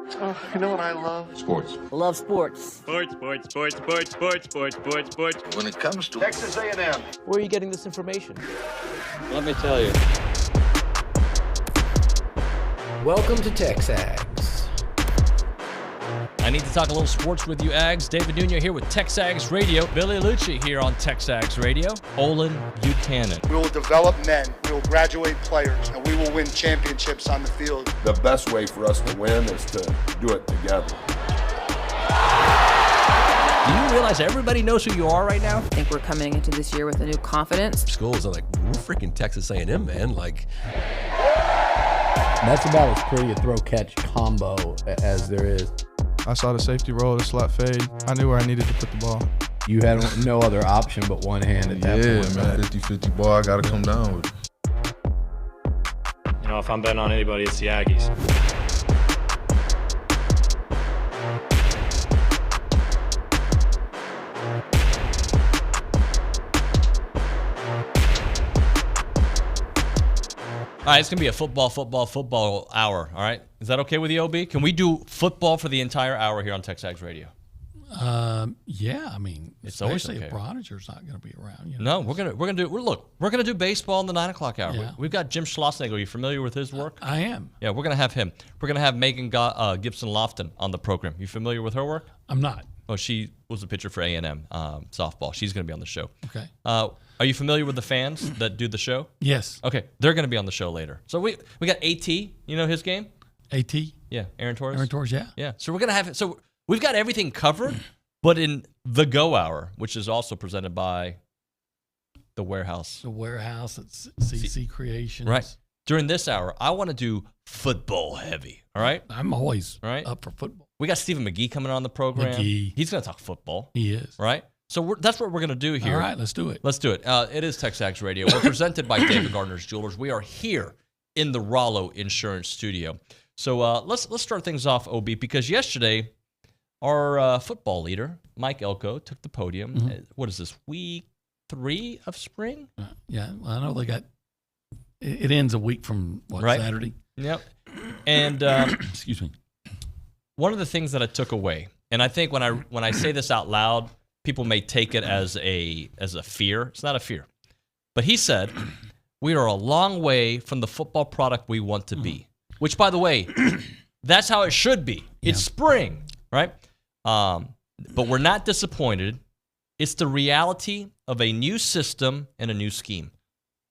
You know what I love? Sports. I love sports. Sports. When It comes to Texas A&M. Where are you getting this information? let me tell you. Welcome to TexAgs. I need to talk a little sports with you, Ags. David Nuño here with TexAgs Radio. Billy Lucci here on TexAgs Radio. Olin Buchanan. We will develop men, we will graduate players, and we will win championships on the field. The best way for us to win is to do it together. Do you realize everybody knows who you are right now? I think we're coming into this year with a new confidence. Schools are like, we're freaking Texas A&M, man. Like, that's about as pretty a throw-catch combo as there is. I saw the safety roll, the slot fade. I knew where I needed to put the ball. You had no other option but one hand at that point. Yeah, man, 50-50 ball, I got to come down with it. You know, if I'm betting on anybody, it's the Aggies. All right, it's going to be a football hour, all right? Is that okay with you, OB? Can we do football for the entire hour here on TexAgs Radio? Yeah, I mean, it's always especially okay. if Broniger's not going to be around. You know? No, we're gonna do baseball in the 9 o'clock hour. Yeah. We've got Jim Schlossnagle. Are you familiar with his work? I am. Yeah, we're gonna have him. We're gonna have Megan Gibson Loftin on the program. You familiar with her work? I'm not. Oh, she was a pitcher for A&M softball. She's gonna be on the show. Okay. Are you familiar with the fans that do the show? Yes. Okay, they're gonna be on the show later. So we got AT. You know his game? AT? Yeah, Aaron Torres. Aaron Torres, yeah. Yeah. So we're gonna have it. So we've got everything covered, but in the Go Hour, which is also presented by the Warehouse. The Warehouse at CC Creations. Right. During this hour, I want to do football heavy. All right. I'm always right up for football. We got Stephen McGee coming on the program. McGee. He's going to talk football. He is. Right. So that's what we're going to do here. All right, let's do it. Let's do it. It is TexAgs Radio. We're presented by David Gardner's Jewelers. We are here in the Rollo Insurance Studio. So let's start things off, OB, because yesterday our football leader, Mike Elko, took the podium. Mm-hmm. What is this, week 3 of spring? Yeah, well, I know they got it ends a week from Saturday. Yep. And excuse me. One of the things that I took away, and I think when I say this out loud, people may take it as a fear. It's not a fear. But he said, we are a long way from the football product we want to be. Which, by the way, that's how it should be. It's spring, right? But we're not disappointed. It's the reality of a new system and a new scheme.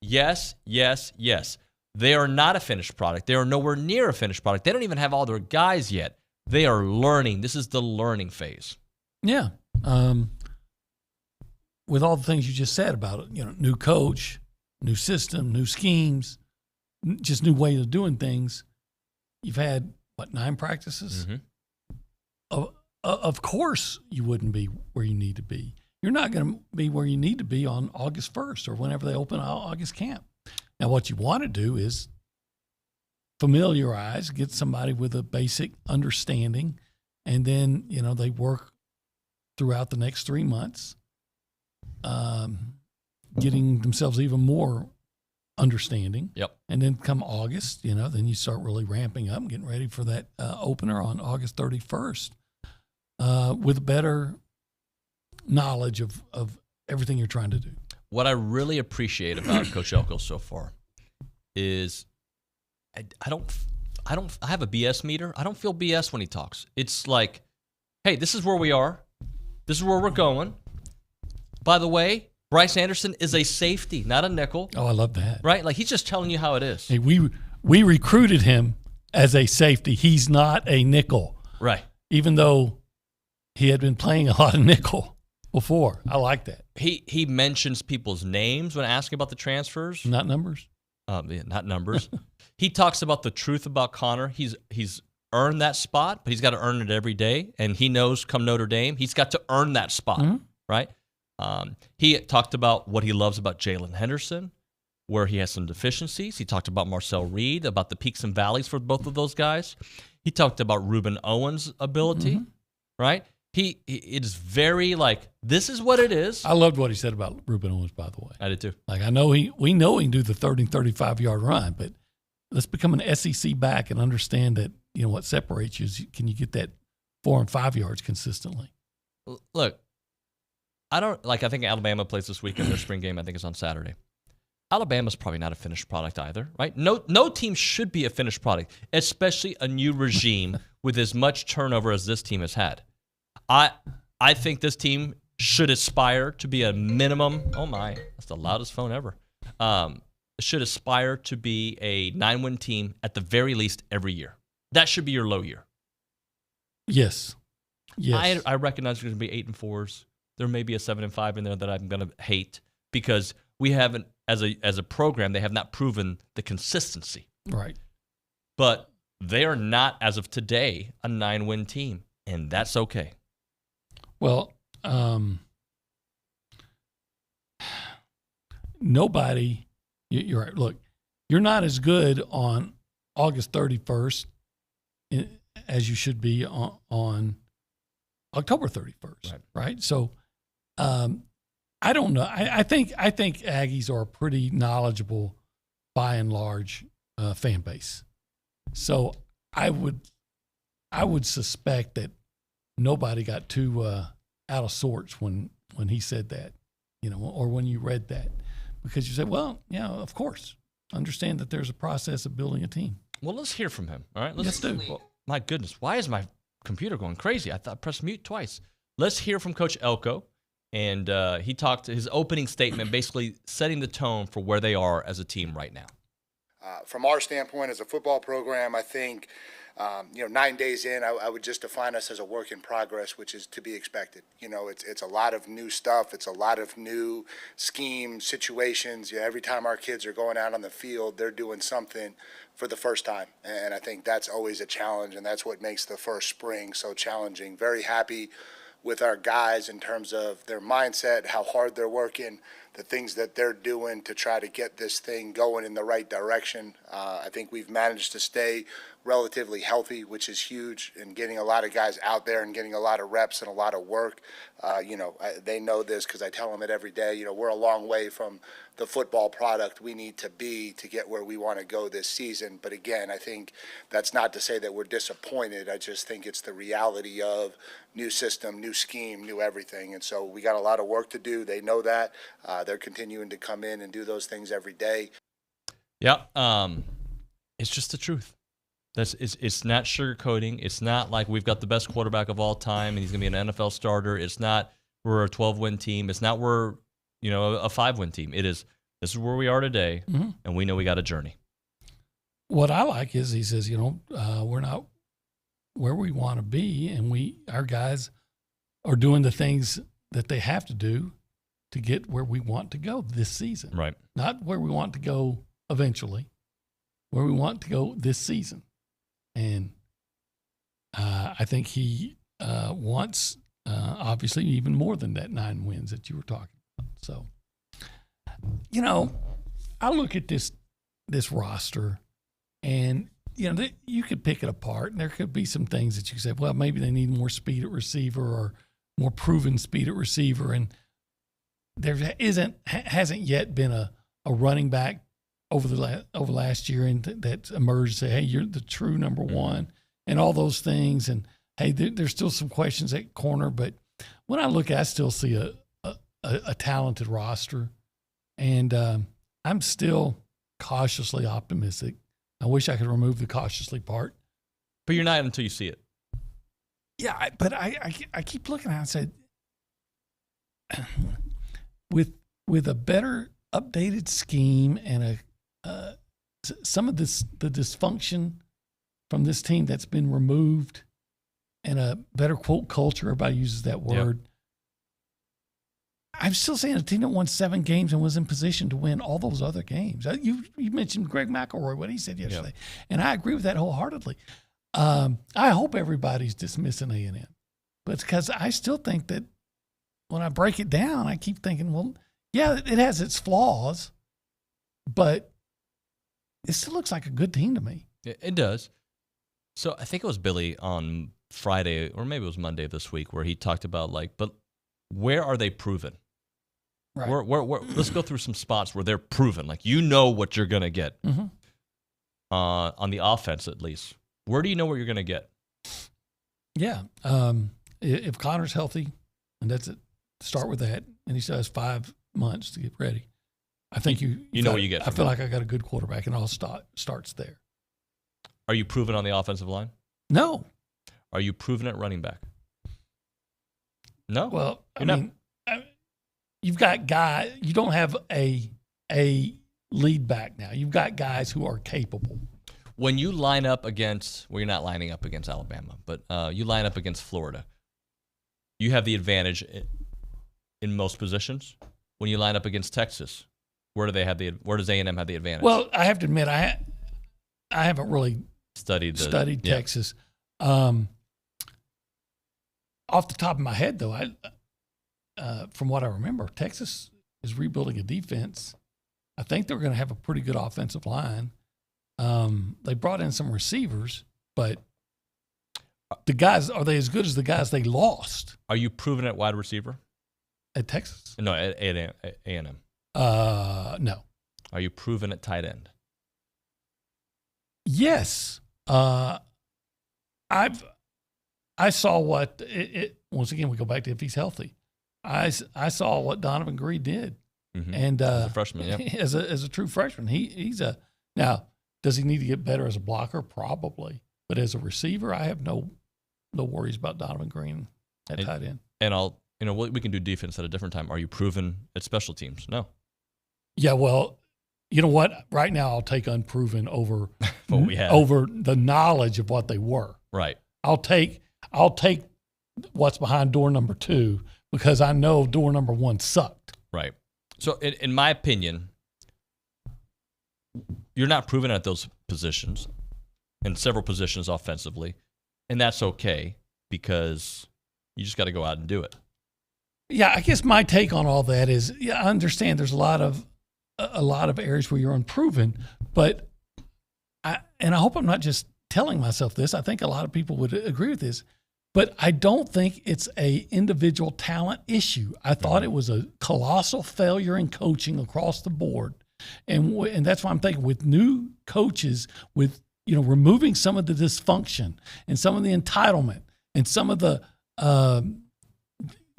Yes, yes, yes. They are not a finished product. They are nowhere near a finished product. They don't even have all their guys yet. They are learning. This is the learning phase. Yeah. With all the things you just said about it, new coach, new system, new schemes, just new way of doing things. You've had, 9 practices? Mm-hmm. Of course you wouldn't be where you need to be. You're not going to be where you need to be on August 1st or whenever they open August camp. Now, what you want to do is familiarize, get somebody with a basic understanding, and then, they work throughout the next 3 months, getting themselves even more understanding. Yep. And then come August, then you start really ramping up and getting ready for that opener on August 31st with better knowledge of everything you're trying to do. What I really appreciate about Coach Elko so far is I have a BS meter. I don't feel BS when he talks. It's like, hey, this is where we are. This is where we're going. By the way, Bryce Anderson is a safety, not a nickel. Oh, I love that. Right? Like, he's just telling you how it is. Hey, we recruited him as a safety. He's not a nickel. Right. Even though he had been playing a lot of nickel before. I like that. He mentions people's names when asking about the transfers. Not numbers? Yeah, not numbers. He talks about the truth about Connor. He's earned that spot, but he's got to earn it every day. And he knows come Notre Dame, he's got to earn that spot, right? He talked about what he loves about Jalen Henderson, where he has some deficiencies. He talked about Marcel Reed, about the peaks and valleys for both of those guys. He talked about Ruben Owens' ability, right? It is very like, this is what it is. I loved what he said about Ruben Owens, by the way. I did too. Like, we know he can do the 30 and 35-yard run, but let's become an SEC back and understand that what separates you is can you get that 4 and 5 yards consistently? Look, I think Alabama plays this weekend. Their spring game, I think, is on Saturday. Alabama's probably not a finished product either, right? No team should be a finished product, especially a new regime with as much turnover as this team has had. I think this team should aspire to be a minimum. Oh my, that's the loudest phone ever. Should aspire to be a 9-win team at the very least every year. That should be your low year. Yes. I recognize there's going to be 8 and 4s. There may be a 7 and 5 in there that I'm going to hate because we haven't, as a program, they have not proven the consistency. Right. But they are not, as of today, a 9-win team, and that's okay. Well, nobody. You're right. Look, you're not as good on August 31st as you should be on October 31st, right? So, I don't know. I think Aggies are a pretty knowledgeable, by and large, fan base. So I would suspect that nobody got too out of sorts when he said that, or when you read that, because you said, well, yeah, of course, understand that there's a process of building a team. Well, let's hear from him. All right, let's do. Well, my goodness, why is my computer going crazy? I thought I pressed mute twice. Let's hear from Coach Elko. And he talked his opening statement, basically setting the tone for where they are as a team right now. From our standpoint as a football program, I think, 9 days in, I would just define us as a work in progress, which is to be expected. It's a lot of new stuff. It's a lot of new schemes, situations. Every time our kids are going out on the field, they're doing something for the first time. And I think that's always a challenge, and that's what makes the first spring so challenging. Very happy with our guys in terms of their mindset, how hard they're working, the things that they're doing to try to get this thing going in the right direction. I think we've managed to stay relatively healthy, which is huge, and getting a lot of guys out there and getting a lot of reps and a lot of work. They know this because I tell them it every day. We're a long way from the football product we need to be to get where we want to go this season. But again, I think that's not to say that we're disappointed. I just think it's the reality of new system, new scheme, new everything. And so we got a lot of work to do. They know that. They're continuing to come in and do those things every day. Yeah, it's just the truth. It's not sugarcoating. It's not like we've got the best quarterback of all time and he's going to be an NFL starter. It's not we're a 12-win team. It's not we're a 5-win team. This is where we are today, and we know we got a journey. What I like is he says, we're not where we want to be, and our guys are doing the things that they have to do to get where we want to go this season. Right. Not where we want to go eventually, where we want to go this season. And I think he wants, obviously, even more than that 9 wins that you were talking about. So, I look at this roster, and, you could pick it apart, and there could be some things that you say, well, maybe they need more speed at receiver or more proven speed at receiver. And there hasn't yet been a running back over last year and that emerged, say, hey, you're the true number one, and all those things. And hey, there's still some questions at corner, but when I look, I still see a talented roster, and I'm still cautiously optimistic. I wish I could remove the cautiously part, but you're not until you see it. Yeah, but I keep looking at it and say, with a better updated scheme and some of the dysfunction from this team that's been removed, and a better quote culture, everybody uses that word. Yep. I'm still saying a team that won 7 games and was in position to win all those other games. You mentioned Greg McElroy, what he said yesterday, yep. And I agree with that wholeheartedly. I hope everybody's dismissing A&M, but because I still think that when I break it down, I keep thinking, well, yeah, it has its flaws, but it still looks like a good team to me. It does. So I think it was Billy on Friday, or maybe it was Monday of this week, where he talked about but where are they proven? Right. Where, let's go through some spots where they're proven. What you're going to get on the offense, at least. Where do you know what you're going to get? Yeah. If Connor's healthy, and that's it, start with that, and he still has 5 months to get ready. I think you know what you get. I feel like I got a good quarterback, and all starts there. Are you proven on the offensive line? No. Are you proven at running back? No. Well, you've got guys. You don't have a lead back now. You've got guys who are capable. When you line up against, well, you're not lining up against Alabama, but you line up against Florida, you have the advantage in most positions. When you line up against Texas, where does A&M have the advantage? Well, I have to admit, I haven't really studied yeah. Texas. Off the top of my head, though, from what I remember, Texas is rebuilding a defense. I think they're going to have a pretty good offensive line. They brought in some receivers, but the guys, are they as good as the guys they lost? Are you proven at wide receiver? At Texas? No, at A&M. No. Are you proven at tight end? Yes. I saw what once again, we go back to if he's healthy. I saw what Donovan Green did. Mm-hmm. And as a freshman, yeah. As a true freshman, he's now, does he need to get better as a blocker? Probably. But as a receiver, I have no worries about Donovan Green at tight end. And we can do defense at a different time. Are you proven at special teams? No. Yeah, well, you know what? Right now, I'll take unproven over what we had. Over the knowledge of what they were. Right. I'll take what's behind door number 2 because I know door number 1 sucked. Right. So, in my opinion, you're not proven at those positions, in several positions offensively, and that's okay because you just got to go out and do it. Yeah, I guess my take on all that is, I understand there's a lot of areas where you're unproven, but I hope I'm not just telling myself this. I think a lot of people would agree with this, but I don't think it's a individual talent issue. I thought it was a colossal failure in coaching across the board. And that's why I'm thinking with new coaches, with removing some of the dysfunction and some of the entitlement and some of the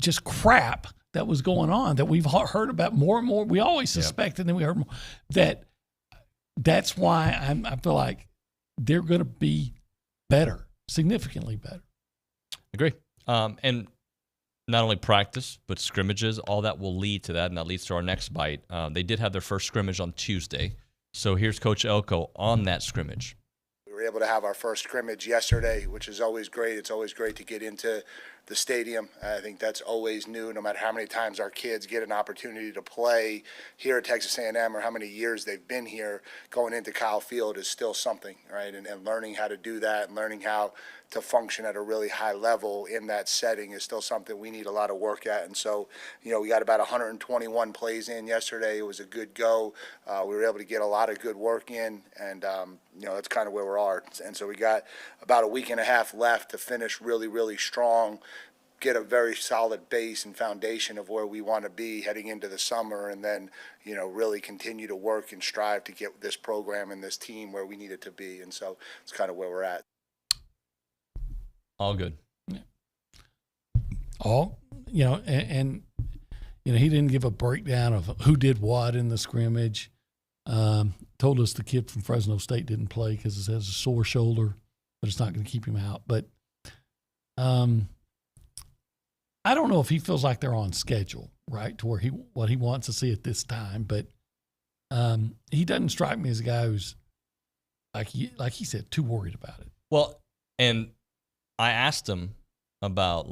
just crap that was going on that we've heard about more and more. We always suspected, and then we heard more. That's why I feel like they're going to be better, significantly better. Agree. And not only practice, but scrimmages, all that will lead to that, and that leads to our next bite. They did have their first scrimmage on Tuesday. So here's Coach Elko on that scrimmage. We were able to have our first scrimmage yesterday, which is always great. It's always great to get into the stadium. I think that's always new, no matter how many times our kids get an opportunity to play here at Texas A&M or how many years they've been here. Going into Kyle Field is still something, right? And learning how to do that and learning how to function at a really high level in that setting is still something we need a lot of work at. And so, we got about 121 plays in yesterday. It was a good go. We were able to get a lot of good work in, and, that's kind of where we are. And so we got about a week and a half left to finish really, really strong, get a very solid base and foundation of where we want to be heading into the summer, and then, really continue to work and strive to get this program and this team where we need it to be. And so it's kind of where we're at. All good. Yeah. And he didn't give a breakdown of who did what in the scrimmage. Told us the kid from Fresno State didn't play because he has a sore shoulder, but it's not going to keep him out. But I don't know if he feels like they're on schedule, right, to where what he wants to see at this time. But he doesn't strike me as a guy who's, like he said, too worried about it. Well, and I asked him about,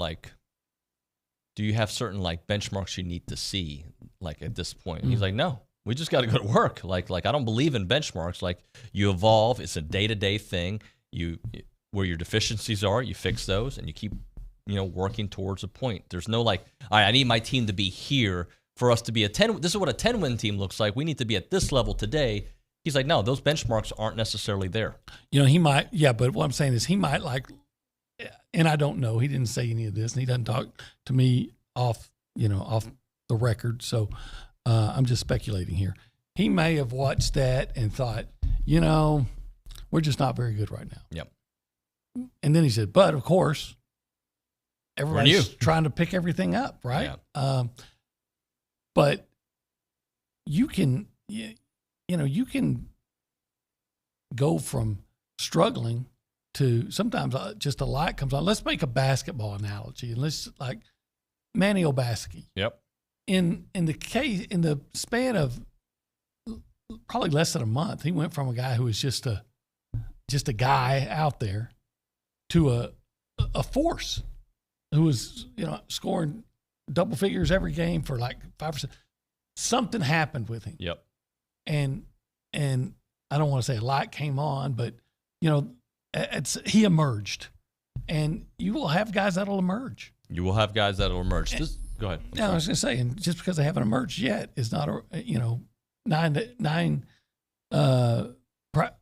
do you have certain, benchmarks you need to see, at this point? And he's like, no, we just got to go to work. I don't believe in benchmarks. You evolve. It's a day-to-day thing. Where your deficiencies are, you fix those, and you keep, working towards a point. There's no, all right, I need my team to be here for us to be a 10. This is what a 10-win team looks like. We need to be at this level today. He's like, no, those benchmarks aren't necessarily there. He might, but what I'm saying is he might and I don't know. He didn't say any of this, and he doesn't talk to me off the record. So I'm just speculating here. He may have watched that and thought, we're just not very good right now. Yep. and then he said, but of course, everybody's trying to pick everything up, right? Yeah. But you can, you can go from struggling to sometimes just a light comes on. Let's make a basketball analogy, and let's like Manny Obaski. Yep. In the span of probably less than a month, he went from a guy who was just a guy out there to a force who was scoring double figures every game for like 5%. Something happened with him. Yep. And I don't want to say a light came on, but he emerged, and you will have guys that'll emerge. You will have guys that'll emerge. Go ahead. Yeah, I was going to say, and just because they haven't emerged yet is not nine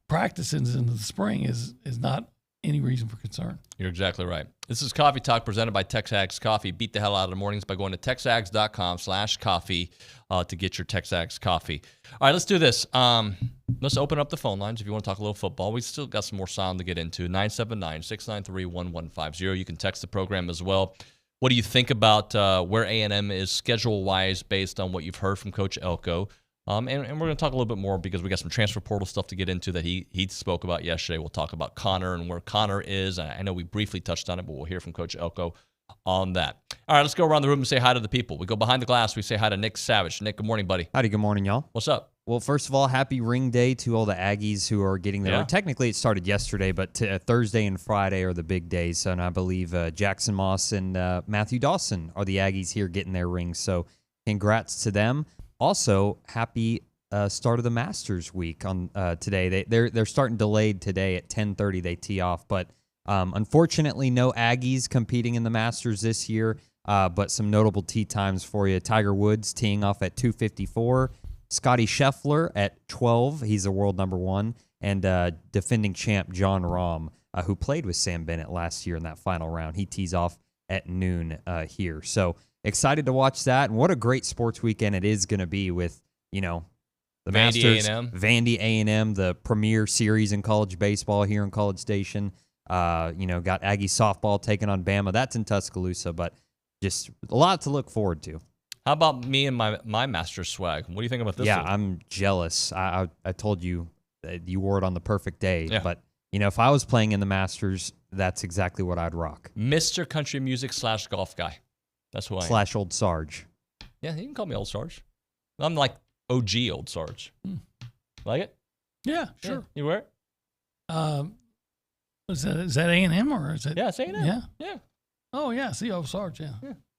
practices into the spring is not any reason for concern. You're exactly right. This is Coffee Talk presented by TexAgs Coffee. Beat the hell out of the mornings by going to texags.com/coffee to get your TexAgs coffee. All right, let's do this. Let's open up the phone lines if you want to talk a little football. We still got some more sound to get into. 979-693-1150. You can text the program as well. What do you think about where A&M is schedule-wise based on what you've heard from Coach Elko? And we're going to talk a little bit more because we got some transfer portal stuff to get into that he spoke about yesterday. We'll talk about Connor and where Connor is. I know we briefly touched on it, but we'll hear from Coach Elko on that. All right, let's go around the room and say hi to the people. We go behind the glass. We say hi to Nick Savage. Nick, good morning, buddy. Howdy, good morning, y'all. What's up? Well, first of all, happy ring day to all the Aggies who are getting there. Yeah. Technically, it started yesterday, but Thursday and Friday are the big days. And I believe Jackson Moss and Matthew Dawson are the Aggies here getting their rings. So congrats to them. Also, happy start of the Masters week on today. They're starting delayed today at 10:30. They tee off, but unfortunately, no Aggies competing in the Masters this year. But some notable tee times for you: Tiger Woods teeing off at 2:54. Scotty Scheffler at 12. He's a world number one, and defending champ John Rahm, who played with Sam Bennett last year in that final round. He tees off at noon here. So excited to watch that, and what a great sports weekend it is going to be with the Vandy Masters, A&M. Vandy A&M, the premier series in college baseball here in College Station. Got Aggie softball taking on Bama. That's in Tuscaloosa, but just a lot to look forward to. How about me and my Masters swag? What do you think about this? Yeah, one? I'm jealous. I told you that you wore it on the perfect day, Yeah. but if I was playing in the Masters, that's exactly what I'd rock. Mr. Country Music / golf guy. That's who I am. / Old Sarge. Yeah, you can call me Old Sarge. I'm like OG Old Sarge. Like it? Yeah, sure. Yeah. You wear it? Is that A&M or is it? Yeah, it's A&M. Yeah. Yeah. Oh, yeah. See, Old Sarge, yeah.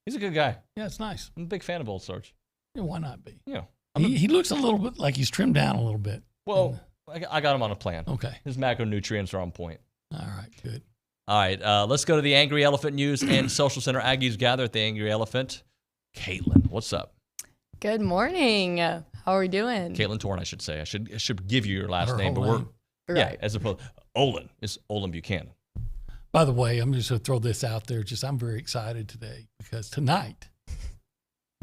He's a good guy. Yeah, it's nice. I'm a big fan of Old Sarge. Yeah, why not be? Yeah. He looks a little bit like he's trimmed down a little bit. Well, I got him on a plan. Okay. His macronutrients are on point. All right, good. All right, let's go to the Angry Elephant News and Social Center. Aggies gather at the Angry Elephant. Caitlin, what's up? Good morning. How are we doing? Caitlin Torn, I should say. I should give you your last Her name, but whole we're name. yeah, as opposed Olin. It's Olin Buchanan. By the way, I'm just going to throw this out there. I'm very excited today because tonight,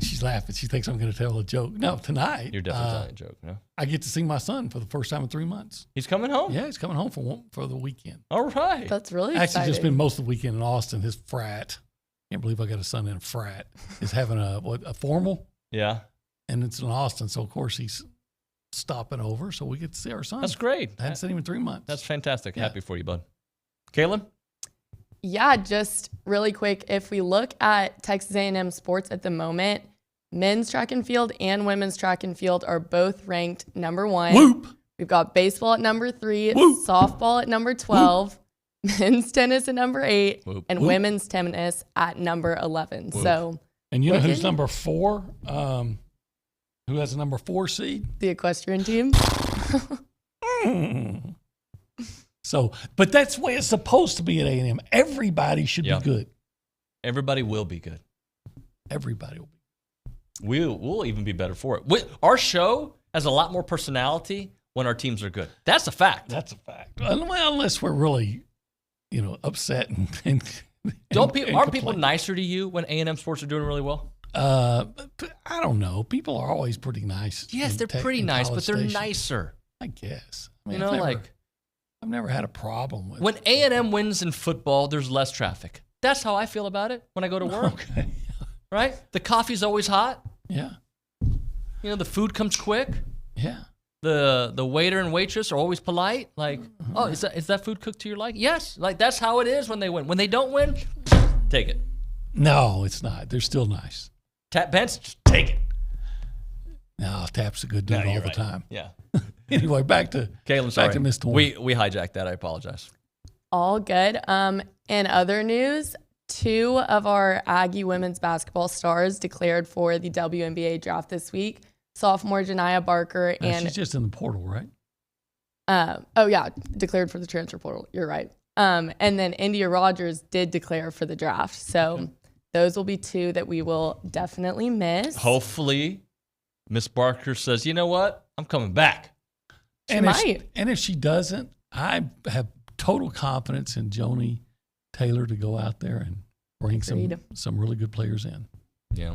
she's laughing. She thinks I'm going to tell a joke. No, tonight. You're definitely telling a joke, no? I get to see my son for the first time in 3 months. He's coming home? Yeah, he's coming home for the weekend. All right. That's really Actually, exciting. just been most of the weekend in Austin. His frat. Can't believe I got a son in a frat. Is having a formal. Yeah. And it's in Austin, so of course he's stopping over, so we get to see our son. That's great. I hadn't seen him in 3 months. That's fantastic. Yeah. Happy for you, bud. Caitlin? Yeah, just really quick. If we look at Texas A&M sports at the moment, men's track and field and women's track and field are both ranked number 1. Whoop. We've got baseball at number 3, Whoop. softball at number 12, men's tennis at number 8, Whoop. and Whoop. women's tennis at number 11. Whoop. So And you know who's Wicked. number 4? Who has a number 4 seed? the equestrian team. So, but that's the way it's supposed to be at A&M. Everybody should Yeah. be good. Everybody will be good. Everybody will be. We'll even be better for it. Our show has a lot more personality when our teams are good. That's a fact. That's a fact. Well, unless we're really, upset and Aren't people complain. nicer to you when A&M sports are doing really well? But I don't know. People are always pretty nice. Yes, in they're pretty in nice, College but they're Station. nicer. I guess. You know, like I've never had a problem with When A&M wins in football, there's less traffic. That's how I feel about it when I go to work. Okay. Right? The coffee's always hot. Yeah. You know, the food comes quick. Yeah. The waiter and waitress are always polite. Like, oh, is that food cooked to your liking? Yes. Like, that's how it is when they win. When they don't win, take it. No, it's not. They're still nice. Tap Bench, just take it. No, Tap's a good dude all the time. Yeah. Anyway, back to Caleb, sorry. back to Miss Torn. We hijacked that. I apologize. All good. In other news, 2 of our Aggie women's basketball stars declared for the WNBA draft this week. Sophomore Janiyah Barker and she's just in the portal, right? Declared for the transfer portal. You're right. And then India Rogers did declare for the draft. So those will be 2 that we will definitely miss. Hopefully, Miss Barker says, you know what? I'm coming back. She might. And if she doesn't, I have total confidence in Joni Taylor to go out there and bring some really good players in. Yeah.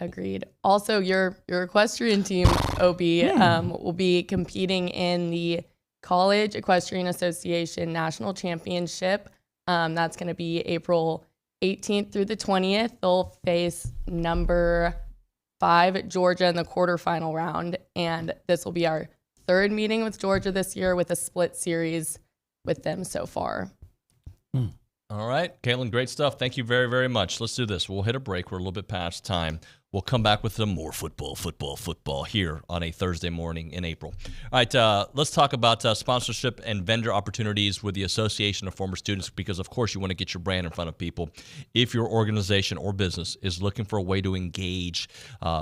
Agreed. Also, your equestrian team, OB, will be competing in the College Equestrian Association National Championship. That's going to be April 18th through the 20th. They'll face number 5 Georgia in the quarterfinal round, and this will be our 3rd meeting with Georgia this year with a split series with them so far. All right, Caitlin, great stuff. Thank you very, very much. Let's do this. We'll hit a break. We're a little bit past time. We'll come back with some more football here on a Thursday morning in April. All right, let's talk about sponsorship and vendor opportunities with the Association of Former Students because, of course, you want to get your brand in front of people. If your organization or business is looking for a way to engage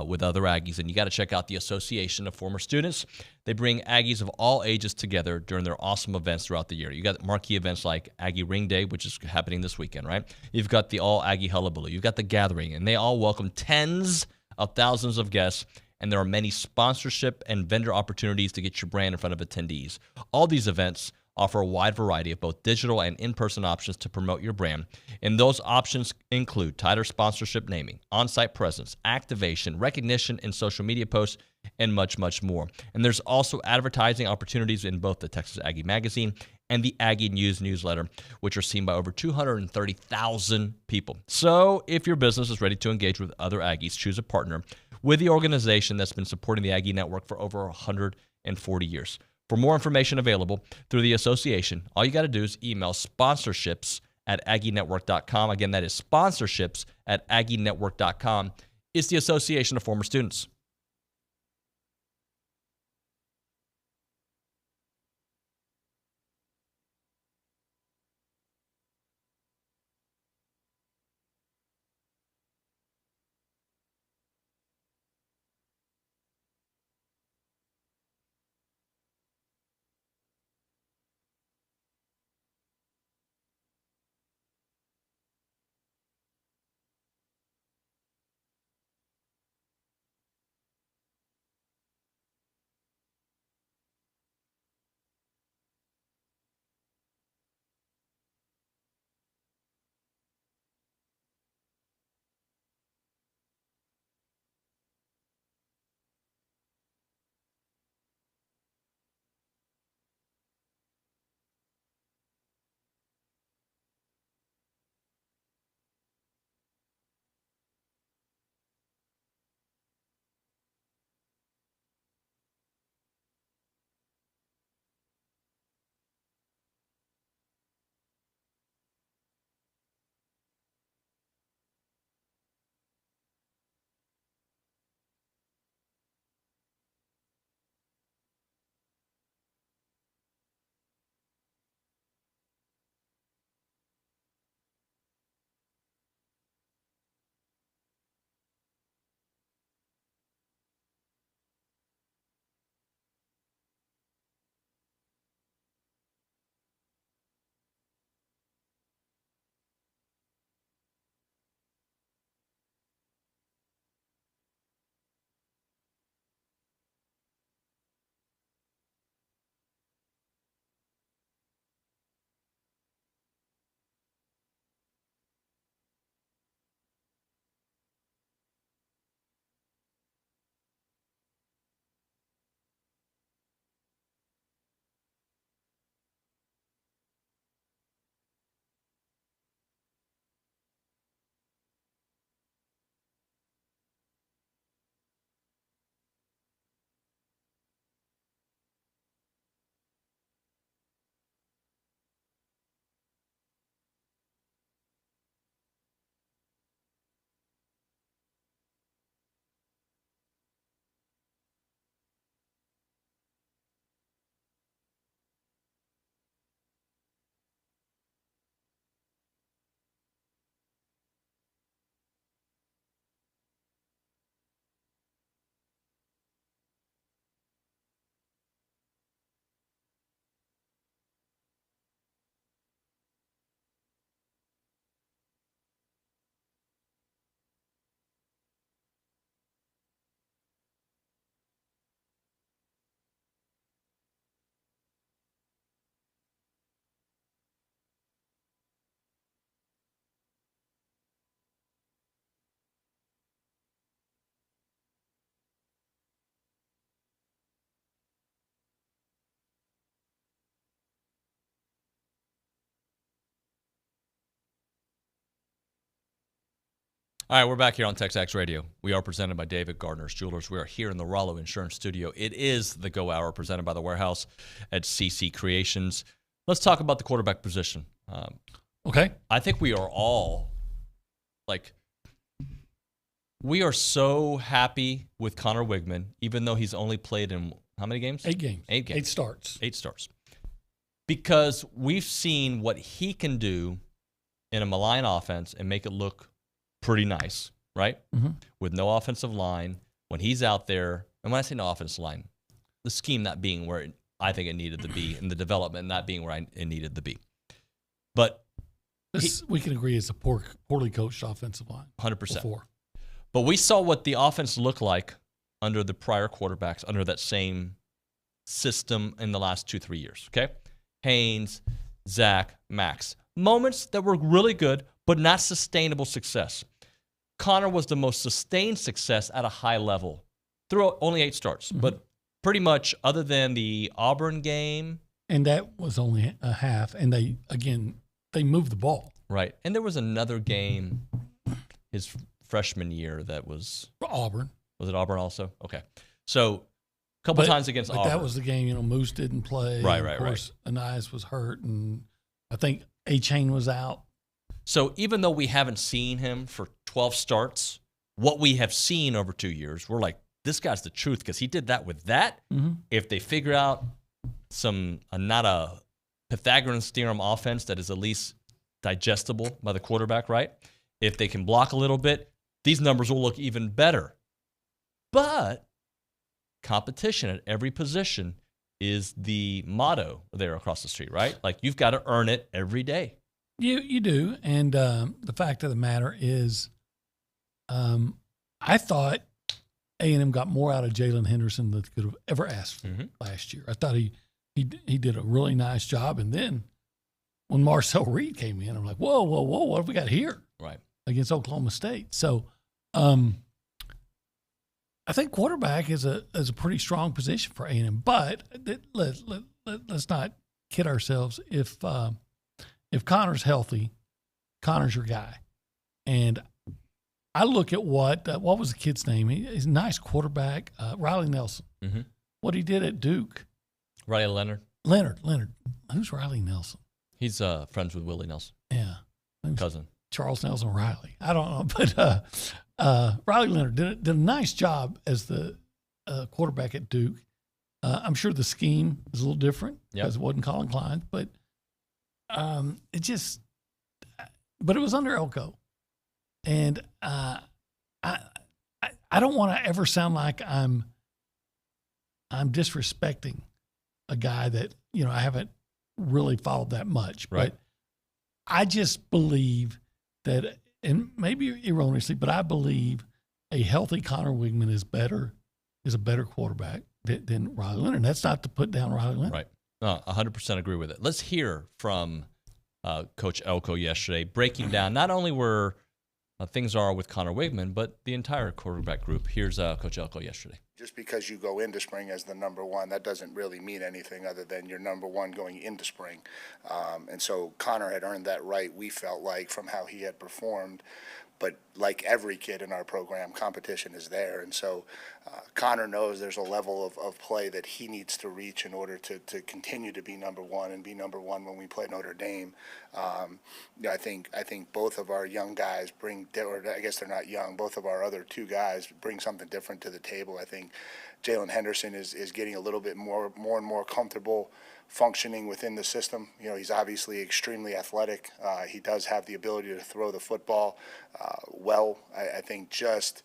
with other Aggies, then you got to check out the Association of Former Students. They bring Aggies of all ages together during their awesome events throughout the year. You got marquee events like Aggie Ring Day, which is happening this weekend, right? You've got the All Aggie Hullabaloo. You've got the Gathering, and they all welcome tens of thousands of guests, and there are many sponsorship and vendor opportunities to get your brand in front of attendees. All these events offer a wide variety of both digital and in-person options to promote your brand, and those options include tighter sponsorship naming, on-site presence, activation, recognition in social media posts, and much, much more. And there's also advertising opportunities in both the Texas Aggie Magazine and the Aggie News newsletter, which are seen by over 230,000 people. So if your business is ready to engage with other Aggies, choose a partner with the organization that's been supporting the Aggie Network for over 140 years. For more information available through the association, all you got to do is email sponsorships@aggienetwork.com. Again, that is sponsorships@aggienetwork.com. It's the Association of Former Students. All right, we're back here on TexAgs Radio. We are presented by David Gardner's Jewelers. We are here in the Rollo Insurance Studio. It is the Go Hour presented by The Warehouse at CC Creations. Let's talk about the quarterback position. Okay. I think we are all, we are so happy with Connor Wigman, even though he's only played in how many games? 8 games. 8 games. 8 starts. 8 starts. Because we've seen what he can do in a malign offense and make it look pretty nice, right? Mm-hmm. With no offensive line, when he's out there, and when I say no offensive line, the scheme not being where I think it needed to be, and the development not being where it needed to be. But we can agree it's a poorly coached offensive line. 100%. Before. But we saw what the offense looked like under the prior quarterbacks, under that same system in the last 2-3 years, okay? Haynes, Zach, Max. Moments that were really good, but not sustainable success. Connor was the most sustained success at a high level through only 8 starts. Mm-hmm. But pretty much other than the Auburn game. And that was only a half. And they moved the ball. Right. And there was another game his freshman year that was Auburn. Was it Auburn also? Okay. So a couple times against Auburn. That was the game, Moose didn't play. Right. Of course, Anais was hurt, and I think A-Chain was out. So even though we haven't seen him for 12 starts, what we have seen over 2 years, we're like, this guy's the truth because he did that with that. Mm-hmm. If they figure out not a Pythagorean theorem offense that is at least digestible by the quarterback, right? If they can block a little bit, these numbers will look even better. But competition at every position is the motto there across the street, right? Like you've got to earn it every day. You do, and the fact of the matter is, I thought A&M got more out of Jalen Henderson than they could have ever asked for last year. I thought he did a really nice job, and then when Marcel Reed came in, I'm like, whoa, what have we got here? Right. Against Oklahoma State. So, I think quarterback is a pretty strong position for A&M, but let's not kid ourselves. If Connor's healthy, Connor's your guy. And I look at what was the kid's name? He's a nice quarterback, Riley Nelson. Mm-hmm. What he did at Duke. Riley Leonard. Leonard. Who's Riley Nelson? He's friends with Willie Nelson. Yeah. Cousin. Charles Nelson Riley. I don't know. But Riley Leonard did a nice job as the quarterback at Duke. I'm sure the scheme is a little different because it wasn't Colin Klein, but but it was under Elko. And I don't want to ever sound like I'm disrespecting a guy that, I haven't really followed that much. Right. But I just believe that, and maybe erroneously, but I believe a healthy Connor Wigman is a better quarterback than Riley Leonard. And that's not to put down Riley Leonard. Right. 100% agree with it. Let's hear from Coach Elko yesterday, breaking down not only where things are with Connor Wigman, but the entire quarterback group. Here's Coach Elko yesterday. Just because you go into spring as the number one, that doesn't really mean anything other than you're number one going into spring. And so Connor had earned that right, we felt like, from how he had performed. But like every kid in our program, competition is there. And so Connor knows there's a level of play that he needs to reach in order to continue to be number one and be number one when we play Notre Dame. I think both of our young guys bring, or I guess they're not young, both of our other 2 guys bring something different to the table. I think Jalen Henderson is getting a little bit more and more comfortable functioning within the system. He's obviously extremely athletic. He does have the ability to throw the football well. I think just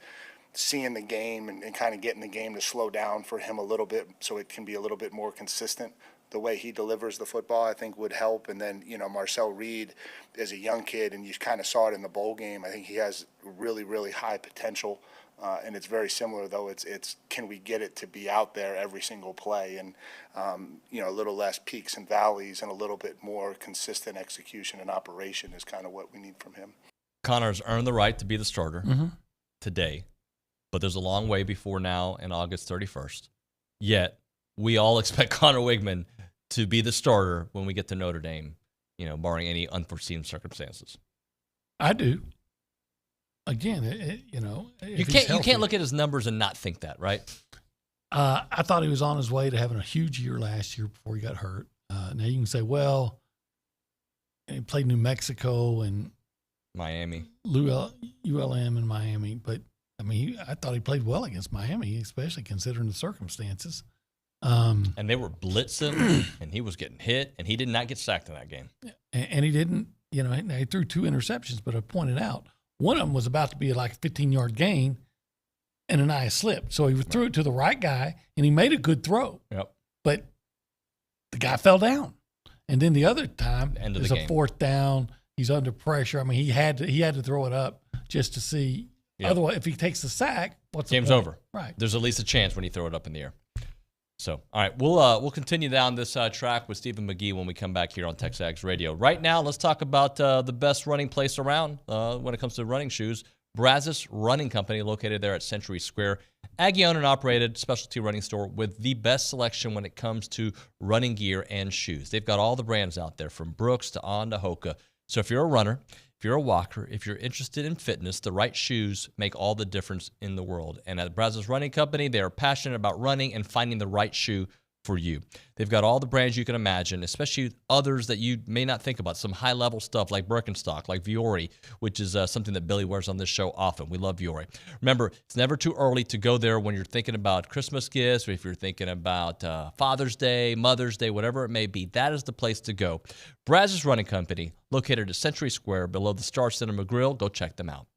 seeing the game and kind of getting the game to slow down for him a little bit so it can be a little bit more consistent. The way he delivers the football, I think, would help. And then, Marcel Reed is a young kid, and you kind of saw it in the bowl game. I think he has really, really high potential. And it's very similar, though. It's can we get it to be out there every single play, and a little less peaks and valleys and a little bit more consistent execution and operation is kind of what we need from him. Connor's earned the right to be the starter today, but there's a long way before now and August 31st. Yet we all expect Connor Wigman to be the starter when we get to Notre Dame, barring any unforeseen circumstances. I do. again, You can't look at his numbers and not think that, right? I thought he was on his way to having a huge year last year before he got hurt. Now you can say, well, he played New Mexico and Miami, ULM in Miami, but I mean, I thought he played well against Miami, especially considering the circumstances. And they were blitzing, and he was getting hit, and he did not get sacked in that game. And he didn't, he threw 2 interceptions, but I pointed out one of them was about to be like a 15-yard gain, and an eye slipped. So he threw it to the right guy, and he made a good throw. Yep. But the guy fell down. And then the other time, there's a 4th down. He's under pressure. I mean, he had to throw it up just to see. Yep. Otherwise, if he takes the sack, what's the point? Game's over. Right. There's at least a chance when you throw it up in the air. So, all right, we'll continue down this track with Stephen McGee when we come back here on TexAgs Radio. Right now, let's talk about the best running place around when it comes to running shoes. Brazos Running Company, located there at Century Square. Aggie owned and operated specialty running store with the best selection when it comes to running gear and shoes. They've got all the brands out there, from Brooks to On to Hoka. So if you're a runner, if you're a walker, if you're interested in fitness, the right shoes make all the difference in the world. And at Brazos Running Company, they are passionate about running and finding the right shoe for you. They've got all the brands you can imagine, especially others that you may not think about. Some high-level stuff like Birkenstock, like Vuori, which is something that Billy wears on this show often. We love Vuori. Remember, it's never too early to go there when you're thinking about Christmas gifts, or if you're thinking about Father's Day, Mother's Day, whatever it may be. That is the place to go. Brazos Running Company, located at Century Square below the Star Cinema Grill. Go check them out.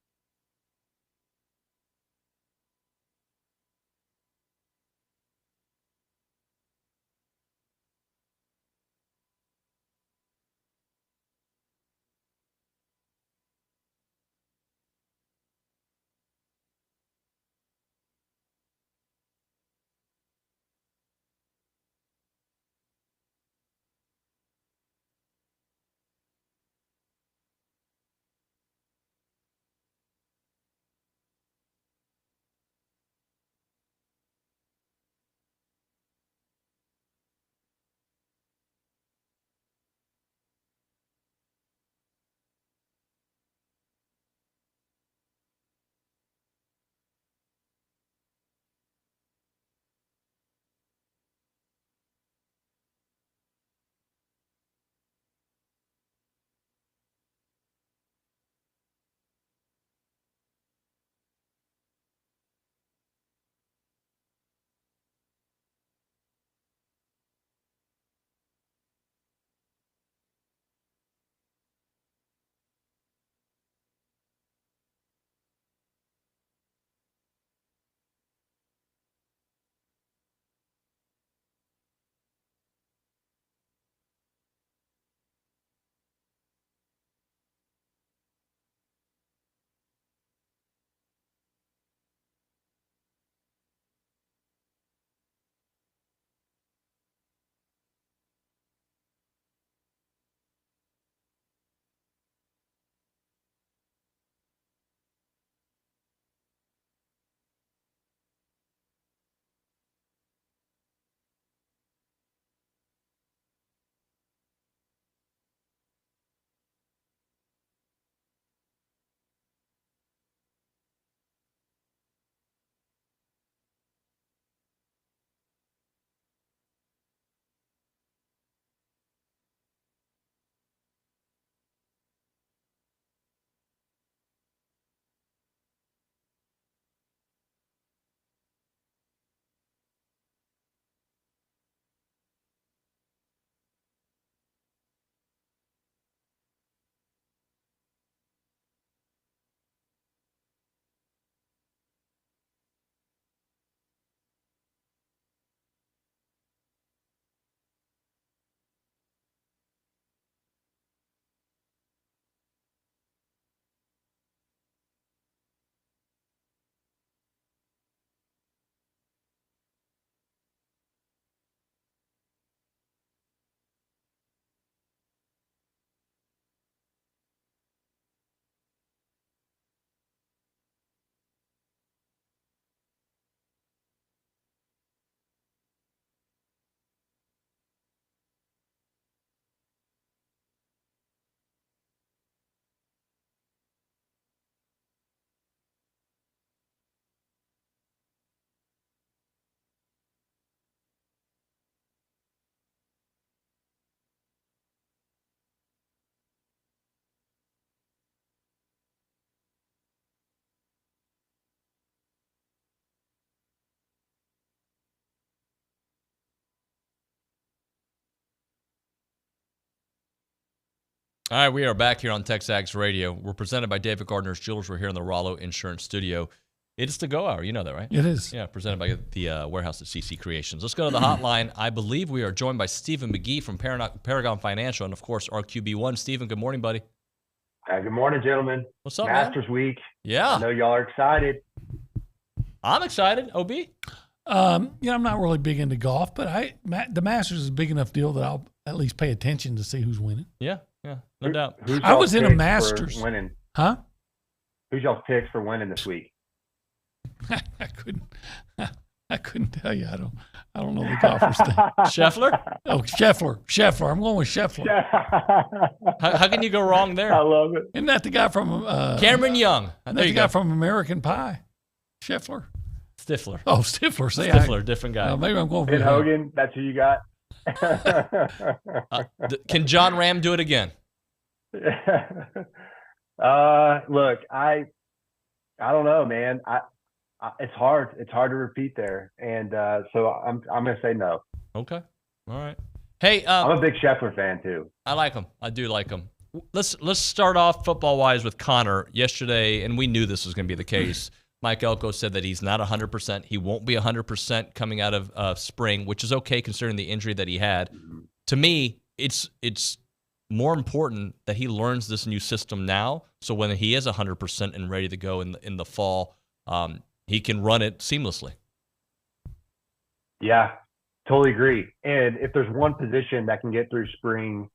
All right, we are back here on TexAgs Radio. We're presented by David Gardner's Jewelers. We're here in the Rollo Insurance Studio. It's the Go Hour. You know that, right? It is. Yeah, presented by the warehouse at CC Creations. Let's go to the hotline. I believe we are joined by Stephen McGee from Paragon Financial and, of course, our QB1. Stephen, good morning, buddy. Good morning, gentlemen. What's up, Masters man? Week. Yeah. I know y'all are excited. I'm excited. OB? I'm not really big into golf, but the Masters is a big enough deal that I'll at least pay attention to see who's winning. Yeah, no doubt. I was in a Masters. Winning? Huh? Who's y'all's picks for winning this week? I couldn't tell you. I don't know the golfer's thing. Scheffler? Oh, Scheffler. I'm going with Scheffler. How can you go wrong there? I love it. Isn't that the guy from Cameron Young? Isn't that the guy from American Pie? Scheffler. Stifler. Oh, Stifler. Stifler, different guy. Maybe I'm going for Ben Hogan. That's who you got. Can John Ram do it again? Look, I don't know, man. It's hard. It's hard to repeat there, and so I'm going to say no. Okay. All right. Hey, I'm a big Scheffler fan too. I like him. I do like him. Let's start off football wise with Connor yesterday, and we knew this was going to be the case. Mike Elko said that he's not 100%. He won't be 100% coming out of spring, which is okay considering the injury that he had. To me, it's more important that he learns this new system now, so when he is 100% and ready to go in the fall, he can run it seamlessly. Yeah, totally agree. And if there's one position that can get through spring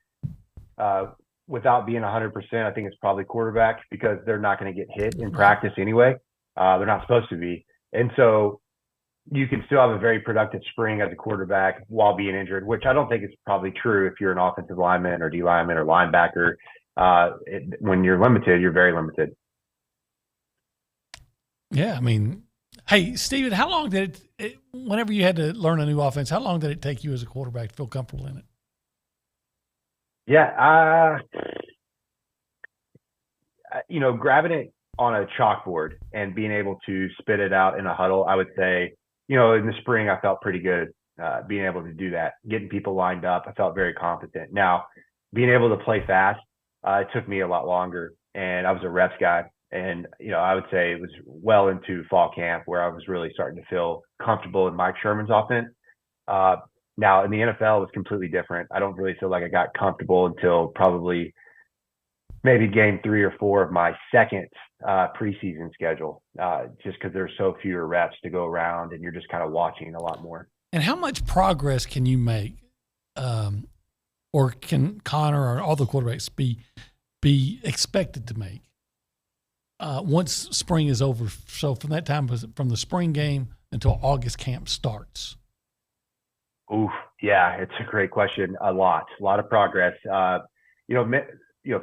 without being 100%, I think it's probably quarterback, because they're not going to get hit in practice anyway. They're not supposed to be. And so you can still have a very productive spring as a quarterback while being injured, which I don't think is probably true if you're an offensive lineman or D lineman or linebacker. When you're limited, you're very limited. Yeah, I mean, hey, Steven, how long did whenever you had to learn a new offense, how long did it take you as a quarterback to feel comfortable in it? Yeah, grabbing it on a chalkboard and being able to spit it out in a huddle, I would say, in the spring, I felt pretty good being able to do that, getting people lined up. I felt very confident. Now, being able to play fast, it took me a lot longer, and I was a reps guy. And, I would say it was well into fall camp where I was really starting to feel comfortable in Mike Sherman's offense. Now, in the NFL, it was completely different. I don't really feel like I got comfortable until probably maybe game 3 or 4 of my second preseason schedule, just because there's so fewer reps to go around and you're just kind of watching a lot more. And how much progress can you make, or can Connor or all the quarterbacks be expected to make once spring is over? So from that time, from the spring game until August camp starts? Ooh, yeah, it's a great question. A lot of progress.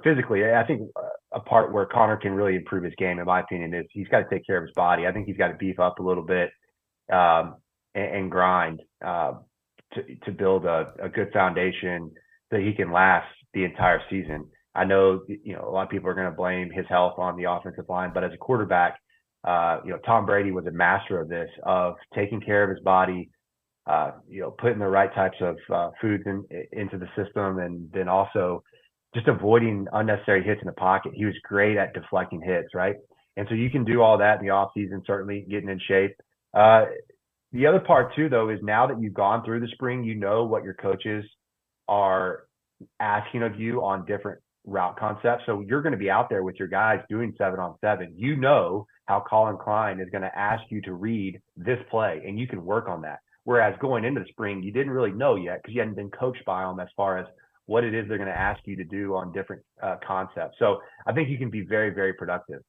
Physically, I think a part where Connor can really improve his game, in my opinion, is he's got to take care of his body. I think he's got to beef up a little bit and grind to build a good foundation so he can last the entire season. I know, a lot of people are going to blame his health on the offensive line, but as a quarterback, Tom Brady was a master of this, of taking care of his body, putting the right types of foods into the system, and then also just avoiding unnecessary hits in the pocket. He was great at deflecting hits, right? And so you can do all that in the offseason, certainly getting in shape. The other part too, though, is now that you've gone through the spring, what your coaches are asking of you on different route concepts. So you're going to be out there with your guys doing 7-on-7. How Colin Klein is going to ask you to read this play, and you can work on that. Whereas going into the spring, you didn't really know yet because you hadn't been coached by them as far as what it is they're going to ask you to do on different concepts. So I think you can be very, very productive.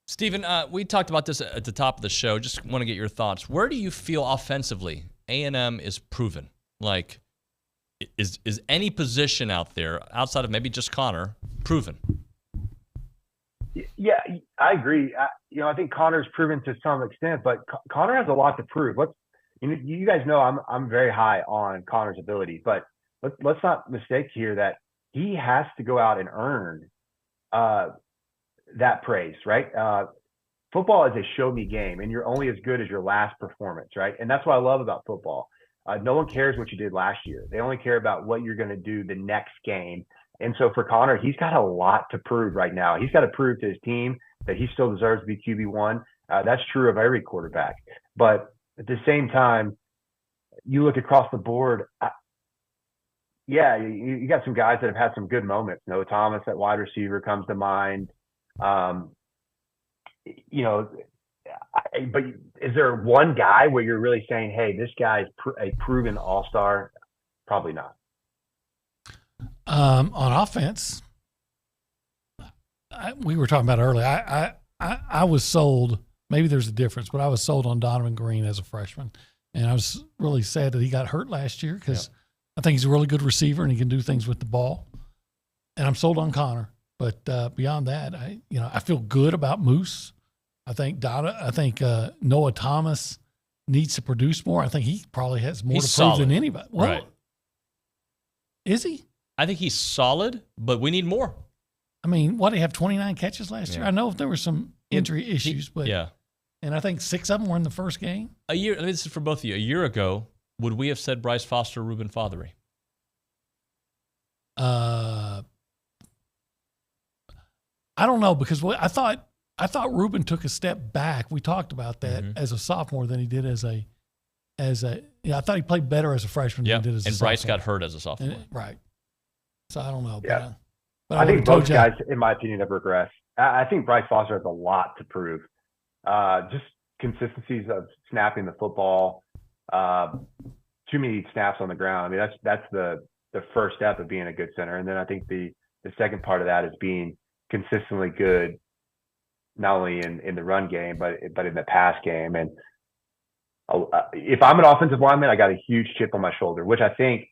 Stephen, we talked about this at the top of the show. Just want to get your thoughts. Where do you feel offensively A&M is proven? Like, is any position out there outside of maybe just Connor proven? Yeah, I agree. I think Connor's proven to some extent, but Connor has a lot to prove. You guys know I'm very high on Connor's ability, but let's not mistake here that he has to go out and earn that praise, right? Football is a show me game, and you're only as good as your last performance, right? And that's what I love about football. No one cares what you did last year. They only care about what you're going to do the next game. And so for Connor, he's got a lot to prove right now. He's got to prove to his team that he still deserves to be QB1. That's true of every quarterback. But at the same time, you look across the board, you got some guys that have had some good moments. Noah Thomas at wide receiver comes to mind. But is there one guy where you're really saying, hey, this guy's a proven all-star? Probably not. On offense, we were talking about earlier. I was sold. Maybe there's a difference, but I was sold on Donovan Green as a freshman, and I was really sad that he got hurt last year because I think he's a really good receiver and he can do things with the ball. And I'm sold on Connor, but beyond that, I feel good about Moose. I think Noah Thomas needs to produce more. I think he probably has more to prove than anybody. Well, right. Is he? I think he's solid, but we need more. I mean, what, did he have 29 catches last year? I know there were some injury issues, but and I think 6 of them were in the first game. This is for both of you. A year ago, would we have said Bryce Foster, Ruben Fothery? I don't know, because I thought Ruben took a step back. We talked about that as a sophomore than he did as a. I thought he played better as a freshman than he did as a sophomore. And Bryce got hurt as a sophomore. Right. So I don't know. Yeah. But I think both guys, in my opinion, have regressed. I think Bryce Foster has a lot to prove. Just consistencies of snapping the football, too many snaps on the ground. I mean, that's the first step of being a good center. And then I think the second part of that is being consistently good, not only in the run game, but in the pass game. And if I'm an offensive lineman, I got a huge chip on my shoulder, which I think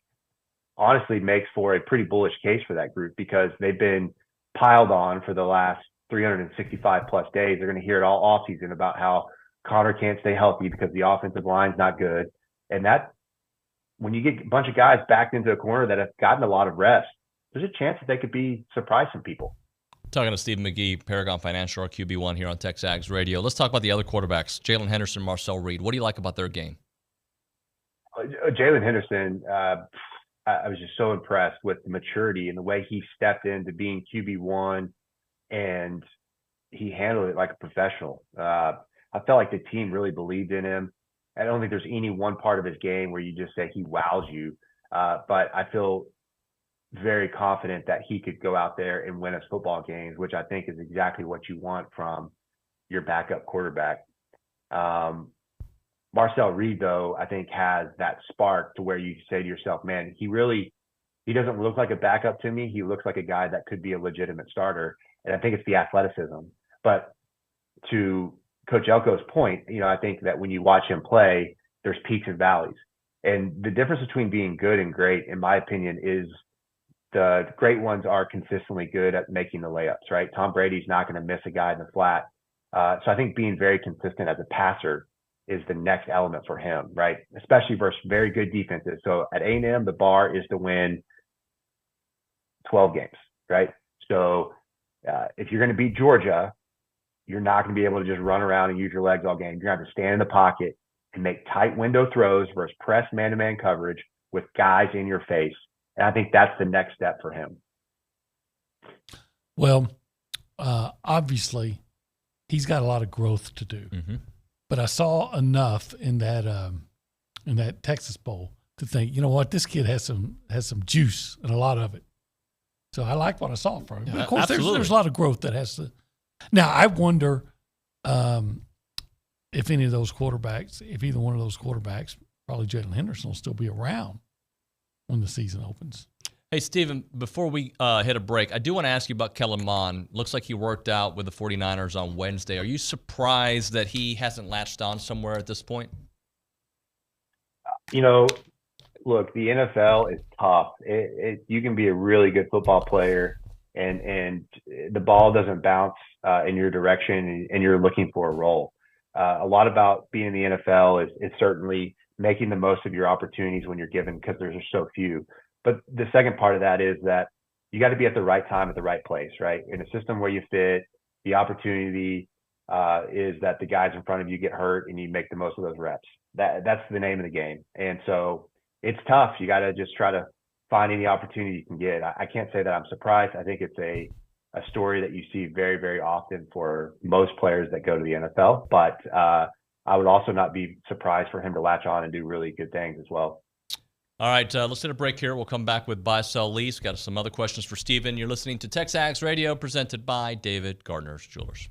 honestly makes for a pretty bullish case for that group, because they've been piled on for the last 365 plus days. They're going to hear it all offseason about how Connor can't stay healthy because the offensive line's not good. And that, when you get a bunch of guys backed into a corner that have gotten a lot of rest, there's a chance that they could surprise some people. Talking to Stephen McGee, Paragon Financial, our QB1 here on TexAgs Radio. Let's talk about the other quarterbacks, Jalen Henderson, Marcel Reed. What do you like about their game? Jalen Henderson, I was just so impressed with the maturity and the way he stepped into being QB1, and he handled it like a professional. I felt like the team really believed in him. I don't think there's any one part of his game where you just say he wows you, but I feel very confident that he could go out there and win us football games, which I think is exactly what you want from your backup quarterback. Marcel Reed, though, I think has that spark to where you say to yourself, man, he doesn't look like a backup to me. He looks like a guy that could be a legitimate starter. And I think it's the athleticism. But to Coach Elko's point, I think that when you watch him play, there's peaks and valleys. And the difference between being good and great, in my opinion, is the great ones are consistently good at making the layups, right? Tom Brady's not going to miss a guy in the flat. So I think being very consistent as a passer is the next element for him, right? Especially versus very good defenses. So at A&M, the bar is to win 12 games, right? So if you're going to beat Georgia, you're not going to be able to just run around and use your legs all game. You're going to have to stand in the pocket and make tight window throws versus press man-to-man coverage with guys in your face. And I think that's the next step for him. Well, obviously, he's got a lot of growth to do. Mm-hmm. But I saw enough in that Texas Bowl to think, you know what, this kid has some juice and a lot of it. So I like what I saw from him. Yeah, of course, there's a lot of growth that has to. Now I wonder if any of those quarterbacks, if either one of those quarterbacks, probably Jalen Henderson, will still be around when the season opens. Hey, Stephen, before we hit a break, I do want to ask you about Kellen Mond. Looks like he worked out with the 49ers on Wednesday. Are you surprised that he hasn't latched on somewhere at this point? Look, the NFL is tough. You can be a really good football player, and the ball doesn't bounce in your direction, and you're looking for a role. A lot about being in the NFL is certainly making the most of your opportunities when you're given, because there's just so few. But the second part of that is that you got to be at the right time at the right place, right? In a system where you fit, the opportunity is that the guys in front of you get hurt and you make the most of those reps. That's the name of the game. And so it's tough. You got to just try to find any opportunity you can get. I can't say that I'm surprised. I think it's a story that you see very, very often for most players that go to the NFL. But I would also not be surprised for him to latch on and do really good things as well. All right, let's hit a break here. We'll come back with buy, sell, lease. Got some other questions for Stephen. You're listening to TexAgs Radio, presented by David Gardner's Jewelers.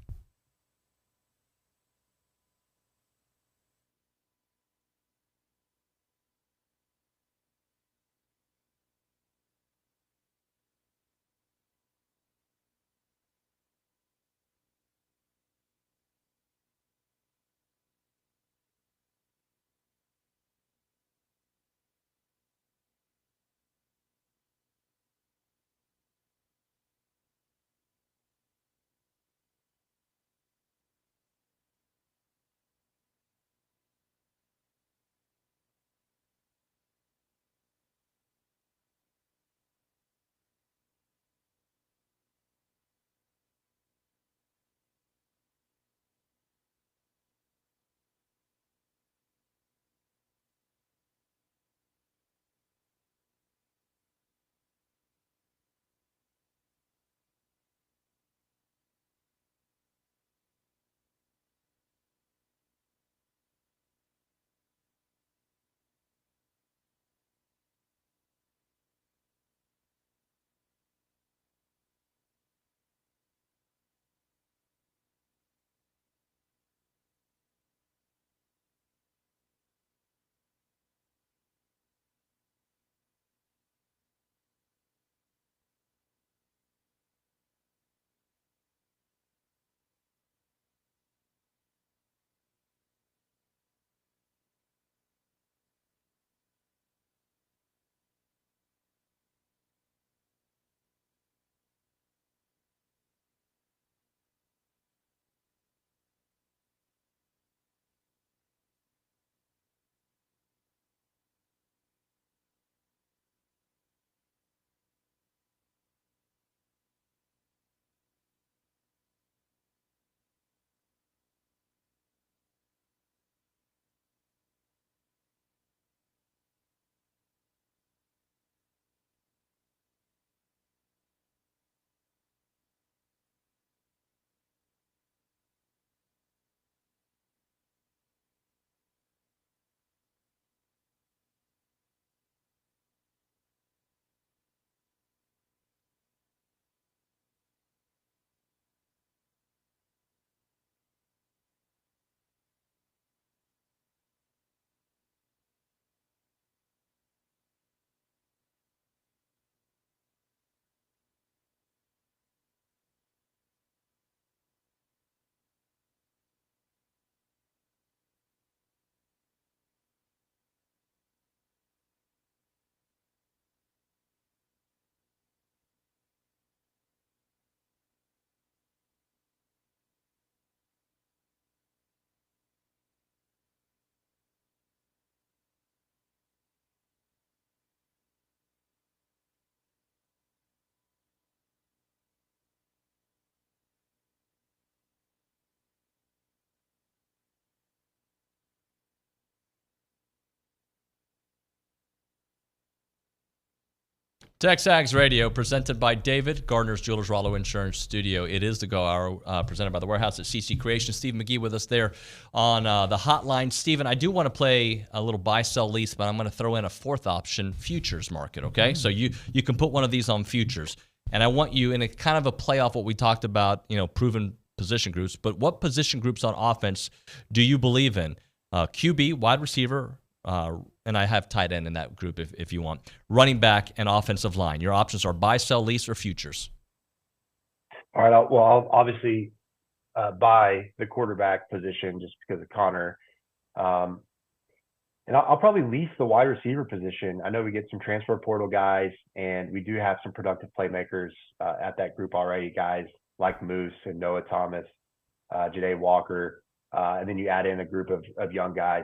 TexAgs Radio, presented by David Gardner's Jewelers, Rollo Insurance Studio. It is the Go Hour, presented by the Warehouse at CC Creation. Stephen McGee with us there on the hotline. Stephen, I do want to play a little buy, sell, lease, but I'm going to throw in a fourth option, futures market, okay? So you can put one of these on futures. And I want you, in a kind of a play off what we talked about, proven position groups, but what position groups on offense do you believe in? QB, wide receiver, and I have tight end in that group if you want. Running back and offensive line. Your options are buy, sell, lease, or futures. All right. I'll obviously buy the quarterback position just because of Connor. And I'll probably lease the wide receiver position. I know we get some transfer portal guys, and we do have some productive playmakers at that group already, guys like Moose and Noah Thomas, Ja'Day Walker, and then you add in a group of young guys.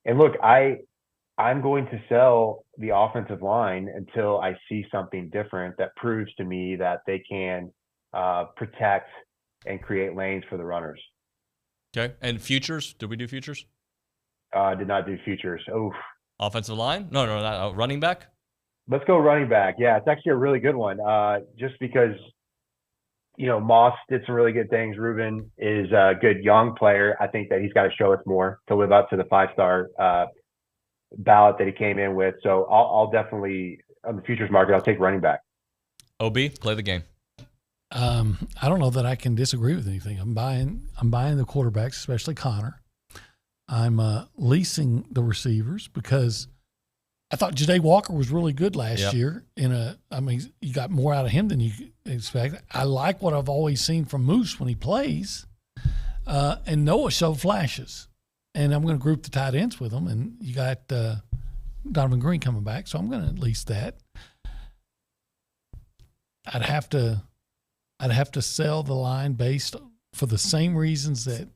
And look, I'm going to sell the offensive line until I see something different that proves to me that they can protect and create lanes for the runners. Okay. And futures? Did we do futures? Did not do futures. Oof. Offensive line? No, not running back? Let's go running back. Yeah, it's actually a really good one. Just because, Moss did some really good things. Ruben is a good young player. I think that he's got to show us more to live up to the 5-star ballot that he came in with. So I'll definitely, on the futures market, I'll take running back. OB, play the game. I don't know that I can disagree with anything. I'm buying the quarterbacks, especially Connor. I'm leasing the receivers because I thought Ja'Day Walker was really good last year. You got more out of him than you expect. I like what I've always seen from Moose when he plays, and Noah showed flashes. And I'm going to group the tight ends with them. And you got Donovan Green coming back, so I'm going to lease that. I'd have to sell the line based for the same reasons that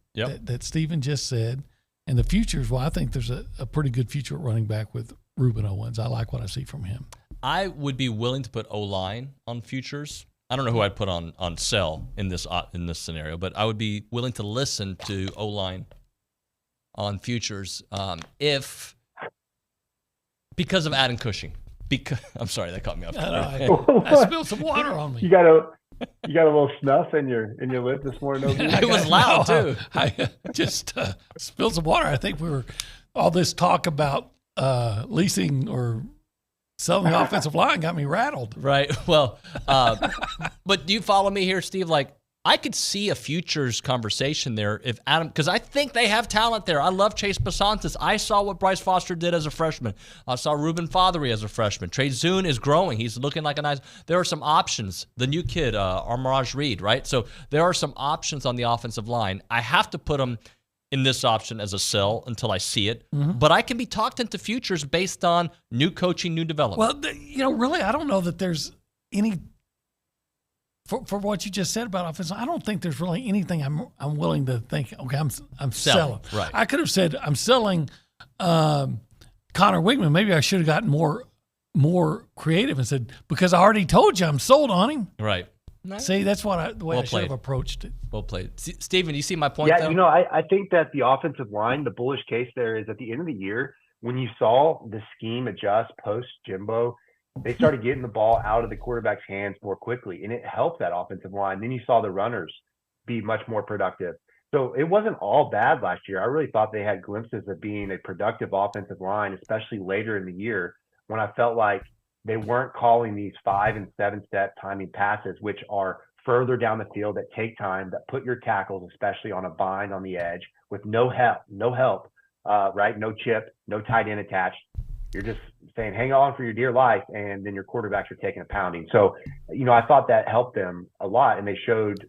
Stephen just said. And the futures, well, I think there's a pretty good future at running back with Ruben Owens. I like what I see from him. I would be willing to put O-line on futures. I don't know who I'd put on sell in this scenario, but I would be willing to listen to O-line on futures because of Adam Cushing. I'm sorry, that caught me off guard. I spilled some water on me. You got a little snuff in your lip this morning. It was loud too. I just spilled some water. I think we were all this talk about leasing or selling the offensive line got me rattled. Right. Well, but do you follow me here, Steve? Like, I could see a futures conversation there if Adam, because I think they have talent there. I love Chase Basantis. I saw what Bryce Foster did as a freshman. I saw Ruben Fothery as a freshman. Trey Zune is growing. He's looking like a nice. There are some options. The new kid, Armaraj Reed, right? So there are some options on the offensive line. I have to put them in this option as a sell until I see it. Mm-hmm. But I can be talked into futures based on new coaching, new development. Well, really, I don't know that there's any. For what you just said about offense, I don't think there's really anything I'm willing to think. Okay, I'm selling. Right. I could have said I'm selling Connor Wigman. Maybe I should have gotten more creative and said, because I already told you I'm sold on him. Right. See, that's the way I should have approached it. Well played, Stephen. You see my point? Yeah, though? I think that the offensive line, the bullish case there is at the end of the year when you saw the scheme adjust post Jimbo. They started getting the ball out of the quarterback's hands more quickly, and it helped that offensive line. Then you saw the runners be much more productive. So it wasn't all bad last year. I really thought they had glimpses of being a productive offensive line, especially later in the year when I felt like they weren't calling these 5- and 7-step timing passes, which are further down the field that take time, that put your tackles, especially on a bind on the edge with no help, right? No chip, no tight end attached. You're just saying, hang on for your dear life, and then your quarterbacks are taking a pounding. So, I thought that helped them a lot, and they showed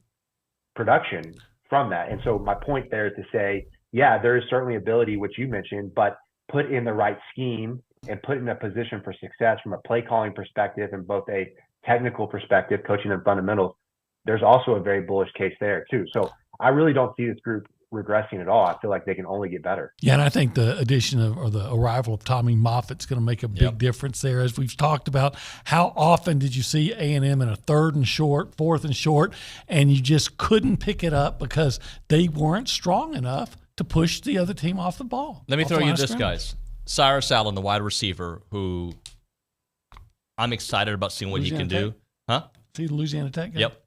production from that. And so my point there is to say, yeah, there is certainly ability, which you mentioned, but put in the right scheme and put in a position for success from a play calling perspective and both a technical perspective, coaching and fundamentals. There's also a very bullish case there too. So I really don't see this group regressing at all. I feel like they can only get better. Yeah, and I think the addition of or the arrival of Tommy Moffitt's going to make a big difference there. As we've talked about, how often did you see A&M in a 3rd and short, 4th and short, and you just couldn't pick it up because they weren't strong enough to push the other team off the ball? Let me throw you this, guys. Cyrus Allen, the wide receiver, who I'm excited about seeing what Louisiana he can do. Huh? See the Louisiana Tech guy? Yep.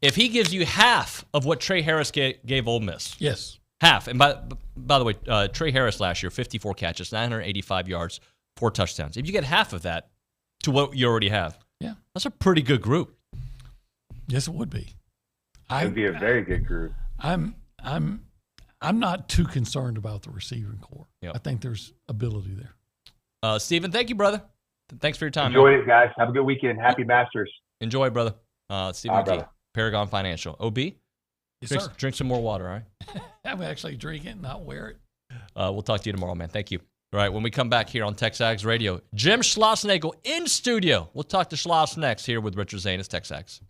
If he gives you half of what Trey Harris gave Ole Miss. Yes. Half. And by the way, Trey Harris last year, 54 catches, 985 yards, 4 touchdowns. If you get half of that to what you already have, that's a pretty good group. Yes, it would be. It would be a very good group. I'm not too concerned about the receiving core. Yep. I think there's ability there. Stephen, thank you, brother. Thanks for your time. Enjoy it, guys. Have a good weekend. Happy Masters. Enjoy, brother. Stephen McGee, Paragon Financial. OB? Yes, sir. Drink some more water, all right? I'm actually drink it, not wear it. We'll talk to you tomorrow, man. Thank you. All right, when we come back here on TexAgs Radio, Jim Schlossnagle in studio. We'll talk to Schloss next here with Richard Zane as TexAgs.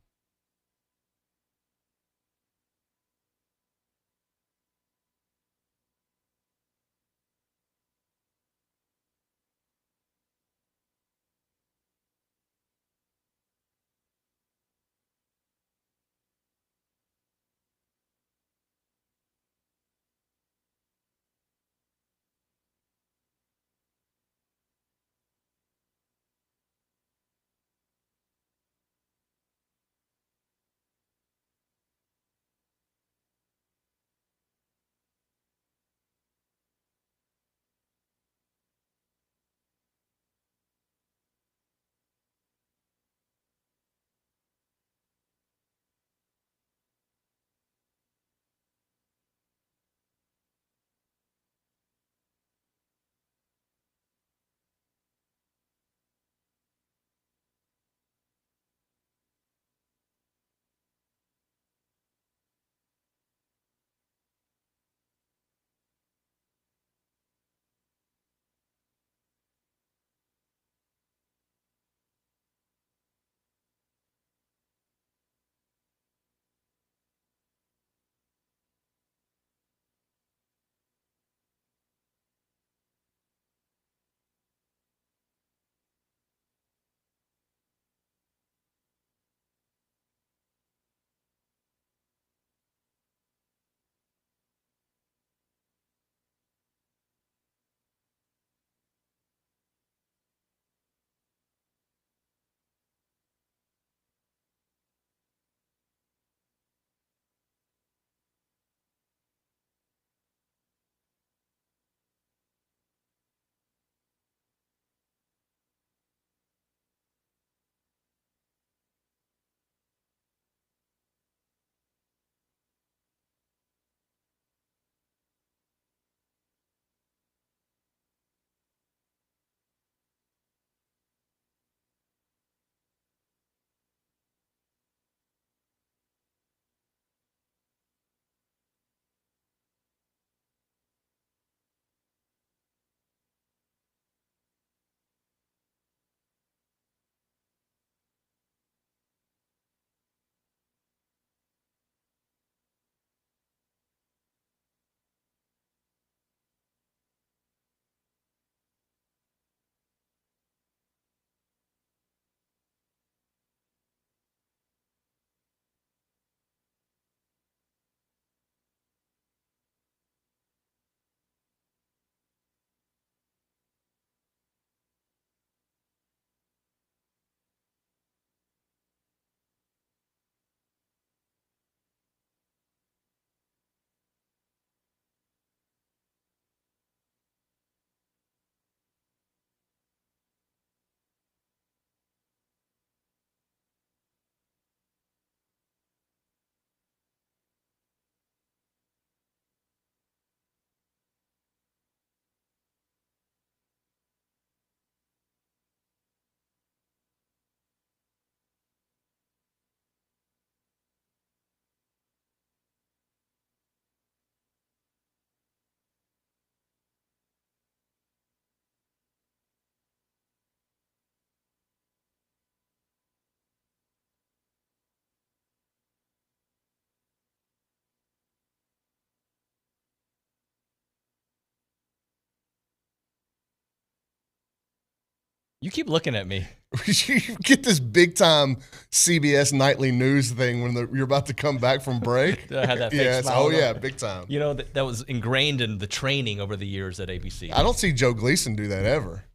You keep looking at me. You get this big time CBS nightly news thing when you're about to come back from break. I had that fake smile. Oh yeah, big time. You know, that was ingrained in the training over the years at ABC. I don't see Joe Gleason do that ever.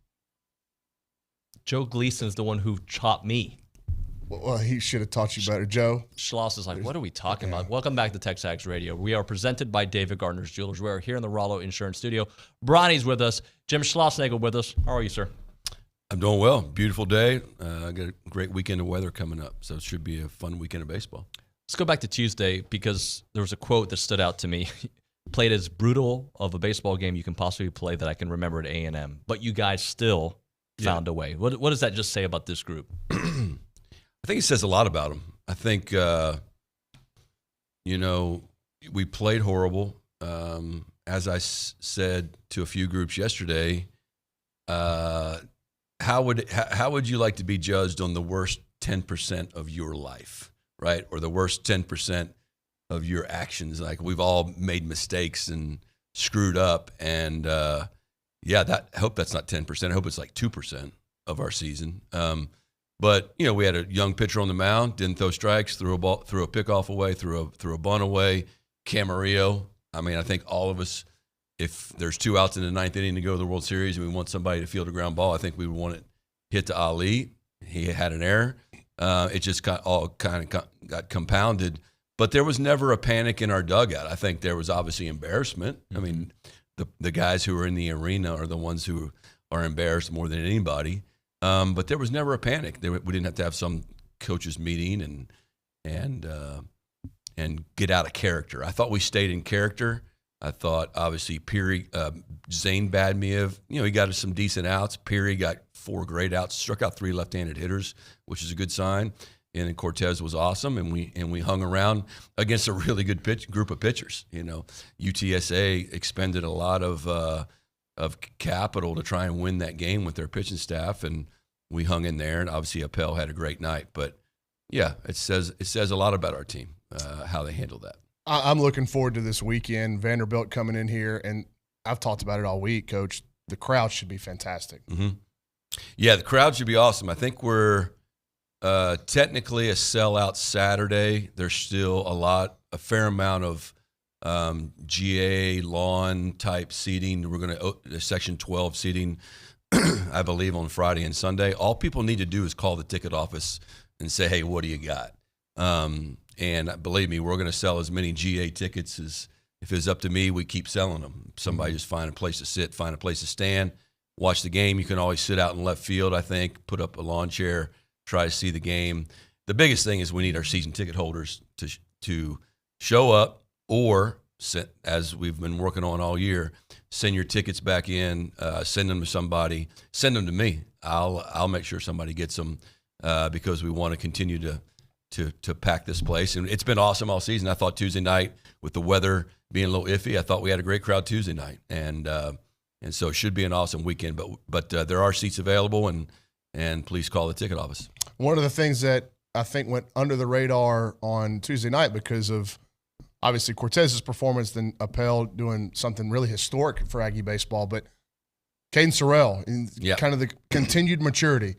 Joe Gleason's the one who taught me. Well, he should have taught you better, Joe. Schloss is like, what are we talking about? Welcome back to TexAgs Radio. We are presented by David Gardner's Jewelers. We are here in the Rollo Insurance Studio. Bronny's with us. Jim Schlossnagle with us. How are you, sir? I'm doing well. Beautiful day. I got a great weekend of weather coming up, so it should be a fun weekend of baseball. Let's go back to Tuesday because there was a quote that stood out to me. Played as brutal of a baseball game you can possibly play that I can remember at A&M, but you guys still found a way. What does that just say about this group? I think it says a lot about them. I think, we played horrible. As I said to a few groups yesterday, how would you like to be judged on the worst 10% of your life, right? Or the worst 10% of your actions? Like, we've all made mistakes and screwed up. And, I hope that's not 10%. I hope it's like 2% of our season. But we had a young pitcher on the mound, didn't throw strikes, threw a pickoff away, threw a bunt away. Camarillo. I mean, I think all of us, if there's 2 outs in the 9th inning to go to the World Series and we want somebody to field a ground ball, I think we would want it hit to Ali. He had an error. It just got compounded. But there was never a panic in our dugout. I think there was obviously embarrassment. Mm-hmm. I mean, the guys who are in the arena are the ones who are embarrassed more than anybody. But there was never a panic. We didn't have to have some coaches meeting and get out of character. I thought we stayed in character. I thought obviously Zane Badmiev, he got us some decent outs. Peary got 4 great outs, struck out 3 left-handed hitters, which is a good sign. And then Cortez was awesome, and we hung around against a really good group of pitchers. UTSA expended a lot of capital to try and win that game with their pitching staff, and we hung in there. And obviously Appel had a great night. But yeah, it says a lot about our team, how they handled that. I'm looking forward to this weekend. Vanderbilt coming in here, and I've talked about it all week, Coach. The crowd should be fantastic. Mm-hmm. Yeah, the crowd should be awesome. I think we're technically a sellout Saturday. There's still a fair amount of GA lawn type seating. We're going to Section 12 seating, I believe, on Friday and Sunday. All people need to do is call the ticket office and say, "Hey, what do you got?" And believe me, we're going to sell as many GA tickets as, if it's up to me, we keep selling them. Somebody just find a place to sit, find a place to stand, watch the game. You can always sit out in left field, I think, put up a lawn chair, try to see the game. The biggest thing is we need our season ticket holders to show up, or, as we've been working on all year, send your tickets back in, send them to somebody, send them to me. I'll make sure somebody gets them because we want to continue to pack this place. And it's been awesome all season. I thought Tuesday night, with the weather being a little iffy, I thought we had a great crowd Tuesday night. And so it should be an awesome weekend. But there are seats available, and please call the ticket office. One of the things that I think went under the radar on Tuesday night because of obviously Cortez's performance, then Appel doing something really historic for Aggie baseball, but Caden Sorrell, kind of the continued maturity.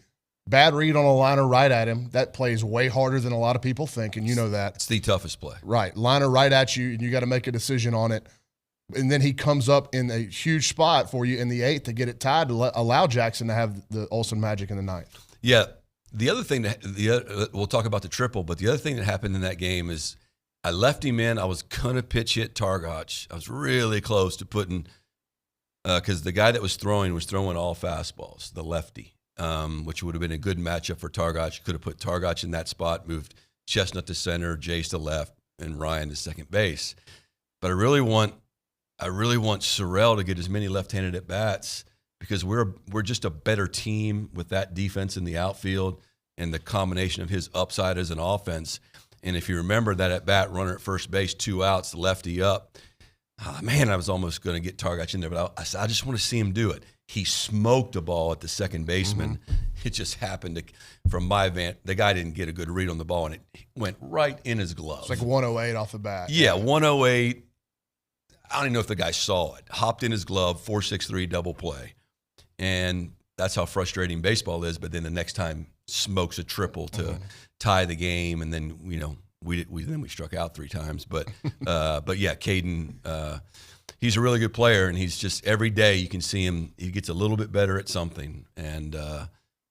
Bad read on a liner right at him. That plays way harder than a lot of people think, and you know that. It's the toughest play. Right. Liner right at you, and you got to make a decision on it. And then he comes up in a huge spot for you in the 8th to get it tied to allow Jackson to have the Olsen magic in the 9th. Yeah. The other thing, we'll talk about the triple, but the other thing that happened in that game is I left him in. I was going to pitch hit Targac. I was really close to putting because the guy that was throwing all fastballs, the lefty. Which would have been a good matchup for Targac. Could have put Targac in that spot, moved Chestnut to center, Jace to left, and Ryan to second base. But I really want Sorrell to get as many left-handed at bats because we're just a better team with that defense in the outfield and the combination of his upside as an offense. And if you remember that at bat, runner at first base, 2 outs, lefty up. Man, I was almost going to get Targac in there, but I just want to see him do it. He smoked a ball at the second baseman. Mm-hmm. It just happened to, from my vent, the guy didn't get a good read on the ball, and it went right in his glove. It's like 108 off the bat. Yeah, 108. I don't even know if the guy saw it. Hopped in his glove, 4.63 double play. And that's how frustrating baseball is. But then the next time smokes a triple to tie the game, and then we struck out 3 times. But yeah, Caden, he's a really good player, and he's just every day you can see him. He gets a little bit better at something, and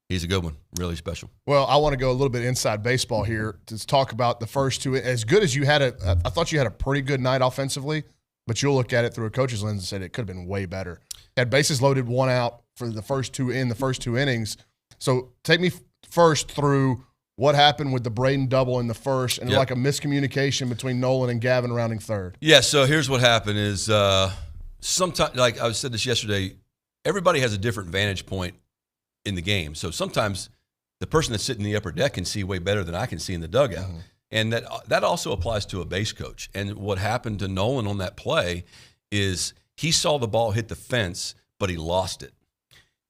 he's a good one, really special. Well, I want to go a little bit inside baseball here to talk about the first 2. As good as you had I thought you had a pretty good night offensively, but you'll look at it through a coach's lens and say it could have been way better. Had bases loaded, 1 out for the first 2 innings. So take me first through what happened with the Braden double in the first, and like a miscommunication between Nolan and Gavin rounding third. Yeah. So here's what happened: is sometimes, like I said this yesterday, everybody has a different vantage point in the game. So sometimes the person that's sitting in the upper deck can see way better than I can see in the dugout. And that also applies to a base coach. And what happened to Nolan on that play is he saw the ball hit the fence, but he lost it.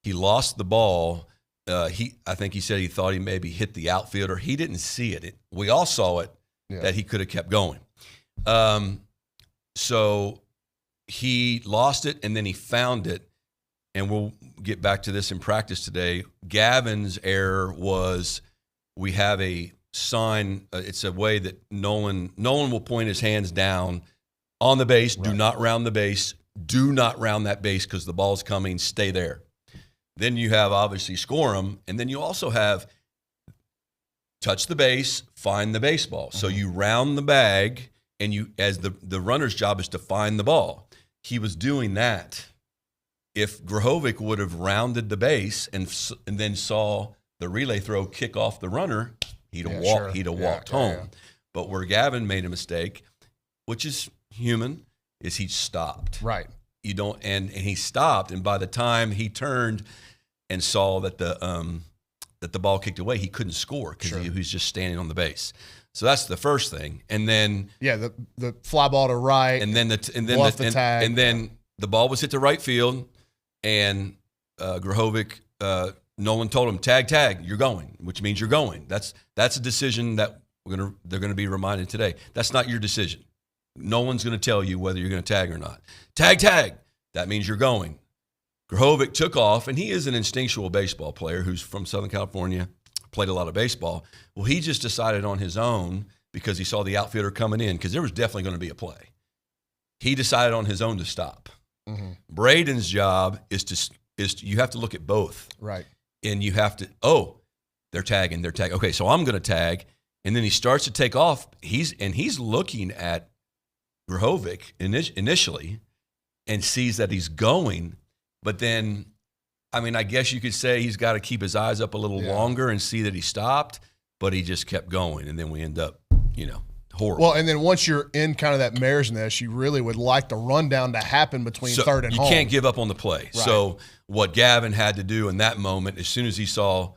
He lost the ball. I think he said he thought he maybe hit the outfielder. He didn't see it. We all saw it, that he could have kept going. So he lost it, and then he found it. And we'll get back to this in practice today. Gavin's error was we have a sign. It's a way that Nolan will point his hands down on the base. Right. Do not round the base. Do not round that base because the ball's coming. Stay there. Then you have obviously score them. And then you also have touch the base, find the baseball. So you round the bag, and you, as the runner's job is to find the ball. He was doing that. If Grahovic would have rounded the base and then saw the relay throw kick off the runner, he'd have walked home. Yeah. But where Gavin made a mistake, which is human, is he stopped. Right. You don't, and he stopped, and by the time he turned and saw that the ball kicked away, he couldn't score because he was just standing on the base. So that's the first thing, and then the fly ball to right, and then the tag, and then the ball was hit to right field. And Grahovic, Nolan told him, tag, you're going, which means you're going. That's a decision that they're gonna be reminded today. That's not your decision. No one's gonna tell you whether you're gonna tag or not. Tag. That means you're going. Grahovic took off, and he is an instinctual baseball player who's from Southern California, played a lot of baseball. Well, he just decided on his own because he saw the outfielder coming in because there was definitely going to be a play. He decided on his own to stop. Braden's job is you have to look at both. Right. And you have to, they're tagging. Okay, so I'm going to tag. And then he starts to take off. He's looking at Grahovic initially and sees that he's going. But then, I guess you could say he's got to keep his eyes up a little longer and see that he stopped. But he just kept going. And then we end up, horrible. Well, and then once you're in kind of that mare's nest, you really would like the rundown to happen between third and home. You can't give up on the play. Right. So what Gavin had to do in that moment, as soon as he saw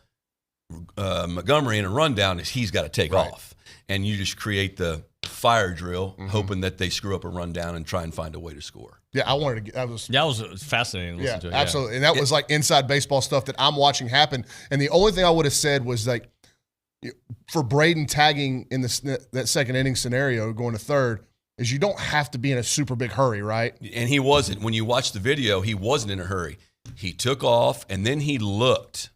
Montgomery in a rundown, is he's got to take off. And you just create the fire drill, hoping that they screw up a rundown and try and find a way to score. Yeah, I wanted to. That was fascinating to listen to. Absolutely. And that was like inside baseball stuff that I'm watching happen. And the only thing I would have said was like, for Braden tagging in that second inning scenario going to third, is you don't have to be in a super big hurry, right? And he wasn't. When you watch the video, he wasn't in a hurry. He took off, and then he looked.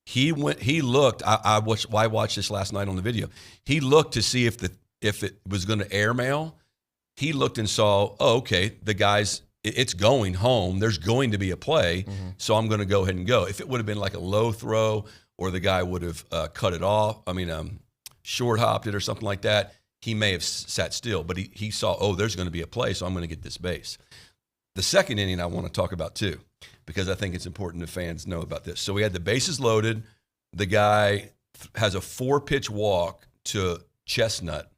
He looked. I watched this last night on the video. He looked to see if it was going to airmail. He looked and saw, okay, the guy's, it's going home. There's going to be a play, so I'm going to go ahead and go. If it would have been like a low throw, or the guy would have cut it off, short hopped it or something like that, he may have sat still. But he saw, there's going to be a play, so I'm going to get this base. The second inning I want to talk about too, because I think it's important that fans know about this. So we had the bases loaded. The guy has a 4-pitch walk to Chestnut,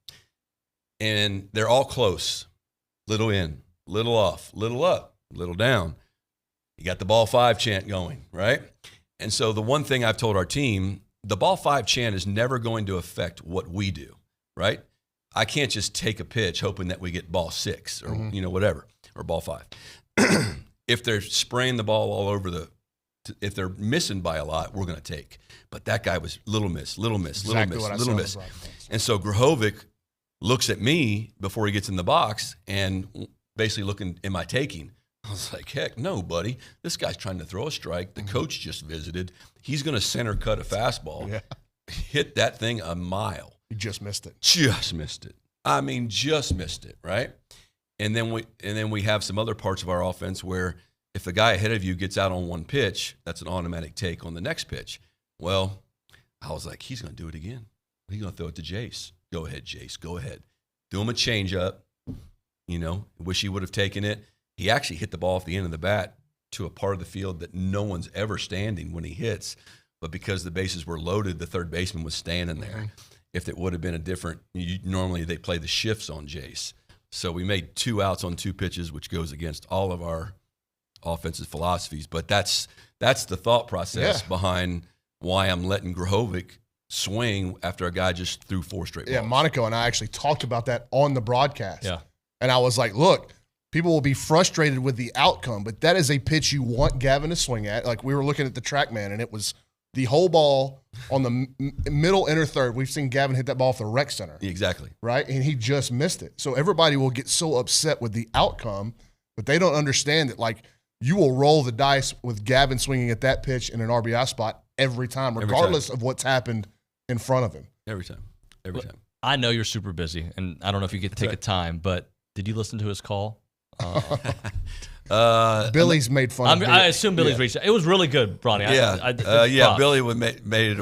and they're all close. Little in, little off, little up, little down. You got the ball 5 chant going, right? And so the one thing I've told our team, the ball 5 chant is never going to affect what we do, right? I can't just take a pitch hoping that we get ball 6 or whatever, or ball 5. If they're spraying the ball all over if they're missing by a lot, we're going to take. But that guy was little miss. And so Grahovic looks at me before he gets in the box and basically looking, am I taking? I was like, heck no, buddy. This guy's trying to throw a strike. The coach just visited. He's going to center cut a fastball. Yeah. Hit that thing a mile. You just missed it. Just missed it. I mean, just missed it, right? And then we have some other parts of our offense where if the guy ahead of you gets out on one pitch, that's an automatic take on the next pitch. Well, I was like, he's going to do it again. He's going to throw it to Jace. Go ahead, Jace. Go ahead. Threw him a changeup. Wish he would have taken it. He actually hit the ball off the end of the bat to a part of the field that no one's ever standing when he hits. But because the bases were loaded, the third baseman was standing there. Mm-hmm. If it would have been a different, normally they play the shifts on Jace. So we made 2 outs on 2 pitches, which goes against all of our offensive philosophies. But that's the thought process behind why I'm letting Grahovic swing after a guy just threw 4 straight balls. Yeah, Monaco and I actually talked about that on the broadcast. Yeah. And I was like, look, people will be frustrated with the outcome, but that is a pitch you want Gavin to swing at. Like we were looking at the TrackMan, and it was the whole ball on the middle inner third. We've seen Gavin hit that ball off the rec center. Exactly. Right? And he just missed it. So everybody will get so upset with the outcome, but they don't understand that, like, you will roll the dice with Gavin swinging at that pitch in an RBI spot every time, regardless of what's happened in front of him. Every time. Every time. I know you're super busy, and I don't know if you get to take a time, but did you listen to his call? Billy's made fun of it. I assume Billy's reached out. It was really good, Bronny. Billy made it.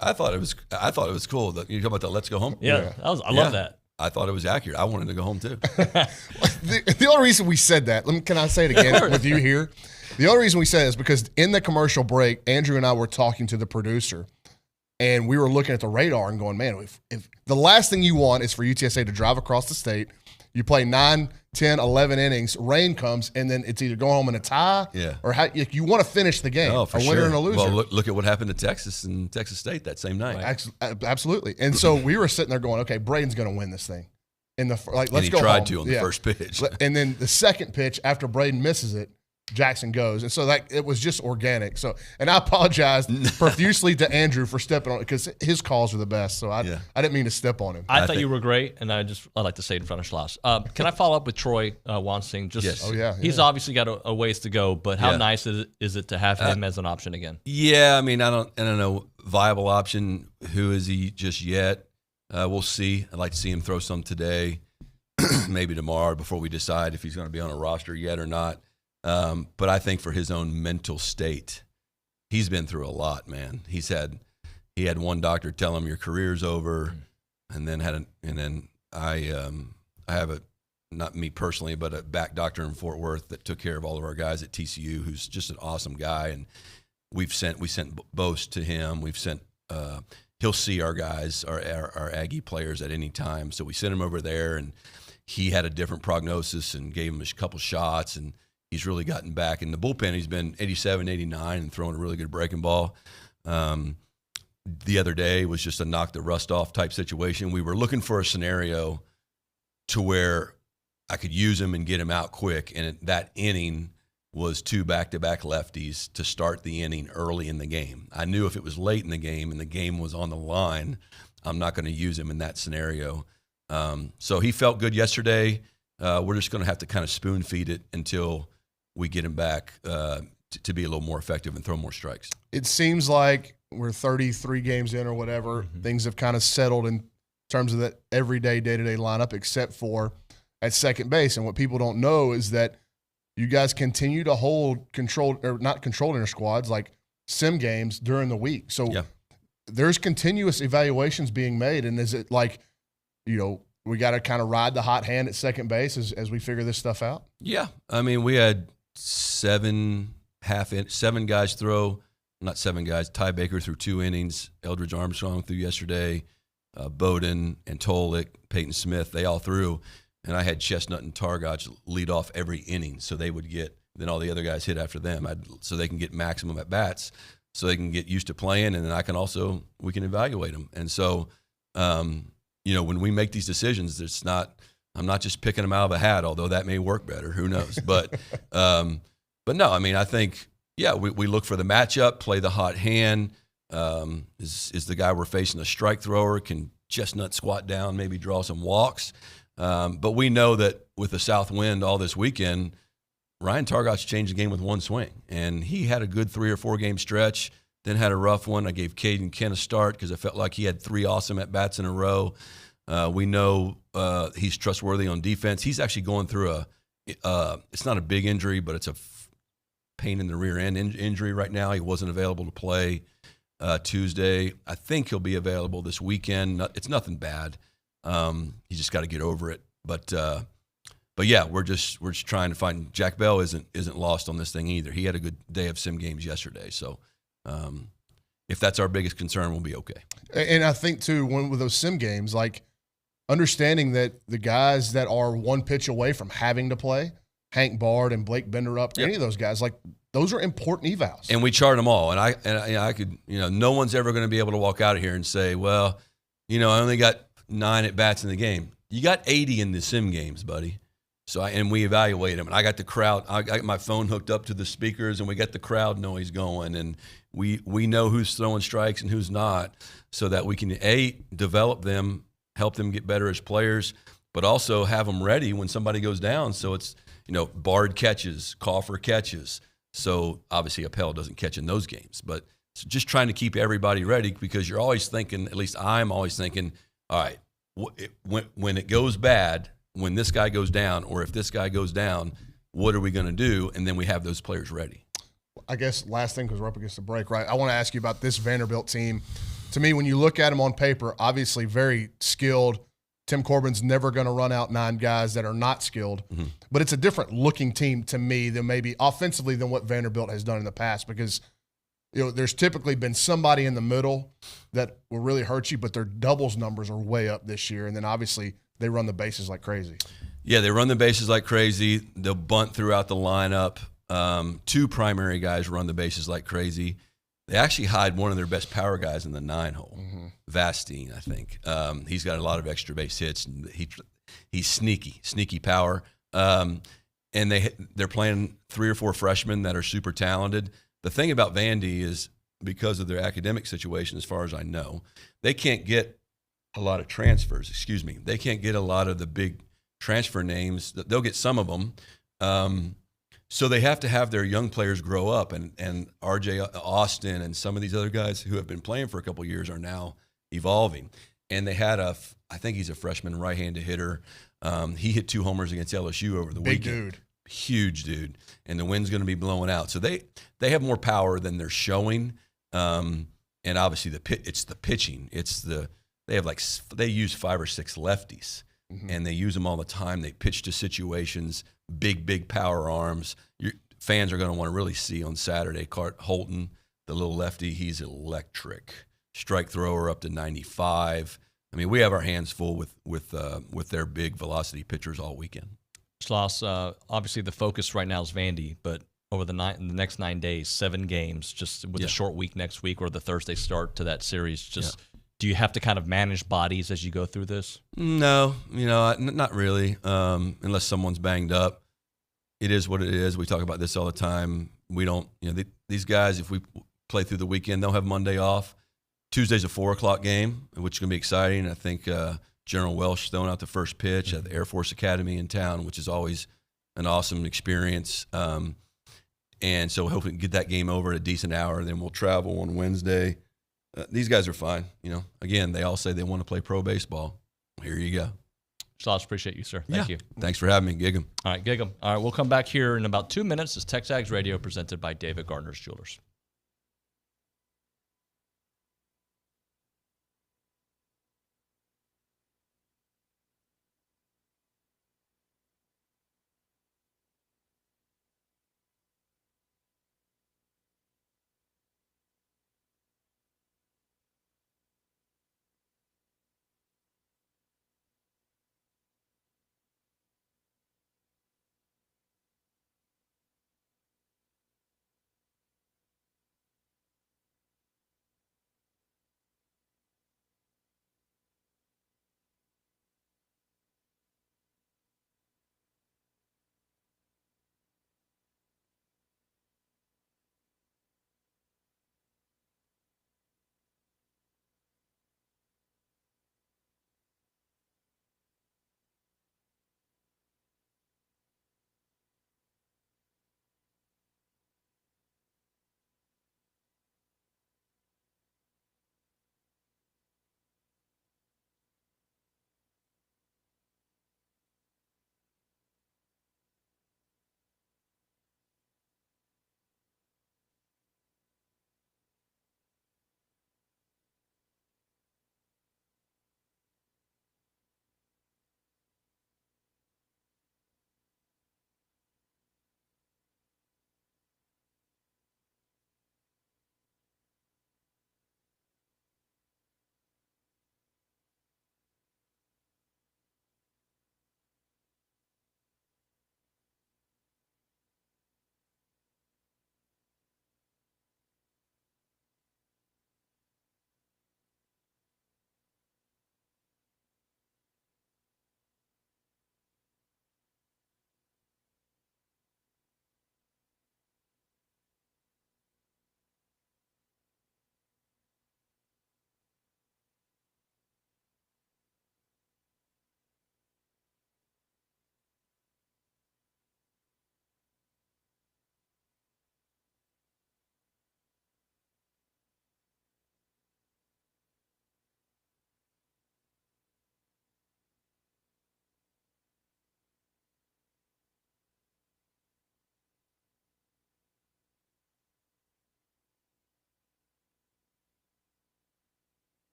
I thought it was cool. You talking about the let's go home? Yeah. I love that. I thought it was accurate. I wanted to go home too. The only reason we said that, can I say it again with you here? The only reason we said it is because in the commercial break, Andrew and I were talking to the producer, and we were looking at the radar and going, man, if the last thing you want is for UTSA to drive across the state, you play 9, 10, 11 innings, rain comes, and then it's either go home in a tie or you want to finish the game, a winner and a loser. Well, look at what happened to Texas and Texas State that same night. Absolutely. And so we were sitting there going, okay, Braden's going to win this thing. Let's go home. He tried to on the first pitch. And then the second pitch, after Braden misses it, Jackson goes. And so it was just organic. So, and I apologized profusely to Andrew for stepping on it because his calls are the best. So I didn't mean to step on him. I thought you were great, and I'd like to say it in front of Schloss. Can I follow up with Troy Wansing? Yes. He's obviously got a ways to go, but how nice is it to have him as an option again? Yeah, I mean, I don't know, viable option. Who is he just yet? We'll see. I'd like to see him throw some today, maybe tomorrow, before we decide if he's going to be on a roster yet or not. But I think for his own mental state, he's been through a lot, man. He had one doctor tell him your career's over, and then I have not me personally, but a back doctor in Fort Worth that took care of all of our guys at TCU, who's just an awesome guy, and we sent Bose to him. We've sent he'll see our guys, our Aggie players at any time, so we sent him over there, and he had a different prognosis and gave him a couple shots, and he's really gotten back. In the bullpen, he's been 87, 89 and throwing a really good breaking ball. The other day was just a knock the rust off type situation. We were looking for a scenario to where I could use him and get him out quick, and that inning was 2 back-to-back lefties to start the inning early in the game. I knew if it was late in the game and the game was on the line, I'm not going to use him in that scenario. So he felt good yesterday. We're just going to have to kind of spoon feed it until we get him back to be a little more effective and throw more strikes. It seems like we're 33 games in or whatever. Mm-hmm. Things have kind of settled in terms of that everyday, day-to-day lineup, except for at second base. And what people don't know is that you guys continue to hold not controlled inner squads, like sim games during the week. So there's continuous evaluations being made. And is it like, we got to kind of ride the hot hand at second base as we figure this stuff out? Yeah. I mean, we had 7 guys throw, not 7 guys. Ty Baker threw 2 innings. Eldridge Armstrong threw yesterday. Bowden and Tolick, Peyton Smith, they all threw. And I had Chestnut and Targach lead off every inning, so they would get, then all the other guys hit after them, so they can get maximum at bats, so they can get used to playing, and then we can evaluate them. And so, when we make these decisions, I'm not just picking them out of a hat, although that may work better. Who knows? But no, I mean, I think, we look for the matchup, play the hot hand. Is the guy we're facing a strike thrower? Can Chestnut squat down, maybe draw some walks? But we know that with the south wind all this weekend, Ryan Targot's changed the game with one swing, and he had a good 3 or 4 game stretch, then had a rough one. I gave Caden Kent a start because I felt like he had 3 awesome at-bats in a row. We know he's trustworthy on defense. He's actually going through it's not a big injury, but it's a pain in the rear end injury right now. He wasn't available to play Tuesday. I think he'll be available this weekend. It's nothing bad. He just got to get over it. But yeah, we're just trying to find. Jack Bell isn't lost on this thing either. He had a good day of sim games yesterday. So if that's our biggest concern, we'll be okay. And I think too, with those sim games, like understanding that the guys that are one pitch away from having to play, Hank Bard and Blake Benderup, any of those guys, like those are important evals. And we chart them all. And I could, no one's ever going to be able to walk out of here and say, well, I only got 9 at bats in the game. You got 80 in the sim games, buddy. So and we evaluate them. And I got the crowd. I got my phone hooked up to the speakers, and we got the crowd noise going. And we know who's throwing strikes and who's not, so that we can develop them, help them get better as players, but also have them ready when somebody goes down. So it's Bard catches, Coffer catches. So obviously Appel doesn't catch in those games, but it's just trying to keep everybody ready, because you're always thinking, at least I'm always thinking, all right, when it goes bad, when this guy goes down, or if this guy goes down, what are we going to do? And then we have those players ready. I guess last thing, because we're up against the break, right? I want to ask you about this Vanderbilt team. To me, when you look at them on paper, obviously very skilled. Tim Corbin's never going to run out 9 guys that are not skilled. Mm-hmm. But it's a different looking team to me than maybe offensively than what Vanderbilt has done in the past, because there's typically been somebody in the middle that will really hurt you, but their doubles numbers are way up this year. And then obviously they run the bases like crazy. Yeah, they run the bases like crazy. They'll bunt throughout the lineup. 2 primary guys run the bases like crazy. They actually hide one of their best power guys in the 9-hole, Vastine, I think. He's got a lot of extra base hits. And he's sneaky power. And they're playing 3 or 4 freshmen that are super talented. The thing about Vandy is, because of their academic situation, as far as I know, they can't get a lot of transfers. They can't get a lot of the big transfer names. They'll get some of them. So they have to have their young players grow up, and R.J. Austin and some of these other guys who have been playing for a couple of years are now evolving. And they had I think he's a freshman right-handed hitter. He hit 2 homers against LSU over the weekend. Big dude. Huge dude. And the wind's going to be blowing out. So they have more power than they're showing. And obviously it's the pitching. They use 5 or 6 lefties. Mm-hmm. And they use them all the time. They pitch to situations, big power arms. Your fans are going to want to really see on Saturday. Cart Holton, the little lefty, he's electric. Strike thrower up to 95. I mean, we have our hands full with their big velocity pitchers all weekend. Schloss, obviously the focus right now is Vandy, but over the next 9 days, 7 games, just with a short week next week, or the Thursday start to that series, do you have to kind of manage bodies as you go through this? No, not really, unless someone's banged up. It is what it is. We talk about this all the time. We don't, these guys, if we play through the weekend, they'll have Monday off. Tuesday's a 4:00 game, which is going to be exciting. I think General Welsh throwing out the first pitch at the Air Force Academy in town, which is always an awesome experience. And so hopefully we can get that game over at a decent hour. Then we'll travel on Wednesday. These guys are fine. Again, they all say they want to play pro baseball. Here you go. Schloss, appreciate you, sir. Thank you. Thanks for having me. Gig 'em. All right, gig 'em. All right, we'll come back here in about 2 minutes. It's TexAgs Radio presented by David Gardner's Jewelers.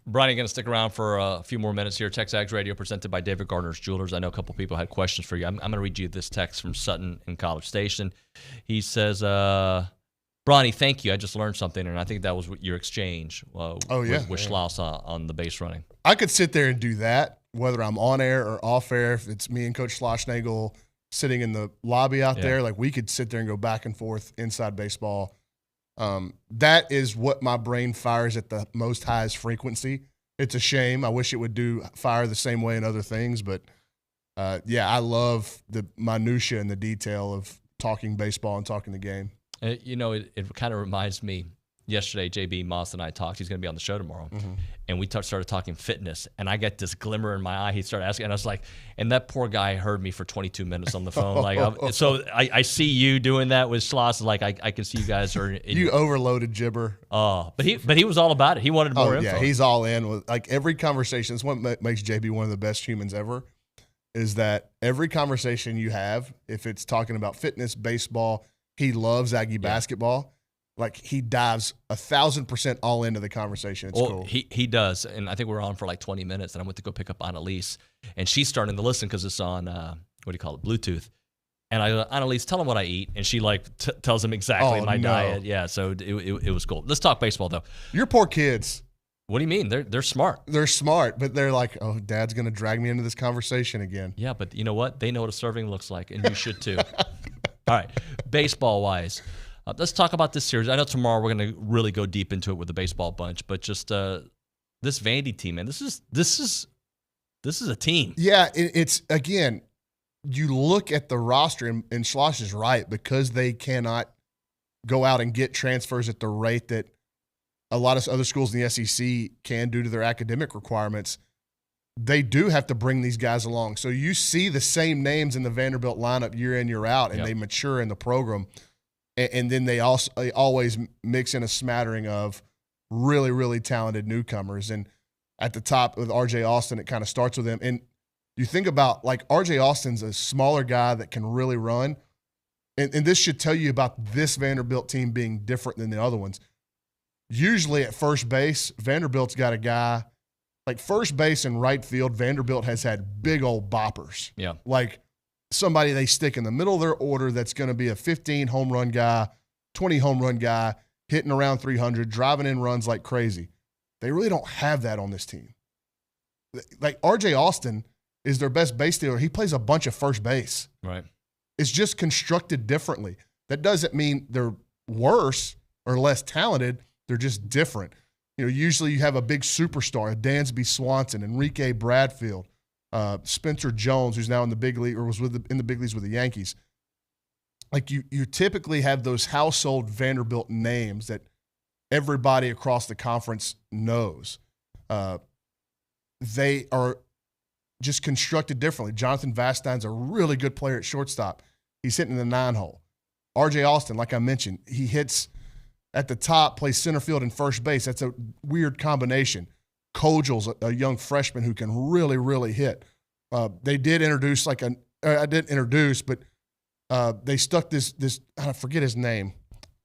Brian, you're going to stick around for a few more minutes here. TexAgs Radio presented by David Gardner's Jewelers. I know a couple people had questions for you. I'm going to read you this text from Sutton in College Station. He says, Bronny, thank you. I just learned something, and I think that was your exchange with Schloss on the base running. I could sit there and do that, whether I'm on air or off air. If it's me and Coach Schlossnagle sitting in the lobby out there, like we could sit there and go back and forth inside baseball. That is what my brain fires at the most highest frequency. It's a shame. I wish it would fire the same way in other things, but I love the minutia and the detail of talking baseball and talking the game. It kind of reminds me. Yesterday, JB Moss and I talked. He's going to be on the show tomorrow. And we started talking fitness. And I get this glimmer in my eye. He started asking. And I was like, and that poor guy heard me for 22 minutes on the phone. I see you doing that with Schloss. Like, I can see you guys are. You overloaded Gibber. Oh, but he was all about it. He wanted more info. Yeah, he's all in. With like every conversation. It's what makes JB one of the best humans ever, is that every conversation you have, if it's talking about fitness, baseball, he loves Aggie basketball. Like, he dives 1,000% all into the conversation. It's cool. He does. And I think we're on for like 20 minutes. And I went to go pick up Annalise. And she's starting to listen because it's on, Bluetooth. And I go, Annalise, tell him what I eat. And she tells him exactly my diet. Yeah, so it was cool. Let's talk baseball, though. Your poor kids. What do you mean? They're smart. They're smart, but they're like, oh, Dad's going to drag me into this conversation again. Yeah, but you know what? They know what a serving looks like, and you should too. All right, baseball-wise. Let's talk about this series. I know tomorrow we're going to really go deep into it with the baseball bunch, but just this Vandy team, man, this is a team. Yeah, it's again, you look at the roster, and Schloss is right, because they cannot go out and get transfers at the rate that a lot of other schools in the SEC can due to their academic requirements. They do have to bring these guys along. So you see the same names in the Vanderbilt lineup year in, year out, and they mature in the program. And then they always mix in a smattering of really, really talented newcomers. And at the top with R.J. Austin, it kind of starts with him. And you think about, like, R.J. Austin's a smaller guy that can really run. And this should tell you about this Vanderbilt team being different than the other ones. Usually at first base, Vanderbilt's got a guy – like first base and right field, Vanderbilt has had big old boppers. Yeah. Like – somebody they stick in the middle of their order that's going to be a 15 home run guy, 20 home run guy, hitting around 300, driving in runs like crazy. They really don't have that on this team. Like R.J. Austin is their best base stealer. He plays a bunch of first base. Right. It's just constructed differently. That doesn't mean they're worse or less talented. They're just different. Usually you have a big superstar, a Dansby Swanson, Enrique Bradfield, Spencer Jones, who's now in the big league or was in the big leagues with the Yankees. Like you typically have those household Vanderbilt names that everybody across the conference knows. They are just constructed differently. Jonathan Vastein's a really good player at shortstop. He's hitting the 9-hole. R.J. Austin, like I mentioned, he hits at the top, plays center field and first base. That's a weird combination. Kojal's a young freshman who can really, really hit. They did introduce they stuck this I forget his name,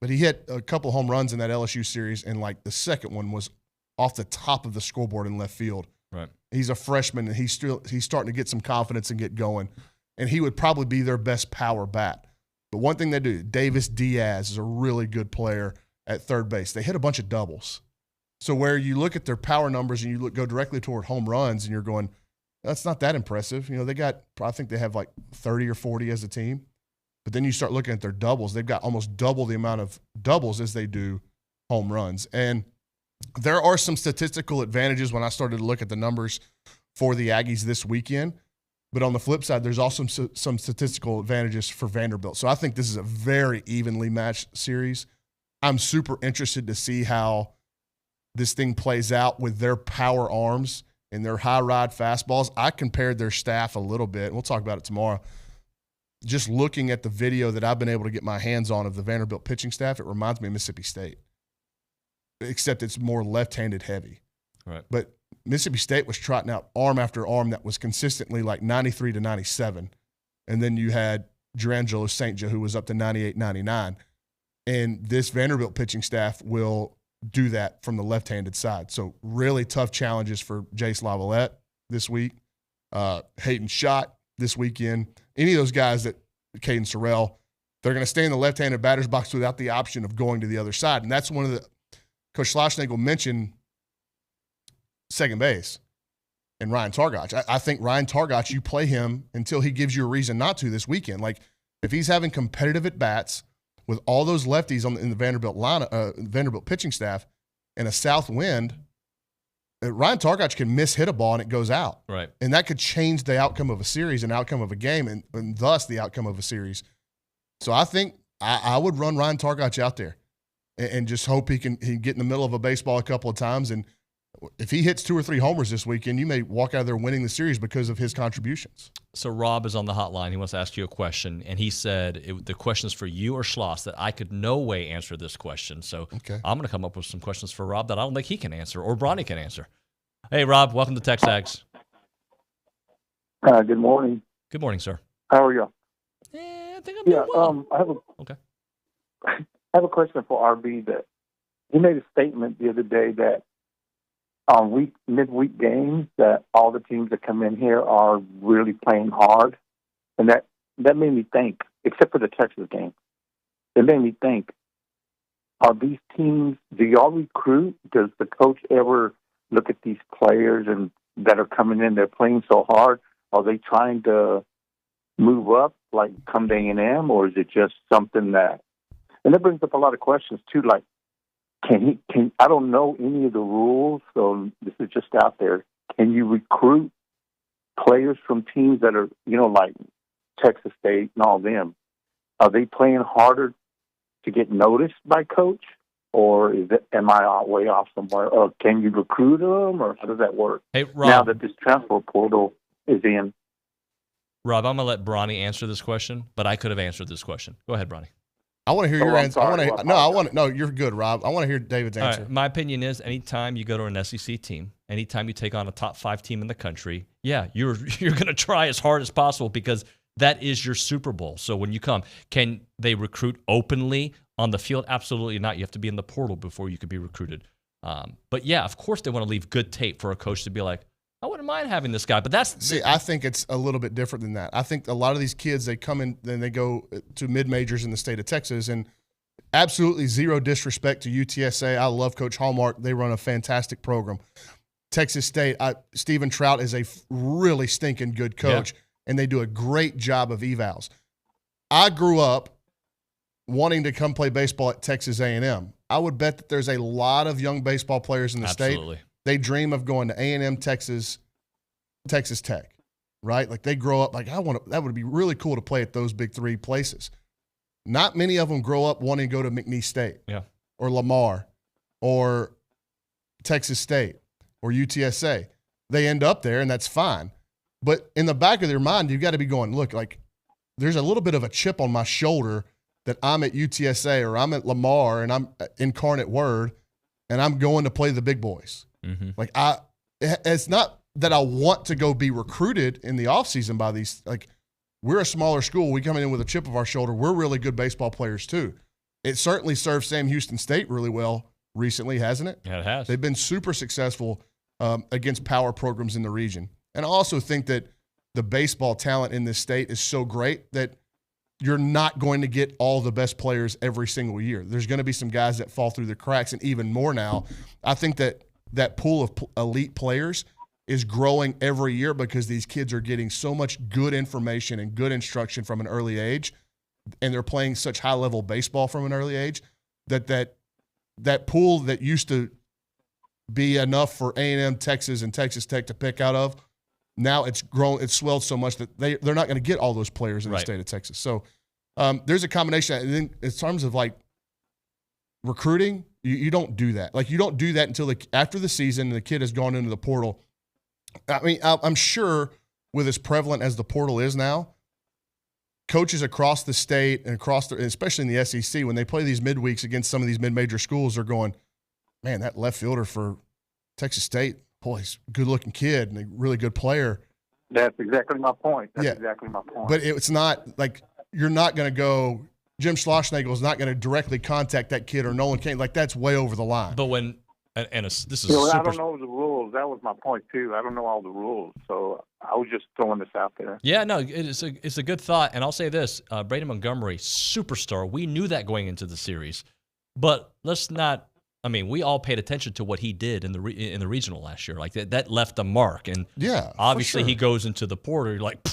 but he hit a couple home runs in that LSU series, and like the second one was off the top of the scoreboard in left field. Right. He's a freshman, and he's starting to get some confidence and get going, and he would probably be their best power bat. But one thing they do, Davis Diaz is a really good player at third base. They hit a bunch of doubles. So where you look at their power numbers and you go directly toward home runs and you're going, that's not that impressive. I think they have like 30 or 40 as a team. But then you start looking at their doubles. They've got almost double the amount of doubles as they do home runs. And there are some statistical advantages when I started to look at the numbers for the Aggies this weekend. But on the flip side, there's also some statistical advantages for Vanderbilt. So I think this is a very evenly matched series. I'm super interested to see how this thing plays out with their power arms and their high ride fastballs. I compared their staff a little bit. We'll talk about it tomorrow. Just looking at the video that I've been able to get my hands on of the Vanderbilt pitching staff, it reminds me of Mississippi State, except it's more left-handed heavy. Right. But Mississippi State was trotting out arm after arm that was consistently like 93 to 97. And then you had Jurangelo St. Joe, who was up to 98, 99. And this Vanderbilt pitching staff will do that from the left-handed side. So really tough challenges for Jace Lavalette this week. Hayden Schott this weekend. Any of those guys that Caden Sorrell, they're going to stay in the left-handed batter's box without the option of going to the other side. And that's one of the – Coach Schlossnagle mentioned second base and Ryan Targach. I think Ryan Targach, you play him until he gives you a reason not to this weekend. Like, if he's having competitive at-bats with all those lefties in the Vanderbilt Vanderbilt pitching staff and a south wind, Ryan Targach can hit a ball and it goes out. Right. And that could change the outcome of a series and outcome of a game and thus the outcome of a series. So I think I would run Ryan Targach out there and just hope he can get in the middle of a baseball a couple of times. And if he hits 2 or 3 homers this weekend, you may walk out of there winning the series because of his contributions. So Rob is on the hotline. He wants to ask you a question, and he said the question is for you or Schloss, that I could no way answer this question. So I'm going to come up with some questions for Rob that I don't think he can answer or Bronny can answer. Hey, Rob, welcome to TexAgs. Good morning. Good morning, sir. How are you? I think I'm doing well. I have a question for RB. That he made a statement the other day that on midweek games that all the teams that come in here are really playing hard, and that made me think. Except for the Texas game, it made me think: are these teams? Do y'all recruit? Does the coach ever look at these players and that are coming in? They're playing so hard. Are they trying to move up, like come to A&M, or is it just something that? And that brings up a lot of questions too, like. Can I don't know any of the rules, so this is just out there. Can you recruit players from teams that are, like Texas State and all them? Are they playing harder to get noticed by coach, or am I way off somewhere? Or can you recruit them, or how does that work? Hey, Rob, now that this transfer portal is in. Rob, I'm going to let Bronny answer this question, but I could have answered this question. Go ahead, Bronny. I want to hear your answer. No, you're good, Rob. I want to hear David's answer. Right. My opinion is anytime you go to an SEC team, anytime you take on a top 5 team in the country, yeah, you're going to try as hard as possible because that is your Super Bowl. So when you come, can they recruit openly on the field? Absolutely not. You have to be in the portal before you could be recruited. But yeah, of course they want to leave good tape for a coach to be like, I wouldn't mind having this guy, but I think it's a little bit different than that. I think a lot of these kids, they come in, then they go to mid-majors in the state of Texas, and absolutely zero disrespect to UTSA. I love Coach Hallmark. They run a fantastic program. Texas State, Stephen Trout is a really stinking good coach, and they do a great job of evals. I grew up wanting to come play baseball at Texas A&M. I would bet that there's a lot of young baseball players in the state. They dream of going to A&M, Texas Tech, right? Like they grow up like that would be really cool to play at those big 3 places. Not many of them grow up wanting to go to McNeese State or Lamar or Texas State or UTSA. They end up there, and that's fine. But in the back of their mind, you've got to be going, look, like there's a little bit of a chip on my shoulder that I'm at UTSA or I'm at Lamar and I'm Incarnate Word and I'm going to play the big boys. Mm-hmm. Like it's not that I want to go be recruited in the offseason by these. Like we're a smaller school. We come in with a chip of our shoulder. We're really good baseball players too. It certainly served Sam Houston State really well recently, hasn't it? Yeah, it has. They've been super successful against power programs in the region. And I also think that the baseball talent in this state is so great that you're not going to get all the best players every single year. There's going to be some guys that fall through the cracks, and even more now. I think that pool of elite players is growing every year because these kids are getting so much good information and good instruction from an early age, and they're playing such high-level baseball from an early age that pool that used to be enough for A&M, Texas, and Texas Tech to pick out of, now it's grown, it's swelled so much that they're not going to get all those players in the state of Texas. So there's a combination. And then in terms of like recruiting, you don't do that. Like you don't do that until after the season and the kid has gone into the portal. I mean, I'm sure with as prevalent as the portal is now, coaches across the state and especially in the SEC, when they play these midweeks against some of these mid-major schools, are going, man, that left fielder for Texas State, boy, he's a good-looking kid and a really good player. That's exactly my point. That's exactly my point. But it's not like you're not going to go Jim Schlossnagle is not going to directly contact that kid or Nolan Kane. Like, that's way over the line. But when this is I super. don't know the rules. That was my point too. I don't know all the rules, so I was just throwing this out there. Yeah, no, it's a good thought. And I'll say this: Brady Montgomery, superstar. We knew that going into the series, but let's not. I mean, we all paid attention to what he did in the regional last year. Like that left a mark. And yeah, obviously sure. he goes into the portal. You're like,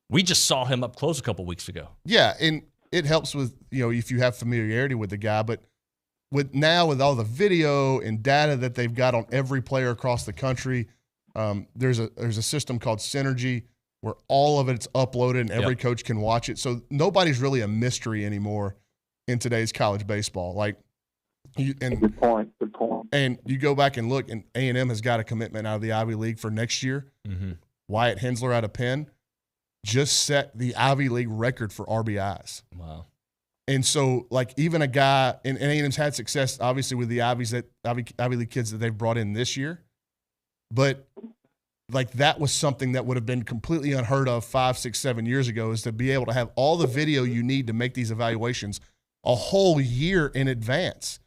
we just saw him up close a couple weeks ago. Yeah, and it helps with, if you have familiarity with the guy. But with all the video and data that they've got on every player across the country, there's a system called Synergy where all of it's uploaded and every coach can watch it. So nobody's really a mystery anymore in today's college baseball. Like. Good point. And you go back and look, and A&M has got a commitment out of the Ivy League for next year. Mm-hmm. Wyatt Hensler out of Penn just set the Ivy League record for RBIs. Wow. And so, like, even a guy, and A&M's had success, obviously, with the Ivy League kids that they've brought in this year. But, like, that was something that would have been completely unheard of 5, 6, 7 years ago, is to be able to have all the video you need to make these evaluations a whole year in advance.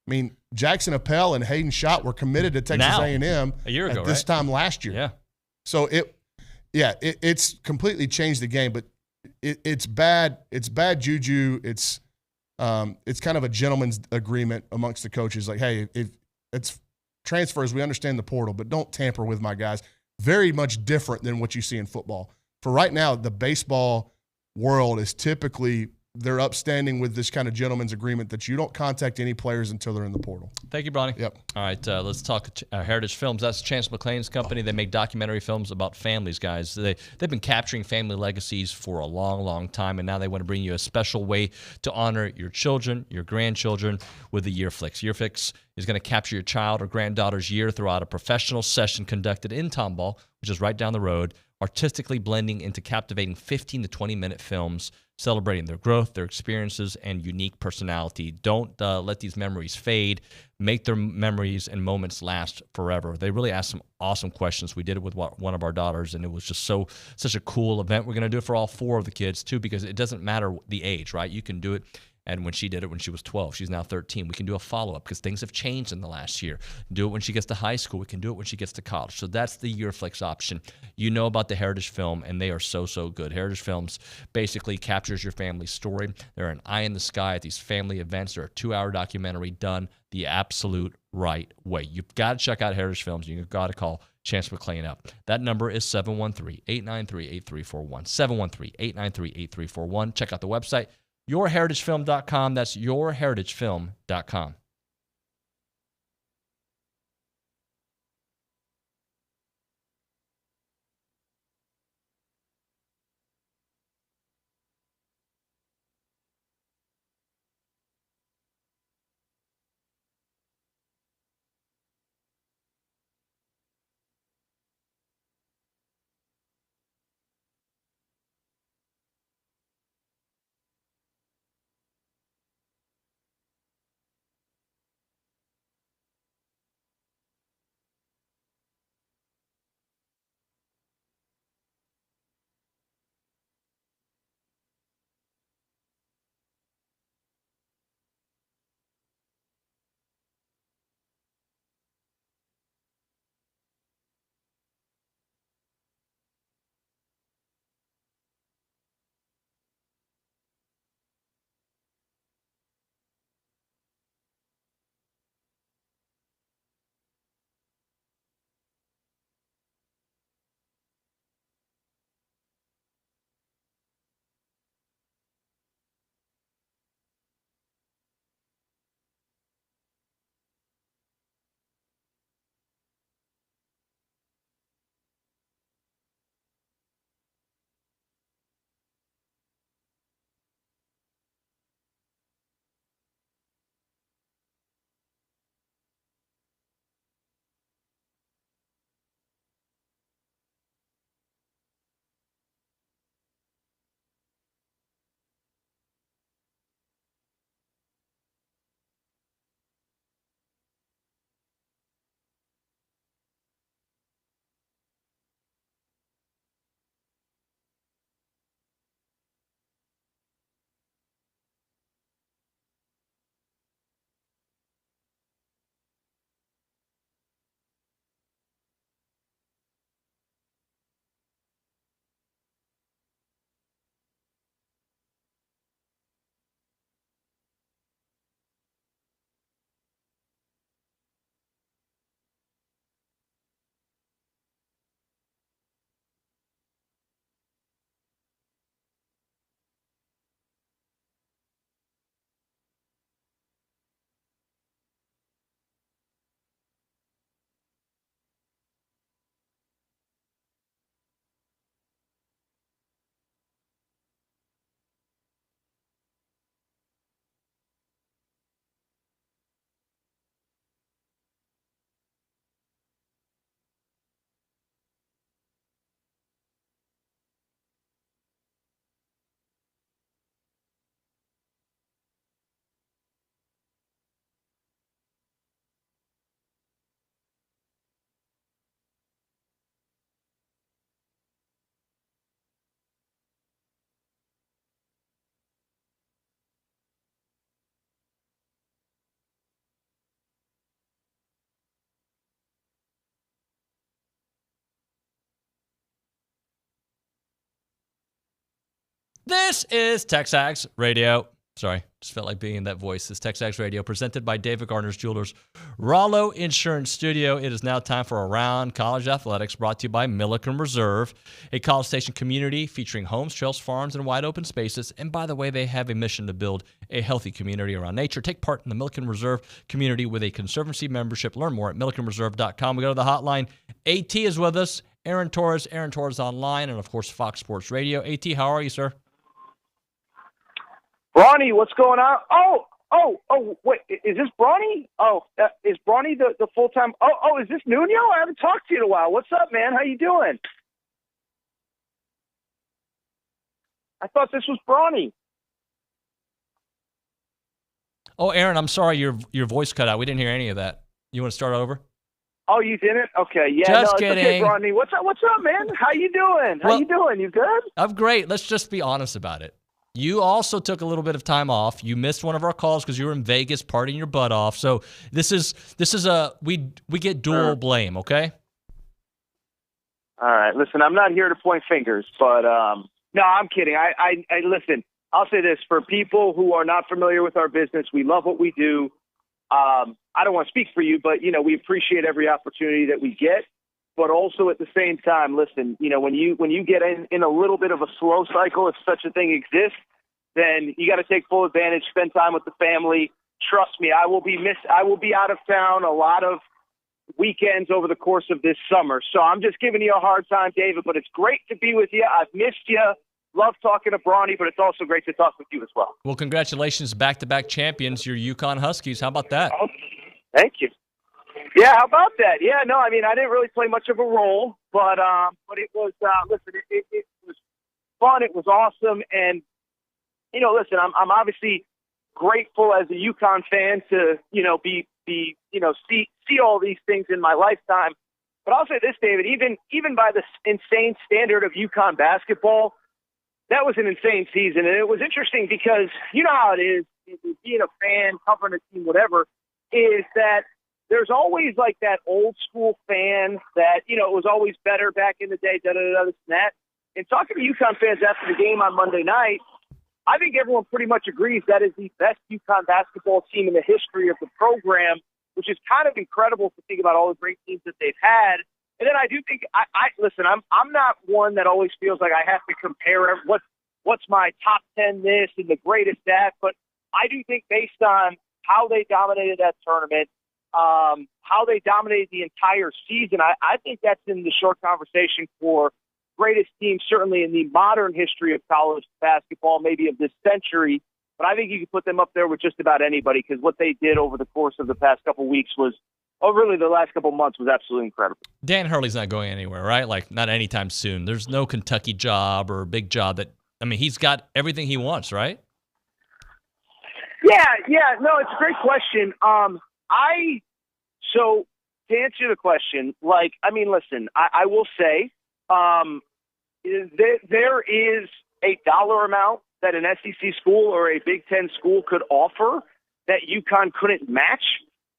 I mean, Jackson Appel and Hayden Schott were committed to Texas A&M a year ago, at this time last year. Yeah. So it's completely changed the game, but it's bad. It's bad juju. It's kind of a gentleman's agreement amongst the coaches. Like, hey, if it's transfers, we understand the portal, but don't tamper with my guys. Very much different than what you see in football. For right now, the baseball world is typically they're upstanding with this kind of gentleman's agreement that you don't contact any players until they're in the portal. Thank you, Bronny. Yep. All right, let's talk Heritage Films. That's Chance McClain's company. They make documentary films about families, guys. They've been capturing family legacies for a long, long time, and now they want to bring you a special way to honor your children, your grandchildren with the YearFlix. YearFlix is going to capture your child or granddaughter's year throughout a professional session conducted in Tomball, which is right down the road, artistically blending into captivating 15 to 20-minute films celebrating their growth, their experiences, and unique personality. Don't let these memories fade. Make their memories and moments last forever. They really asked some awesome questions. We did it with one of our daughters, and it was just such a cool event. We're going to do it for all 4 of the kids, too, because it doesn't matter the age, right? You can do it. And when she did it when she was 12, she's now 13. We can do a follow-up because things have changed in the last year. Do it when she gets to high school. We can do it when she gets to college. So that's the YearFlix option. You know about the Heritage Film, and they are so good. Heritage Films basically captures your family's story. They're an eye in the sky at these family events. They're a 2-hour documentary done the absolute right way. You've got to check out Heritage Films. You've got to call Chance McClain up. That number is 713-893-8341. 713-893-8341. Check out the website. yourheritagefilm.com. That's yourheritagefilm.com. This is TexAgs Radio. Sorry, just felt like being in that voice. This TexAgs Radio, presented by David Gardner's Jewelers, Rollo Insurance Studio. It is now time for Around College Athletics, brought to you by Milliken Reserve, a College Station community featuring homes, trails, farms, and wide open spaces. And by the way, they have a mission to build a healthy community around nature. Take part in the Milliken Reserve community with a Conservancy membership. Learn more at millikenreserve.com. We go to the hotline. AT is with us. Aaron Torres Online, and of course, Fox Sports Radio. AT, how are you, sir? Bronny, what's going on? Oh, wait, is this Bronny? Is Bronny the full-time? Is this Nuño? I haven't talked to you in a while. What's up, man? How you doing? I thought this was Bronny. Oh, Aaron, I'm sorry, your voice cut out. We didn't hear any of that. You want to start over? Oh, you didn't? Okay, yeah. Just no, kidding. Okay, Bronny. What's up, man? How you doing? You good? I'm great. Let's just be honest about it. You also took a little bit of time off. You missed one of our calls because you were in Vegas partying your butt off. So this is we get dual blame, okay? All right. Listen, I'm not here to point fingers, but no, I'm kidding. I listen. I'll say this for people who are not familiar with our business. We love what we do. I don't want to speak for you, but we appreciate every opportunity that we get. But also at the same time, listen, when you get in a little bit of a slow cycle, if such a thing exists, then you got to take full advantage, spend time with the family. Trust me, I will be out of town a lot of weekends over the course of this summer. So I'm just giving you a hard time, David, but it's great to be with you. I've missed you. Love talking to Bronny, but it's also great to talk with you as well. Well, congratulations, back-to-back champions, your UConn Huskies. How about that? Oh, thank you. Yeah, how about that? Yeah, no, I mean, I didn't really play much of a role, but it was, listen, it was fun. It was awesome. And, listen, I'm obviously grateful as a UConn fan to, see all these things in my lifetime. But I'll say this, David, even by the insane standard of UConn basketball, that was an insane season. And it was interesting because you know how it is, being a fan, covering a team, whatever, is that there's always like that old school fan that, it was always better back in the day, this and that. And talking to UConn fans after the game on Monday night, I think everyone pretty much agrees that is the best UConn basketball team in the history of the program, which is kind of incredible to think about all the great teams that they've had. And then I do think, listen, I'm not one that always feels like I have to compare what's my top 10 this and the greatest that, but I do think based on how they dominated that tournament, how they dominated the entire season, I think that's in the short conversation for greatest team, certainly in the modern history of college basketball, maybe of this century. But I think you can put them up there with just about anybody because what they did over the course of the past couple weeks was, really the last couple months was absolutely incredible. Dan Hurley's not going anywhere, right? Like, not anytime soon. There's no Kentucky job or big job he's got everything he wants, right? Yeah. No, it's a great question. So to answer the question, listen, I will say there is a dollar amount that an SEC school or a Big Ten school could offer that UConn couldn't match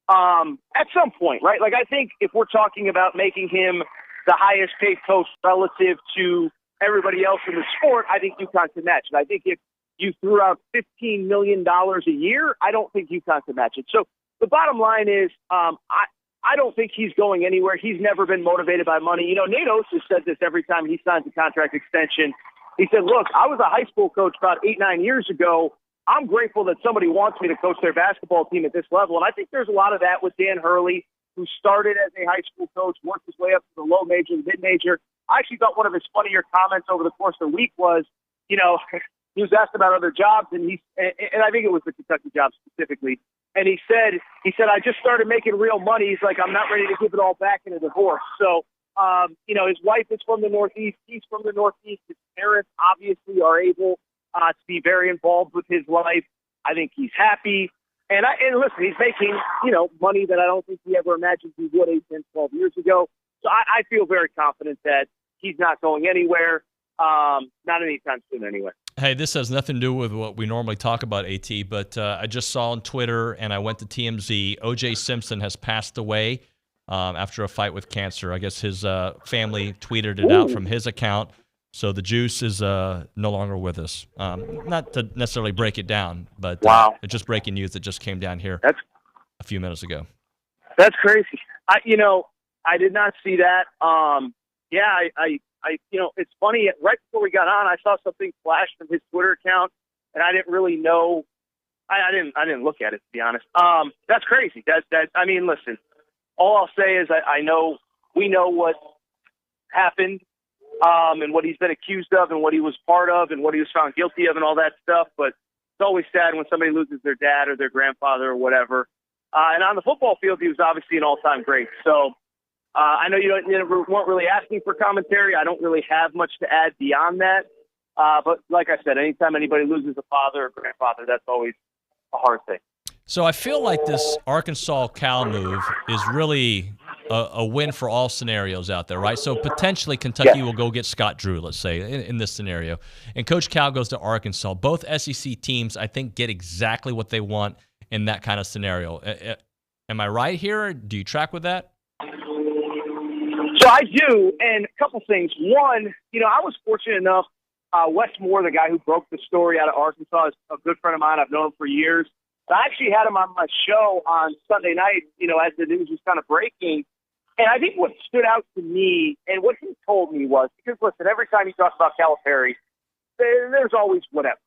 at some point, right? Like, I think if we're talking about making him the highest paid coach relative to everybody else in the sport, I think UConn can match it. I think if you threw out $15 million a year, I don't think UConn can match it. So the bottom line is, I don't think he's going anywhere. He's never been motivated by money. Nate Oates has said this every time he signs a contract extension. He said, look, I was a high school coach about 8-9 years ago. I'm grateful that somebody wants me to coach their basketball team at this level. And I think there's a lot of that with Dan Hurley, who started as a high school coach, worked his way up to the low major, the mid-major. I actually thought one of his funnier comments over the course of the week was, he was asked about other jobs, and I think it was the Kentucky job specifically. And he said, I just started making real money. He's like, I'm not ready to give it all back in a divorce. So, his wife is from the Northeast. He's from the Northeast. His parents obviously are able to be very involved with his life. I think he's happy. And listen, he's making, money that I don't think he ever imagined he would 8, 10, 12 years ago. So I feel very confident that he's not going anywhere. Not anytime soon anyway. Hey, this has nothing to do with what we normally talk about, AT, but I just saw on Twitter and I went to TMZ, O.J. Simpson has passed away after a fight with cancer. I guess his family tweeted it out from his account. So the juice is no longer with us. Not to necessarily break it down, but it's just breaking news that just came down here a few minutes ago. That's crazy. I did not see that. It's funny. Right before we got on, I saw something flash from his Twitter account, and I didn't really know. I didn't look at it, to be honest. That's crazy. Listen. All I'll say is we know what happened, and what he's been accused of, and what he was part of, and what he was found guilty of, and all that stuff. But it's always sad when somebody loses their dad or their grandfather or whatever. And on the football field, he was obviously an all-time great. So I know you weren't really asking for commentary. I don't really have much to add beyond that. But like I said, anytime anybody loses a father or grandfather, that's always a hard thing. So I feel like this Arkansas-Cal move is really a win for all scenarios out there, right? So potentially Kentucky will go get Scott Drew, let's say, in this scenario. And Coach Cal goes to Arkansas. Both SEC teams, I think, get exactly what they want in that kind of scenario. Am I right here? Do you track with that? So I do, and a couple things. One, I was fortunate enough, Wes Moore, the guy who broke the story out of Arkansas, is a good friend of mine. I've known him for years. I actually had him on my show on Sunday night, as the news was kind of breaking. And I think what stood out to me and what he told me was, because, listen, every time he talks about Calipari, there's always whatever.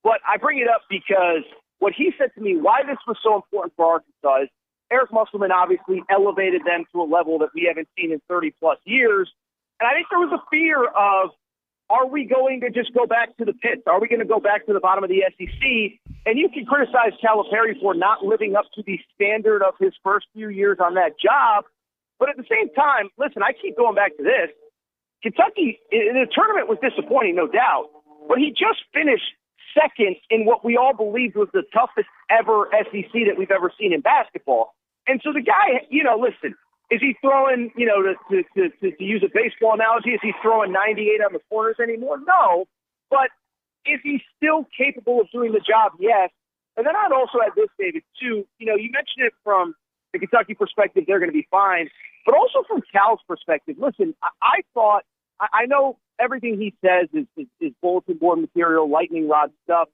But I bring it up because what he said to me, why this was so important for Arkansas is Eric Musselman obviously elevated them to a level that we haven't seen in 30-plus years. And I think there was a fear of, are we going to just go back to the pits? Are we going to go back to the bottom of the SEC? And you can criticize Calipari for not living up to the standard of his first few years on that job. But at the same time, listen, I keep going back to this. Kentucky, in the tournament was disappointing, no doubt. But he just finished second in what we all believed was the toughest ever SEC that we've ever seen in basketball. And so the guy, listen, is he throwing, to use a baseball analogy, is he throwing 98 on the corners anymore? No. But is he still capable of doing the job? Yes. And then I'd also add this, David, too. You mentioned it from the Kentucky perspective, they're going to be fine. But also from Cal's perspective, listen, I thought, I know everything he says is bulletin board material, lightning rod stuff.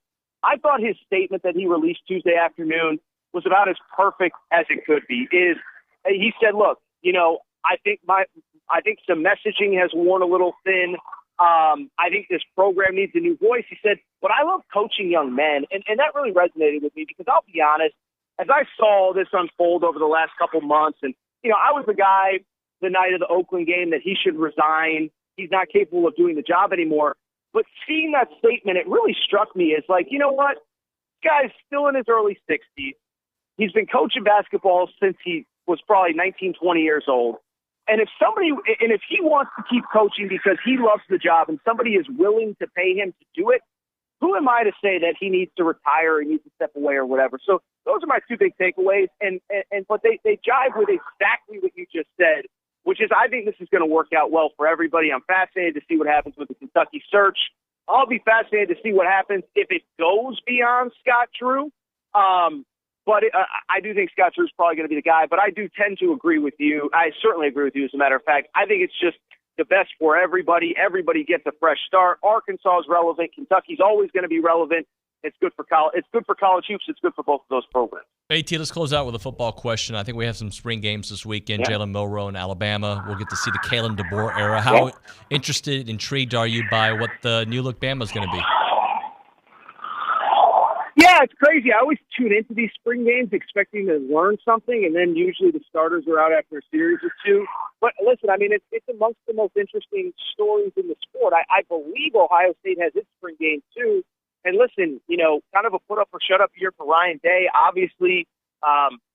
I thought his statement that he released Tuesday afternoon was about as perfect as it could be. He said, look, I think some messaging has worn a little thin. I think this program needs a new voice. He said, but I love coaching young men. And that really resonated with me because I'll be honest, as I saw this unfold over the last couple months, and, I was the guy the night of the Oakland game that he should resign. He's not capable of doing the job anymore. But seeing that statement, it really struck me as like, you know what? This guy's still in his early 60s. He's been coaching basketball since he was probably 19, 20 years old. And if he wants to keep coaching because he loves the job and somebody is willing to pay him to do it, who am I to say that he needs to retire or he needs to step away or whatever? So those are my two big takeaways. But they jive with exactly what you just said, which is I think this is going to work out well for everybody. I'm fascinated to see what happens with the Kentucky search. I'll be fascinated to see what happens if it goes beyond Scott Drew. But I do think Scott Drew is probably going to be the guy. But I do tend to agree with you. I certainly agree with you, as a matter of fact. I think it's just the best for everybody. Everybody gets a fresh start. Arkansas is relevant. Kentucky's always going to be relevant. It's good for college. It's good for college hoops. It's good for both of those programs. AT, let's close out with a football question. I think we have some spring games this weekend. Yeah. Jalen Milroe in Alabama. We'll get to see the Kalen DeBoer era. How intrigued are you by what the new look Bama is going to be? Yeah, it's crazy. I always tune into these spring games expecting to learn something, and then usually the starters are out after a series or two. But listen, I mean, it's amongst the most interesting stories in the sport. I believe Ohio State has its spring game too. And listen, kind of a put up or shut up year for Ryan Day. Obviously,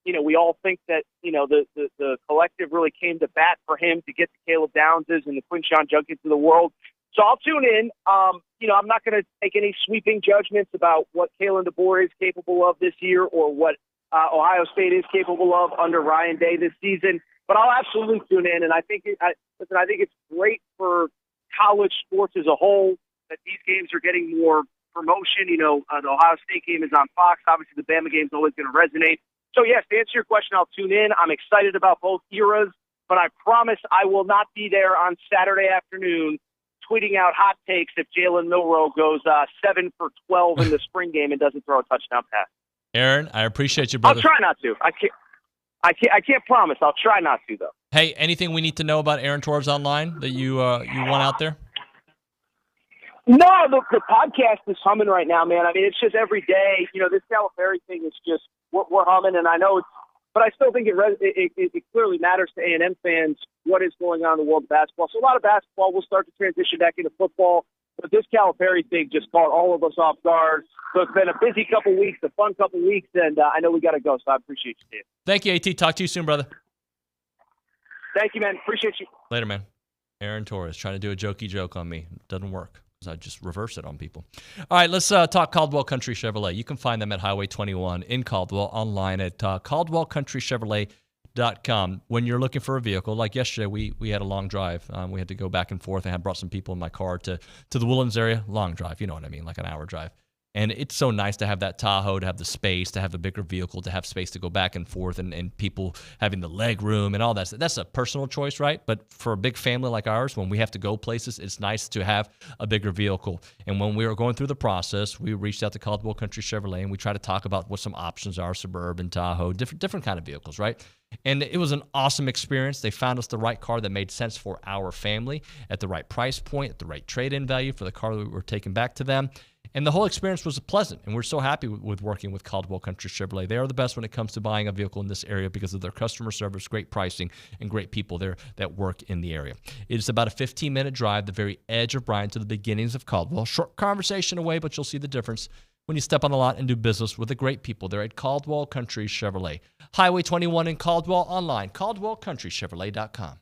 we all think that, the collective really came to bat for him to get the Caleb Downses and the Quinshon Junkins of the world. So I'll tune in. I'm not going to make any sweeping judgments about what Kalen DeBoer is capable of this year or what Ohio State is capable of under Ryan Day this season. But I'll absolutely tune in. And I think it's great for college sports as a whole that these games are getting more promotion. The Ohio State game is on Fox. Obviously, the Bama game is always going to resonate. So, yes, to answer your question, I'll tune in. I'm excited about both eras, but I promise I will not be there on Saturday afternoon tweeting out hot takes if Jalen Milroe goes 7 for 12 in the spring game and doesn't throw a touchdown pass. Aaron, I appreciate you, brother. I'll try not to. I can't promise. I'll try not to, though. Hey, anything we need to know about Aaron Torres online that you want out there? No, the podcast is humming right now, man. I mean, it's just every day. This Calipari thing is just we're humming, and I know it's. But I still think it clearly matters to A&M fans what is going on in the world of basketball. So a lot of basketball will start to transition back into football. But this Calipari thing just caught all of us off guard. So it's been a busy couple weeks, a fun couple weeks, and I know we got to go. So I appreciate you, Dave. Thank you, AT. Talk to you soon, brother. Thank you, man. Appreciate you. Later, man. Aaron Torres trying to do a jokey joke on me. Doesn't work. I just reverse it on people. All right, let's talk Caldwell Country Chevrolet. You can find them at Highway 21 in Caldwell, online at caldwellcountrychevrolet.com. When you're looking for a vehicle, like yesterday, we had a long drive. We had to go back and forth. I had brought some people in my car to the Woodlands area. Long drive, you know what I mean, like an hour drive. And it's so nice to have that Tahoe, to have the space, to have the bigger vehicle, to have space to go back and forth, and people having the leg room and all that. That's a personal choice, right? But for a big family like ours, when we have to go places, it's nice to have a bigger vehicle. And when we were going through the process, we reached out to Caldwell Country Chevrolet, and we tried to talk about what some options are, Suburban, Tahoe, different kind of vehicles, right? And it was an awesome experience. They found us the right car that made sense for our family at the right price point, at the right trade-in value for the car that we were taking back to them. And the whole experience was pleasant, and we're so happy with working with Caldwell Country Chevrolet. They are the best when it comes to buying a vehicle in this area because of their customer service, great pricing, and great people there that work in the area. It is about a 15-minute drive, the very edge of Bryan to the beginnings of Caldwell. Short conversation away, but you'll see the difference when you step on the lot and do business with the great people there at Caldwell Country Chevrolet. Highway 21 in Caldwell, online, caldwellcountrychevrolet.com.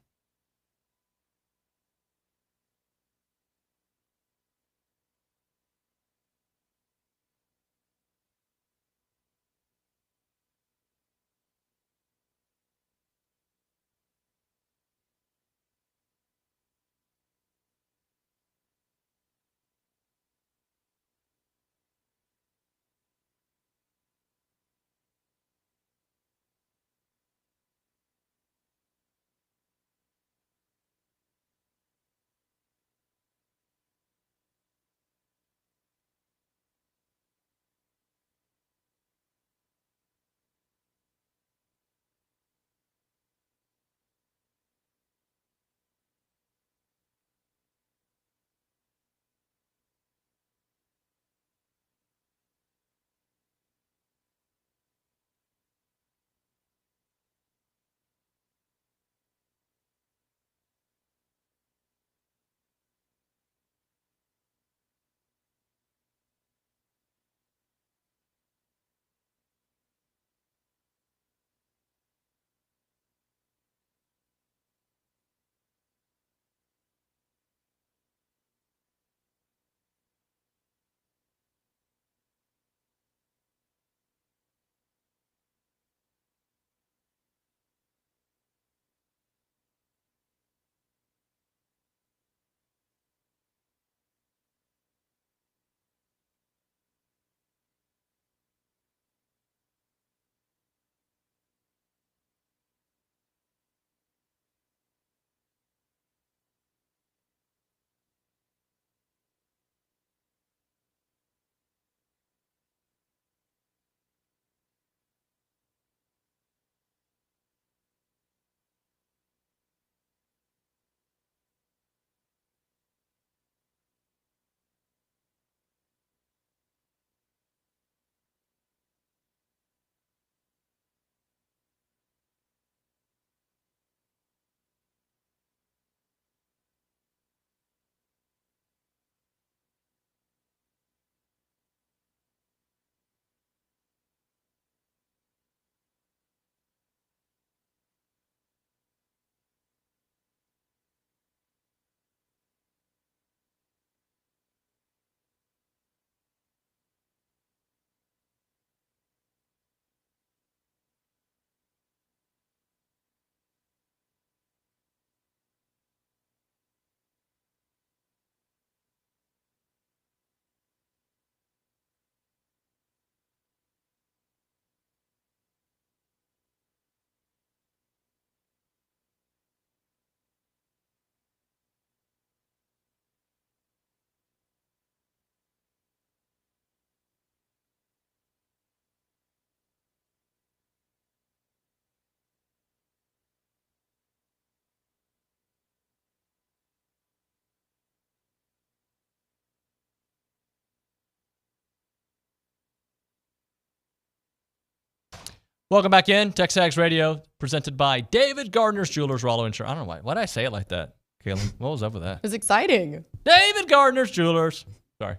Welcome back in. TexAgs Radio, presented by David Gardner's Jewelers, Rollo Insurance. I don't know why did I say it like that, Kaylin? What was up with that? It was exciting. David Gardner's Jewelers. Sorry.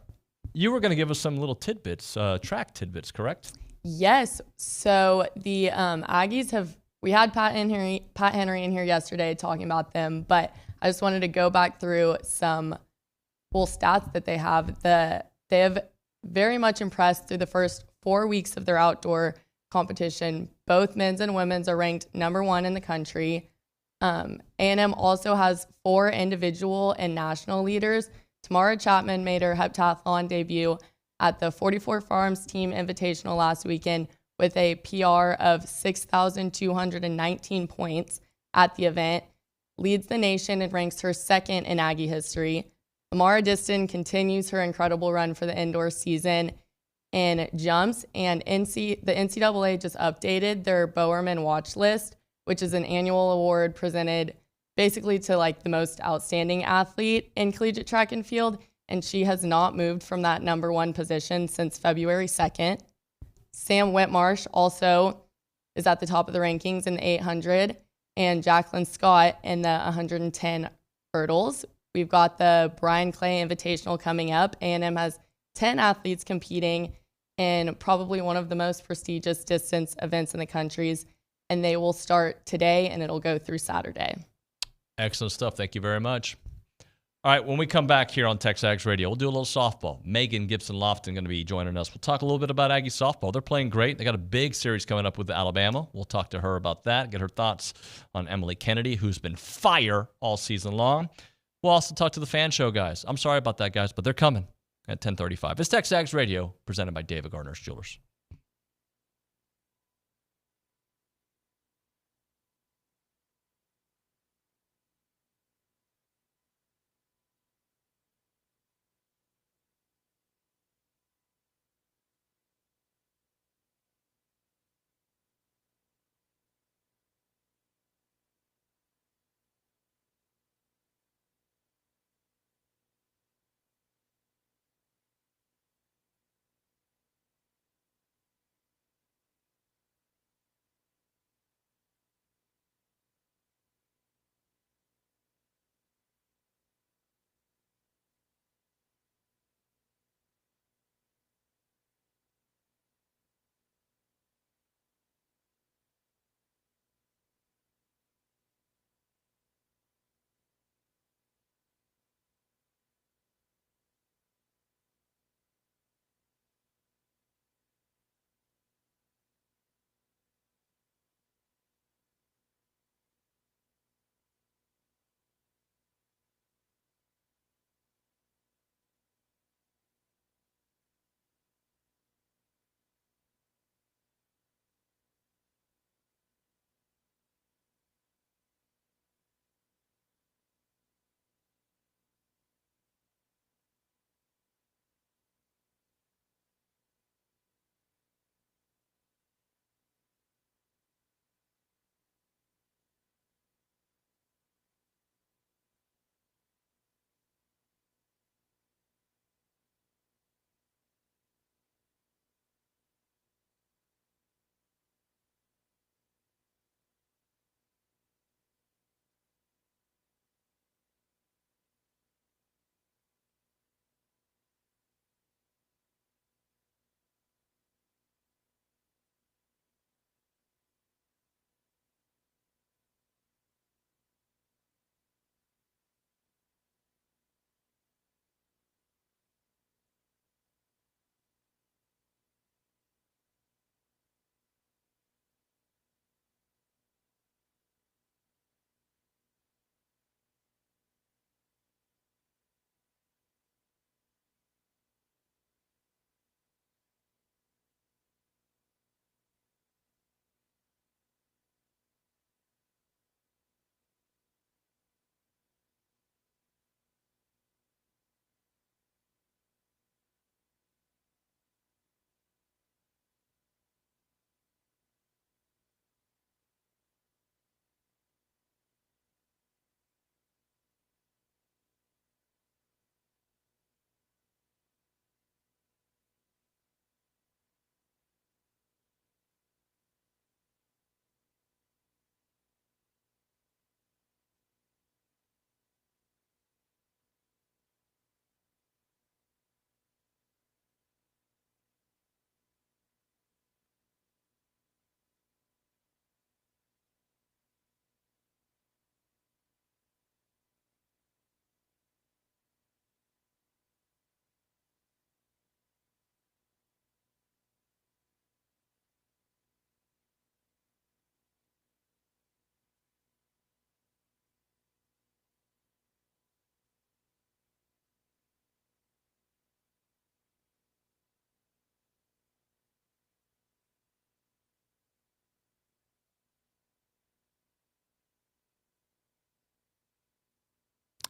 You were going to give us some little tidbits, track tidbits, correct? Yes. So the Aggies we had Pat Henry in here yesterday talking about them, but I just wanted to go back through some full stats that they have. They have very much impressed through the first 4 weeks of their outdoor competition. Both men's and women's are ranked #1 in the country. A&M also has 4 individual and national leaders. Tamara Chapman made her heptathlon debut at the 44 Farms Team Invitational last weekend with a PR of 6,219 points at the event, leads the nation and ranks her second in Aggie history. Amara Diston continues her incredible run for the indoor season in jumps, and the NCAA just updated their Bowerman watch list, which is an annual award presented basically to like the most outstanding athlete in collegiate track and field, and she has not moved from that #1 position since February 2nd. Sam Whitmarsh also is at the top of the rankings in the 800, and Jacqueline Scott in the 110 hurdles. We've got the Brian Clay Invitational coming up. A&M has 10 athletes competing in probably one of the most prestigious distance events in the countries, and they will start today and it'll go through Saturday. Excellent stuff. Thank you very much. All right, when we come back here on TexAgs Radio, we'll do a little softball. Megan Gibson Loftin going to be joining us. We'll talk a little bit about Aggie softball. They're playing great. They got a big series coming up with Alabama. We'll talk to her about that, get her thoughts on Emily Kennedy, who's been fire all season long. We'll also talk to the fan show guys. I'm sorry about that, guys, but they're coming at 10:35. It's TexAgs Radio, presented by David Gardner's Jewelers.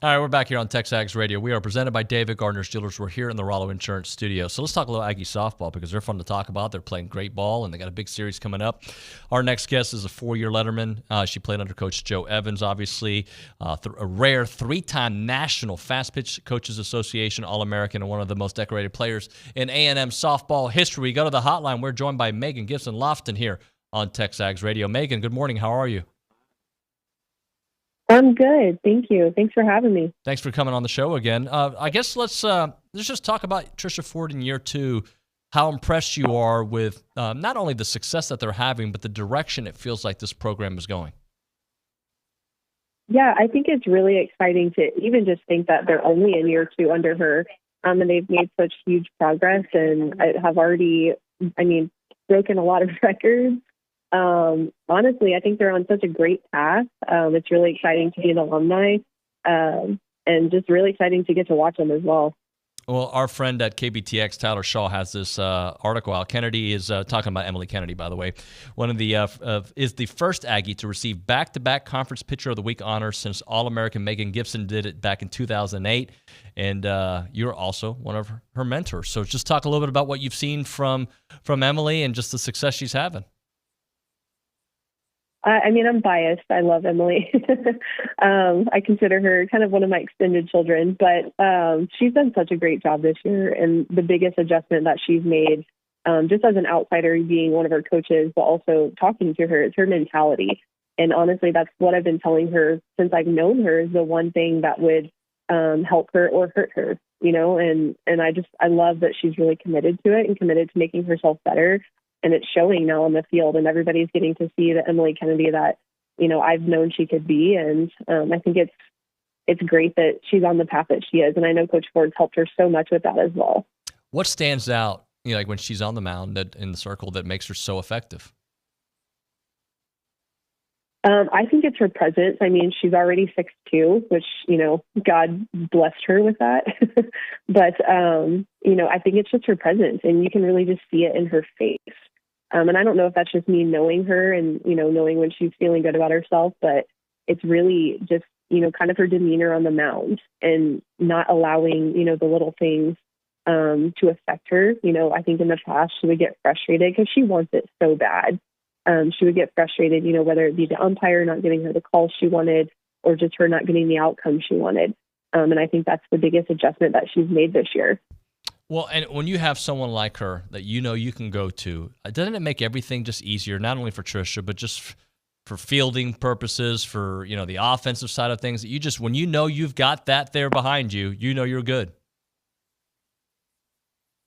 All right, we're back here on TexAgs Radio. We are presented by David Gardner's Jewelers. We're here in the Rollo Insurance Studio. So let's talk a little Aggie softball because they're fun to talk about. They're playing great ball, and they got a big series coming up. Our next guest is a 4-year letterman. She played under Coach Joe Evans, obviously. A rare 3-time National Fast Pitch Coaches Association All-American and one of the most decorated players in A&M softball history. We go to the hotline. We're joined by Megan Gibson Loftin here on TexAgs Radio. Megan, good morning. How are you? I'm good. Thank you. Thanks for having me. Thanks for coming on the show again. I guess let's just talk about Trisha Ford in year 2, how impressed you are with not only the success that they're having, but the direction it feels like this program is going. Yeah, I think it's really exciting to even just think that they're only in year 2 under her, and they've made such huge progress and have already, broken a lot of records. Honestly, I think they're on such a great path. It's really exciting to be an alumni, and just really exciting to get to watch them as well. Well, our friend at KBTX, Tyler Shaw, has this article out. Kennedy is talking about Emily Kennedy, by the way. One of the is the first Aggie to receive back-to-back Conference Pitcher of the Week honors since All-American Megan Gibson did it back in 2008. And you're also one of her mentors. So just talk a little bit about what you've seen from Emily and just the success she's having. I'm biased. I love Emily. I consider her kind of one of my extended children, but she's done such a great job this year. And the biggest adjustment that she's made, just as an outsider being one of her coaches, but also talking to her, is her mentality. And honestly, that's what I've been telling her since I've known her is the one thing that would help her or hurt her, and I love that she's really committed to it and committed to making herself better. And it's showing now on the field, and everybody's getting to see the Emily Kennedy that, I've known she could be. And I think it's great that she's on the path that she is. And I know Coach Ford's helped her so much with that as well. What stands out, like when she's on the mound in the circle that makes her so effective? I think it's her presence. She's already 6'2", which, God blessed her with that. But, I think it's just her presence, and you can really just see it in her face. And I don't know if that's just me knowing her and, knowing when she's feeling good about herself, but it's really just, kind of her demeanor on the mound and not allowing, the little things to affect her. I think in the past she would get frustrated because she wants it so bad. She would get frustrated, whether it be the umpire not giving her the call she wanted or just her not getting the outcome she wanted. And I think that's the biggest adjustment that she's made this year. Well, and when you have someone like her that you can go to, doesn't it make everything just easier, not only for Trisha, but just for fielding purposes, for, the offensive side of things, that you just, when you've got that there behind you, you're good.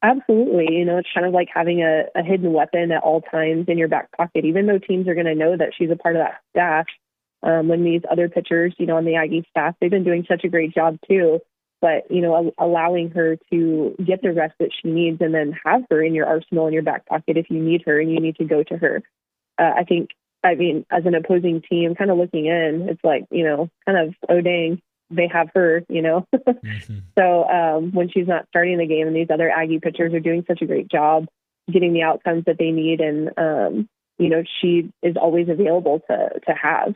Absolutely. It's kind of like having a hidden weapon at all times in your back pocket, even though teams are going to know that she's a part of that staff. When these other pitchers, on the Aggie staff, they've been doing such a great job too. But, allowing her to get the rest that she needs and then have her in your arsenal in your back pocket if you need her and you need to go to her. I think, as an opposing team, kind of looking in, it's like, kind of, oh, dang, they have her, Mm-hmm. So when she's not starting the game and these other Aggie pitchers are doing such a great job getting the outcomes that they need, and, she is always available to have.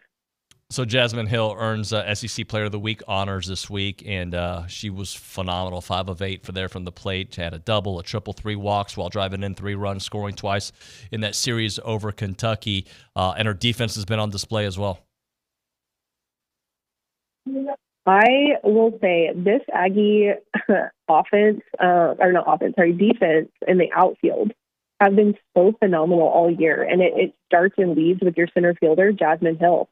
So Jasmine Hill earns SEC Player of the Week honors this week, and she was phenomenal, 5 of 8 from the plate. She had a double, a triple, 3 walks while driving in 3 runs, scoring twice in that series over Kentucky, and her defense has been on display as well. I will say this Aggie defense in the outfield have been so phenomenal all year, and it starts and leads with your center fielder, Jasmine Hill.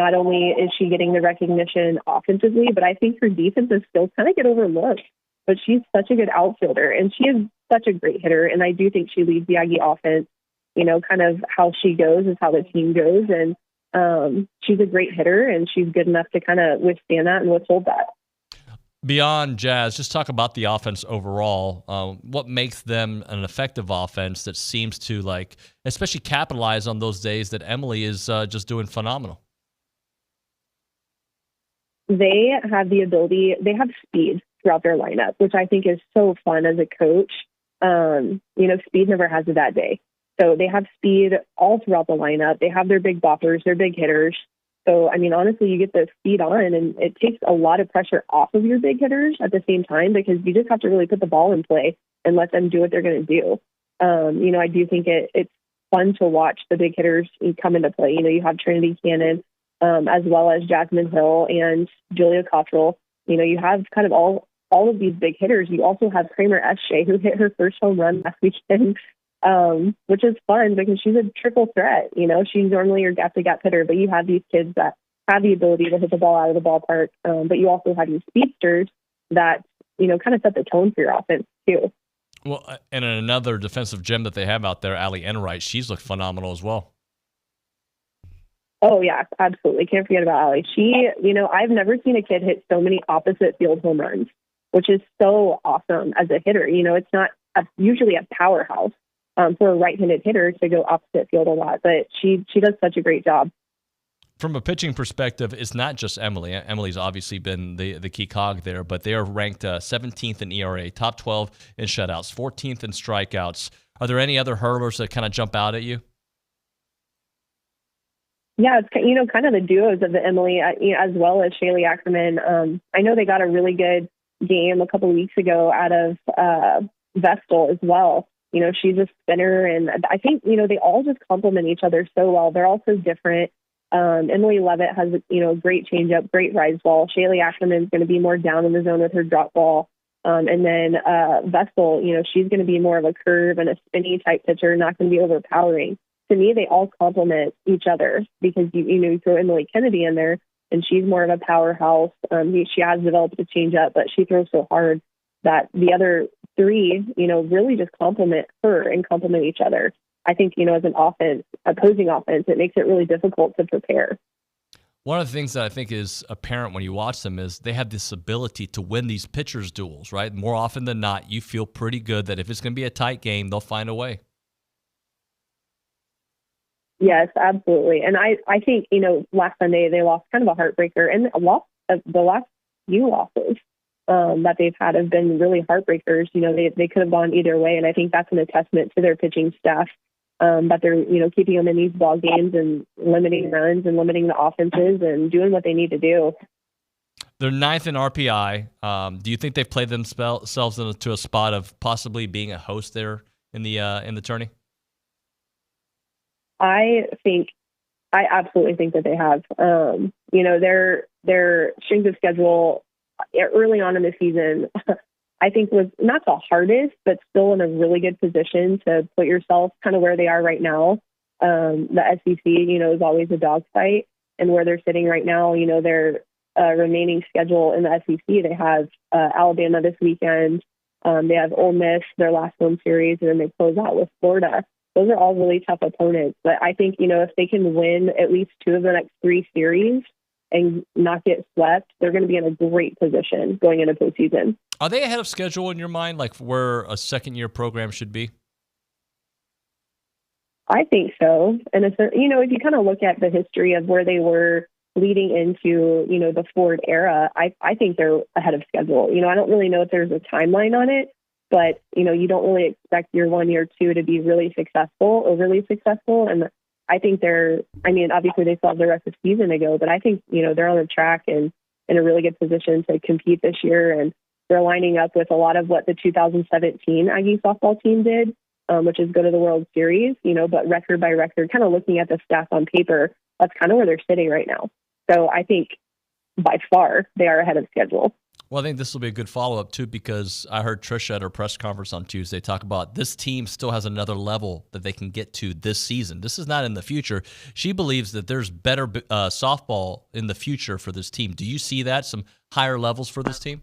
Not only is she getting the recognition offensively, but I think her defensive skills kind of get overlooked. But she's such a good outfielder, and she is such a great hitter. And I do think she leads the Aggie offense. Kind of how she goes is how the team goes. And she's a great hitter, and she's good enough to kind of withstand that and withhold that. Beyond Jazz, just talk about the offense overall. What makes them an effective offense that seems to, especially capitalize on those days that Emily is just doing phenomenal? They have the ability, they have speed throughout their lineup, which I think is so fun as a coach. Speed never has a bad day. So they have speed all throughout the lineup. They have their big boppers, their big hitters. So, I mean, honestly, you get the speed on, and it takes a lot of pressure off of your big hitters at the same time, because you just have to really put the ball in play and let them do what they're going to do. I do think it's fun to watch the big hitters come into play. You have Trinity Cannon, as well as Jasmine Hill and Julia Cottrell. You have kind of all of these big hitters. You also have Kramer Eschay, who hit her first home run last weekend, which is fun because she's a triple threat. She's normally your gap-to-gap hitter, but you have these kids that have the ability to hit the ball out of the ballpark. But you also have these speedsters that, kind of set the tone for your offense too. Well, and another defensive gem that they have out there, Allie Enright, she's looked phenomenal as well. Oh, yeah, absolutely. Can't forget about Allie. She, I've never seen a kid hit so many opposite field home runs, which is so awesome as a hitter. It's not usually a powerhouse for a right-handed hitter to go opposite field a lot, but she does such a great job. From a pitching perspective, it's not just Emily. Emily's obviously been the key cog there, but they are ranked 17th in ERA, top 12 in shutouts, 14th in strikeouts. Are there any other hurlers that kind of jump out at you? Yeah, it's kind of the duos of the Emily, as well as Shaylee Ackerman. I know they got a really good game a couple of weeks ago out of Vestal as well. She's a spinner, and I think they all just complement each other so well. They're all so different. Emily Levitt has a great changeup, great rise ball. Shaylee Ackerman is going to be more down in the zone with her drop ball. And then Vestal, she's going to be more of a curve and a spinny type pitcher, not going to be overpowering. To me, they all complement each other because you throw Emily Kennedy in there, and she's more of a powerhouse. She has developed a changeup, but she throws so hard that the other three, really just complement her and complement each other. I think, as an opposing offense, it makes it really difficult to prepare. One of the things that I think is apparent when you watch them is they have this ability to win these pitchers' duels, right? More often than not, you feel pretty good that if it's going to be a tight game, they'll find a way. Yes, absolutely. And I think, last Sunday they lost kind of a heartbreaker, and the last few losses that they've had have been really heartbreakers. They could have gone either way, and I think that's an testament to their pitching staff, that they're keeping them in these ball games and limiting runs and limiting the offenses and doing what they need to do. They're 9th in RPI. Do you think they've played themselves into a spot of possibly being a host there in the tourney? I absolutely think that they have. Their strength of schedule early on in the season, I think, was not the hardest, but still in a really good position to put yourself kind of where they are right now. The SEC, is always a dogfight, and where they're sitting right now, their remaining schedule in the SEC, they have Alabama this weekend. They have Ole Miss, their last home series, and then they close out with Florida. Those are all really tough opponents. But I think, if they can win at least 2 of the next 3 series and not get swept, they're going to be in a great position going into postseason. Are they ahead of schedule in your mind, like where a second-year program should be? I think so. And if you kind of look at the history of where they were leading into, the Ford era, I think they're ahead of schedule. I don't really know if there's a timeline on it, but, you don't really expect year 1, year 2 to be really successful, overly successful. And I think obviously they still have the rest of the season to go, but I think, they're on the track and in a really good position to compete this year. And they're lining up with a lot of what the 2017 Aggie softball team did, which is go to the World Series, but record by record, kind of looking at the stats on paper, that's kind of where they're sitting right now. So I think by far they are ahead of schedule. Well, I think this will be a good follow-up, too, because I heard Trisha at her press conference on Tuesday talk about this team still has another level that they can get to this season. This is not in the future. She believes that there's better softball in the future for this team. Do you see that, some higher levels for this team?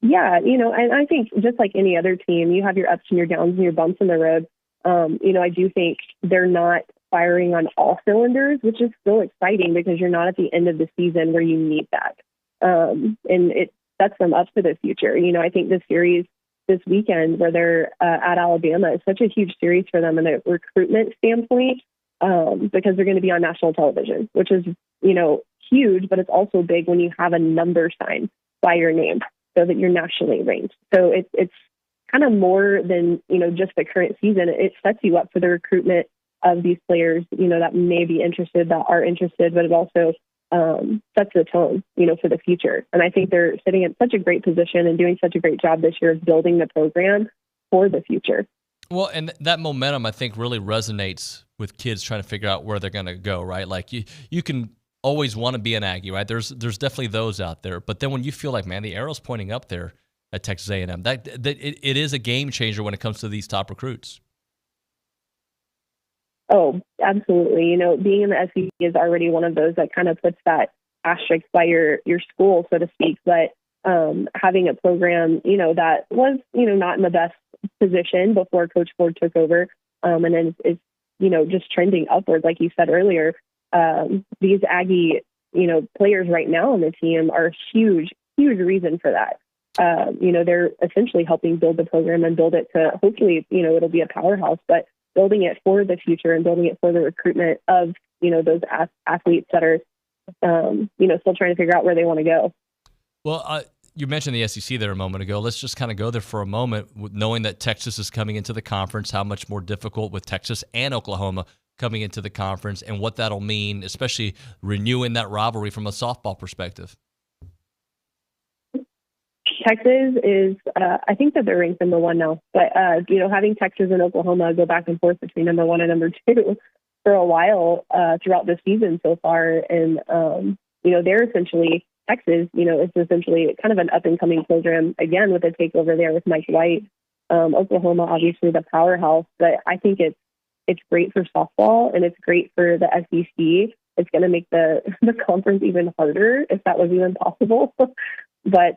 Yeah, and I think just like any other team, you have your ups and your downs and your bumps in the road. I do think they're not firing on all cylinders, which is still exciting because you're not at the end of the season where you need that. And it sets them up for the future. I think the series this weekend where they're at Alabama is such a huge series for them in a recruitment standpoint, because they're going to be on national television, which is, huge, but it's also big when you have a number signed by your name so that you're nationally ranked. So it's kind of more than, just the current season. It sets you up for the recruitment of these players, that may be interested, that are interested, but it also sets the tone, for the future. And I think they're sitting in such a great position and doing such a great job this year of building the program for the future. Well, and that momentum, I think, really resonates with kids trying to figure out where they're going to go, right? Like you can always want to be an Aggie, right? There's definitely those out there. But then when you feel like, man, the arrow's pointing up there at Texas A&M, it is a game changer when it comes to these top recruits. Oh, absolutely. Being in the SEC is already one of those that kind of puts that asterisk by your school, so to speak. But having a program, that was, not in the best position before Coach Ford took over, and then is, just trending upward, like you said earlier. These Aggie, players right now on the team are a huge reason for that. They're essentially helping build the program and build it to, hopefully, it'll be a powerhouse, but building it for the future and building it for the recruitment of, those athletes that are, still trying to figure out where they want to go. Well, you mentioned the SEC there a moment ago. Let's just kind of go there for a moment, knowing that Texas is coming into the conference, how much more difficult with Texas and Oklahoma coming into the conference, and what that'll mean, especially renewing that rivalry from a softball perspective. Texas is, I think that they're ranked number one now, but, having Texas and Oklahoma go back and forth between number one and number two for a while throughout the season so far. And, they're essentially, Texas, it's essentially kind of an up-and-coming program, again, with a takeover there with Mike White. Oklahoma, obviously, the powerhouse, but I think it's great for softball, and it's great for the SEC. It's going to make the conference even harder, if that was even possible. But,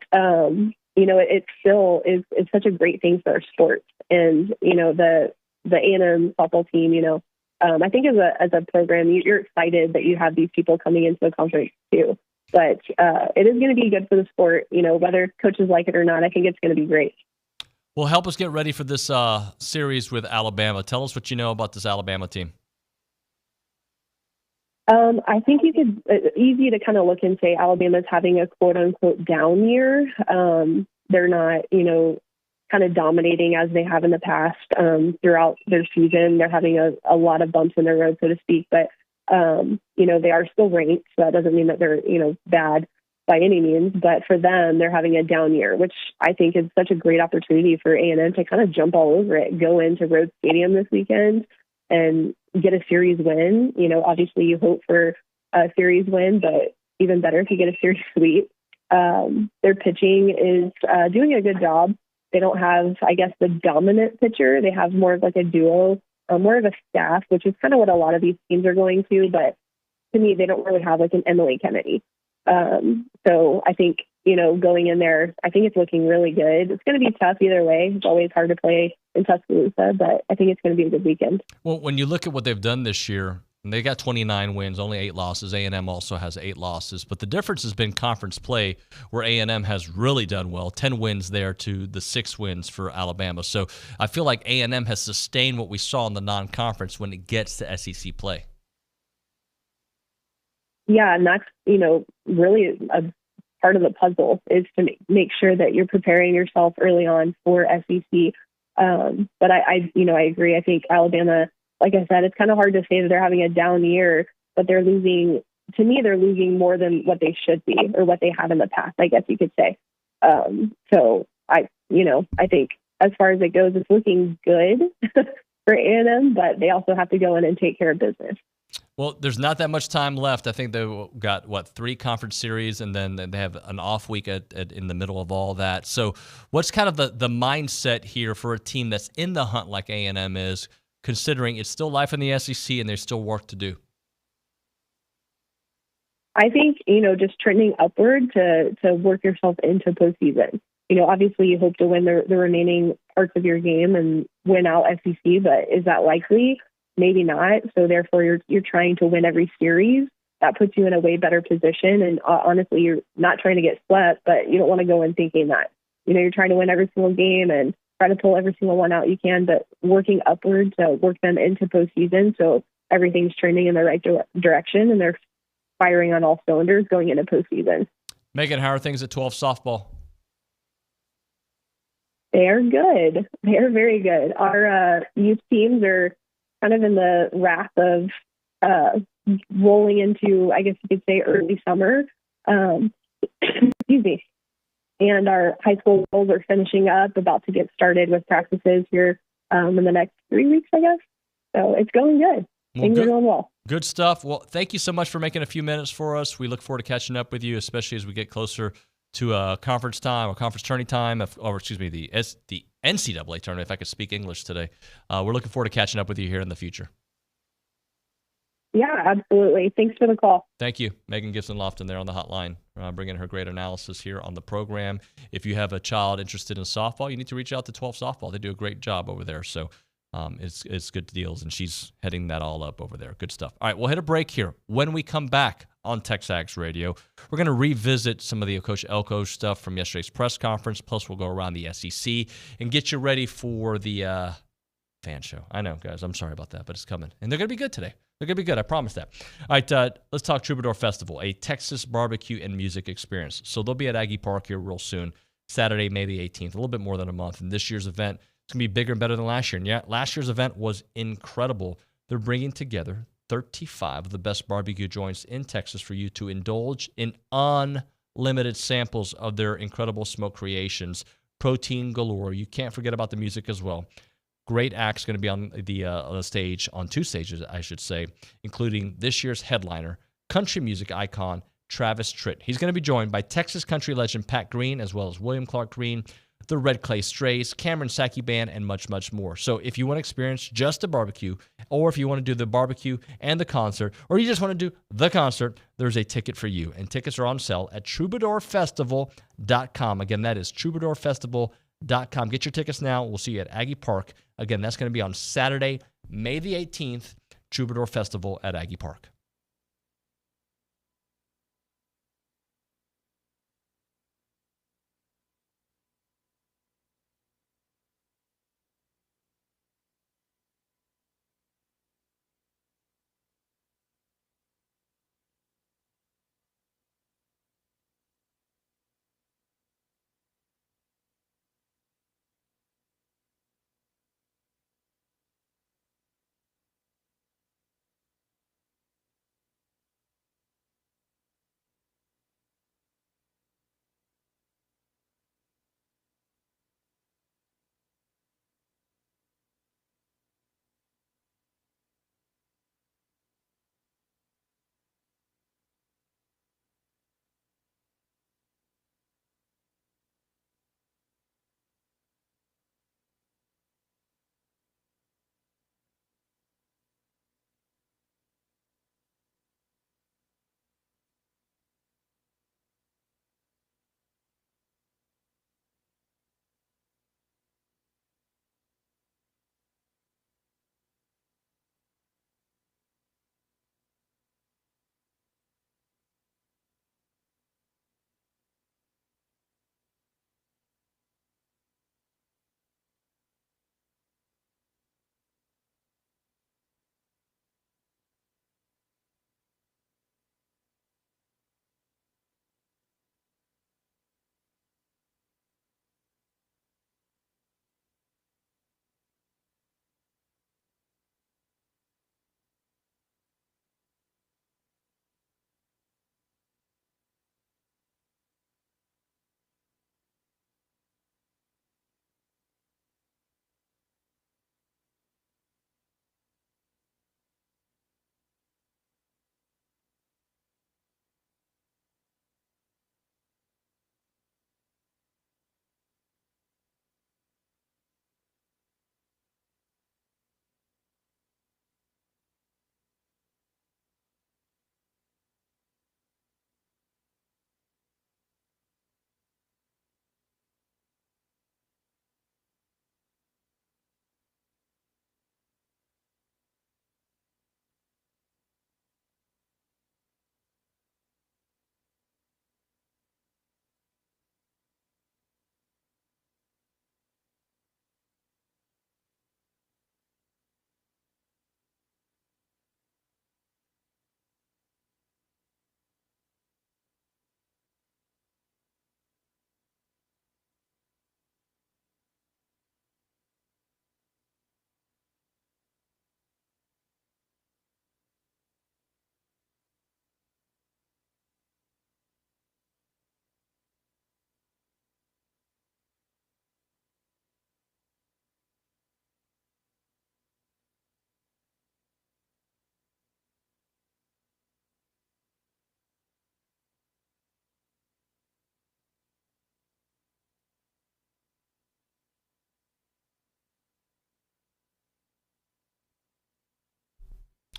it still is such a great thing for our sports. And, the A&M softball team, I think as a program, you're excited that you have these people coming into the conference too. But it is going to be good for the sport, whether coaches like it or not. I think it's going to be great. Well, help us get ready for this series with Alabama. Tell us what you know about this Alabama team. I think it's easy to kind of look and say Alabama's having a quote unquote down year. They're not, kind of dominating as they have in the past throughout their season. They're having a lot of bumps in their road, so to speak, but they are still ranked. So that doesn't mean that they're, bad by any means, but for them, they're having a down year, which I think is such a great opportunity for A&M to kind of jump all over it, go into Rhodes Stadium this weekend and get a series win. Obviously you hope for a series win, but even better if you get a series sweep. Their pitching is doing a good job. They don't have, I guess, the dominant pitcher. They have more of like a duo, more of a staff, which is kind of what a lot of these teams are going to. But to me, they don't really have like an Emily Kennedy. So I think, going in there, I think it's looking really good. It's going to be tough either way. It's always hard to play in Tuscaloosa, but I think it's going to be a good weekend. Well, when you look at what they've done this year, they got 29 wins, only 8 losses. A&M also has 8 losses. But the difference has been conference play, where A&M has really done well, 10 wins there to the 6 wins for Alabama. So I feel like A&M has sustained what we saw in the non-conference when it gets to SEC play. Yeah, and that's, really a part of the puzzle is to make sure that you're preparing yourself early on for SEC. But I agree. I think Alabama, like I said, it's kind of hard to say that they're having a down year, but they're losing more than what they should be or what they have in the past, I guess you could say. So I think as far as it goes, it's looking good for A&M, but they also have to go in and take care of business. Well, there's not that much time left. I think they've got, 3 conference series, and then they have an off week in the middle of all that. So what's kind of the mindset here for a team that's in the hunt like A&M is, considering it's still life in the SEC and there's still work to do? I think, just trending upward to work yourself into postseason. Obviously you hope to win the remaining parts of your game and win out SEC, but is that likely? Maybe not. So therefore you're trying to win every series. That puts you in a way better position. And honestly, you're not trying to get swept, but you don't want to go in thinking that, you're trying to win every single game and try to pull every single one out you can, but working upward to work them into postseason. So everything's trending in the right direction and they're firing on all cylinders going into postseason. Megan, how are things at 12 softball? They are good. They are very good. Our youth teams are kind of in the wrath of rolling into, I guess you could say, early summer. Excuse me. And our high school roles are finishing up, about to get started with practices here in the next 3 weeks, I guess. So it's going good. Things are going well. Good stuff. Well, thank you so much for making a few minutes for us. We look forward to catching up with you, especially as we get closer to conference time or conference tourney time, the NCAA tournament, if I could speak English today. We're looking forward to catching up with you here in the future. Yeah, absolutely. Thanks for the call. Thank you. Megan Gibson Loftin there on the hotline, bringing her great analysis here on the program. If you have a child interested in softball, you need to reach out to 12 Softball. They do a great job over there. So it's good deals, and she's heading that all up over there. Good stuff. All right, we'll hit a break here. When we come back on TexAgs Radio, we're going to revisit some of the Coach Elko stuff from yesterday's press conference. Plus, we'll go around the SEC and get you ready for the fan show. I know, guys. I'm sorry about that, but it's coming. And they're going to be good today. They're going to be good. I promise that. All right, let's talk Troubadour Festival, a Texas barbecue and music experience. So they'll be at Aggie Park here real soon, Saturday, May the 18th, a little bit more than a month. And this year's event is going to be bigger and better than last year. And yeah, last year's event was incredible. They're bringing together 35 of the best barbecue joints in Texas for you to indulge in unlimited samples of their incredible smoke creations. Protein galore. You can't forget about the music as well. Great acts going to be on the stage, on two stages, I should say, including this year's headliner, country music icon Travis Tritt. He's going to be joined by Texas country legend Pat Green, as well as William Clark Green, the Red Clay Strays, Cameron Sackey Band, and much, much more. So if you want to experience just a barbecue, or if you want to do the barbecue and the concert, or you just want to do the concert, there's a ticket for you. And tickets are on sale at TroubadourFestival.com. Again, that is TroubadourFestival.com. Get your tickets now. We'll see you at Aggie Park. Again, that's going to be on Saturday, May the 18th, Troubadour Festival at Aggie Park.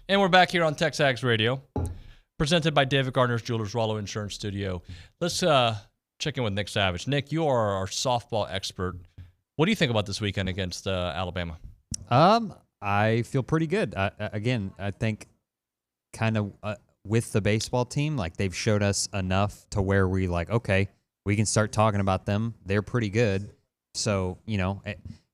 And we're back here on TexAgs Radio, presented by David Gardner's Jewelers, Rollo Insurance Studio. Let's check in with Nick Savage. Nick, you are our softball expert. What do you think about this weekend against Alabama? I feel pretty good. I think kind of with the baseball team, like they've showed us enough to where we like, okay, we can start talking about them. They're pretty good. So,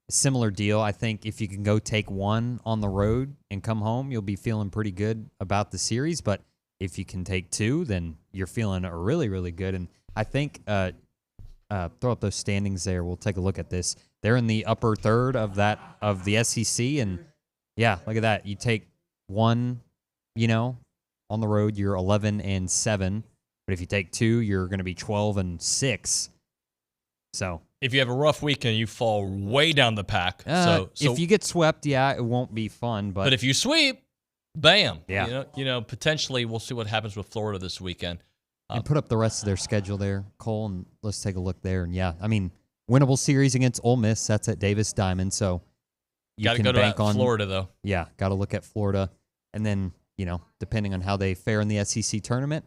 similar deal. I think if you can go take one on the road and come home, you'll be feeling pretty good about the series. But if you can take two, then you're feeling really, really good. And I think throw up those standings there. We'll take a look at this. They're in the upper third of the SEC, and yeah, look at that. You take one, on the road, you're 11-7. But if you take two, you're going to be 12-6. So if you have a rough weekend, you fall way down the pack. So if you get swept, yeah, it won't be fun. But if you sweep, bam. Yeah. Potentially we'll see what happens with Florida this weekend. And put up the rest of their schedule there, Cole, and let's take a look there. And yeah, I mean, winnable series against Ole Miss. That's at Davis Diamond. So you got to go to Florida, though. Yeah, got to look at Florida. And then, depending on how they fare in the SEC tournament,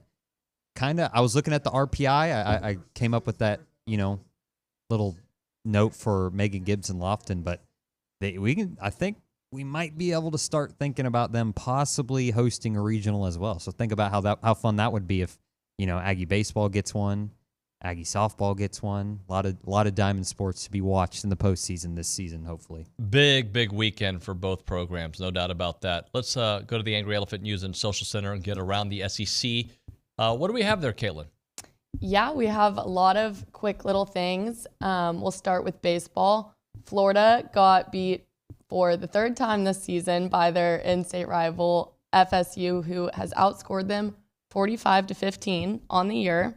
I was looking at the RPI. I came up with that, little note for Megan Gibson Loftin, but I think we might be able to start thinking about them possibly hosting a regional as well. So think about how fun that would be if, Aggie baseball gets one, Aggie softball gets one. A lot of Diamond sports to be watched in the postseason this season, hopefully. Big weekend for both programs, no doubt about that. Let's go to the Angry Elephant News and Social Center and get around the SEC. What do we have there, Caitlin? Yeah, we have a lot of quick little things. We'll start with baseball. Florida got beat for the third time this season by their in-state rival FSU, who has outscored them 45-15 on the year.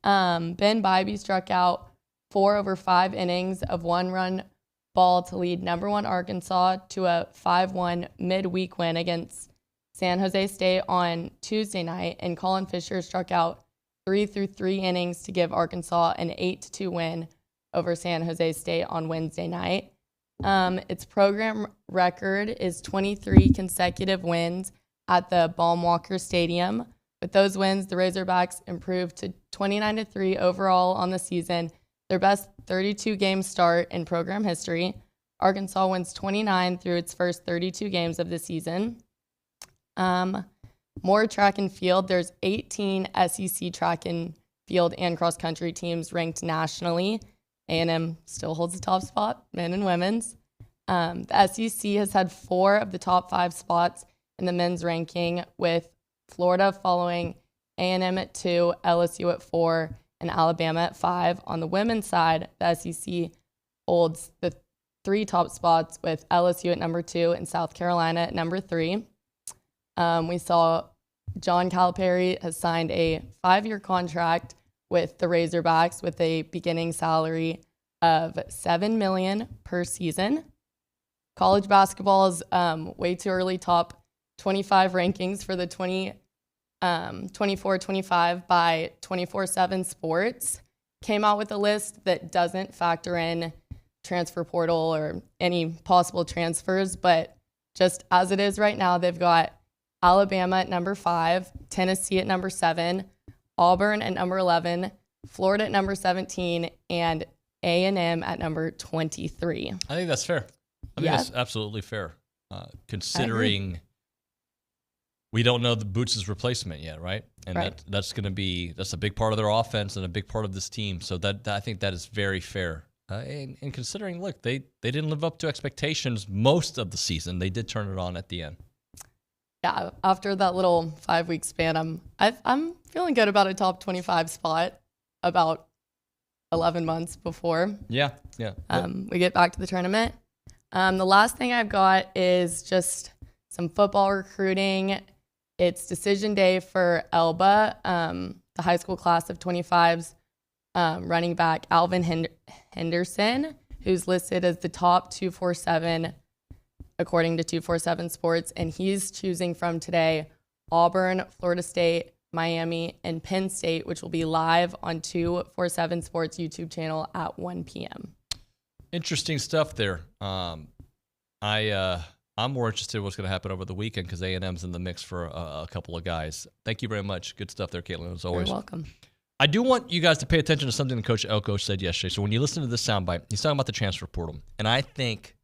Ben Bybee struck out 4 over 5 innings of 1-run ball to lead number 1 Arkansas to a 5-1 midweek win against San Jose State on Tuesday night, and Colin Fisher struck out 3 through 3 innings to give Arkansas an 8-2 win over San Jose State on Wednesday night. Its program record is 23 consecutive wins at the Baum-Walker Stadium. With those wins, the Razorbacks improved to 29-3 overall on the season, their best 32-game start in program history. Arkansas wins 29 through its first 32 games of the season. More track and field. There's 18 SEC track and field and cross-country teams ranked nationally. A&M still holds the top spot, men and women's. The SEC has had 4 of the top 5 spots in the men's ranking, with Florida following A&M at 2, LSU at 4, and Alabama at 5. On the women's side, the SEC holds the 3 top spots, with LSU at number 2 and South Carolina at number 3. We saw John Calipari has signed a 5-year contract with the Razorbacks with a beginning salary of $7 million per season. College basketball is way too early top 25 rankings for the 24-25 by 24/7 Sports came out with a list that doesn't factor in transfer portal or any possible transfers, but just as it is right now, they've got Alabama at number 5, Tennessee at number 7, Auburn at number 11, Florida at number 17, and A&M at number 23. I think that's fair. I think that's absolutely fair, considering we don't know the Boots' replacement yet, right? And that's going to be a big part of their offense and a big part of this team. So that I think that is very fair. And considering, look, they didn't live up to expectations most of the season. They did turn it on at the end. Yeah, after that little 5-week span, I'm feeling good about a top 25 spot about 11 months before. Yeah. We get back to the tournament. The last thing I've got is just some football recruiting. It's decision day for Elba, the high school class of 25's running back Alvin Henderson, who's listed as the top 247 according to 247 Sports, and he's choosing from today Auburn, Florida State, Miami, and Penn State, which will be live on 247 Sports YouTube channel at 1 p.m. Interesting stuff there. I I'm more interested in what's going to happen over the weekend because A&M's in the mix for a couple of guys. Thank you very much. Good stuff there, Caitlin, as always. You're welcome. I do want you guys to pay attention to something that Coach Elko said yesterday. So when you listen to this soundbite, he's talking about the transfer portal. And I think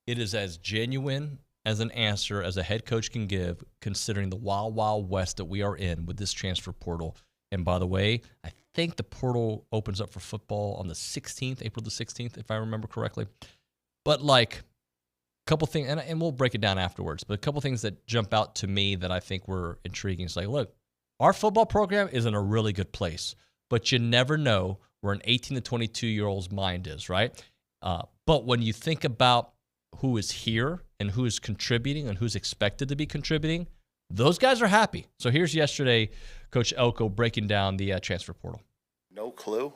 it is as genuine as an answer as a head coach can give, considering the wild, wild west that we are in with this transfer portal. And by the way, I think the portal opens up for football on the 16th, April the 16th, if I remember correctly. But like a couple things, and we'll break it down afterwards, but a couple things that jump out to me that I think were intriguing. It's like, look, our football program is in a really good place, but you never know where an 18 to 22-year-old's mind is, right? But when you think about who is here and who is contributing and who's expected to be contributing, those guys are happy. So here's yesterday, Coach Elko breaking down the transfer portal. No clue.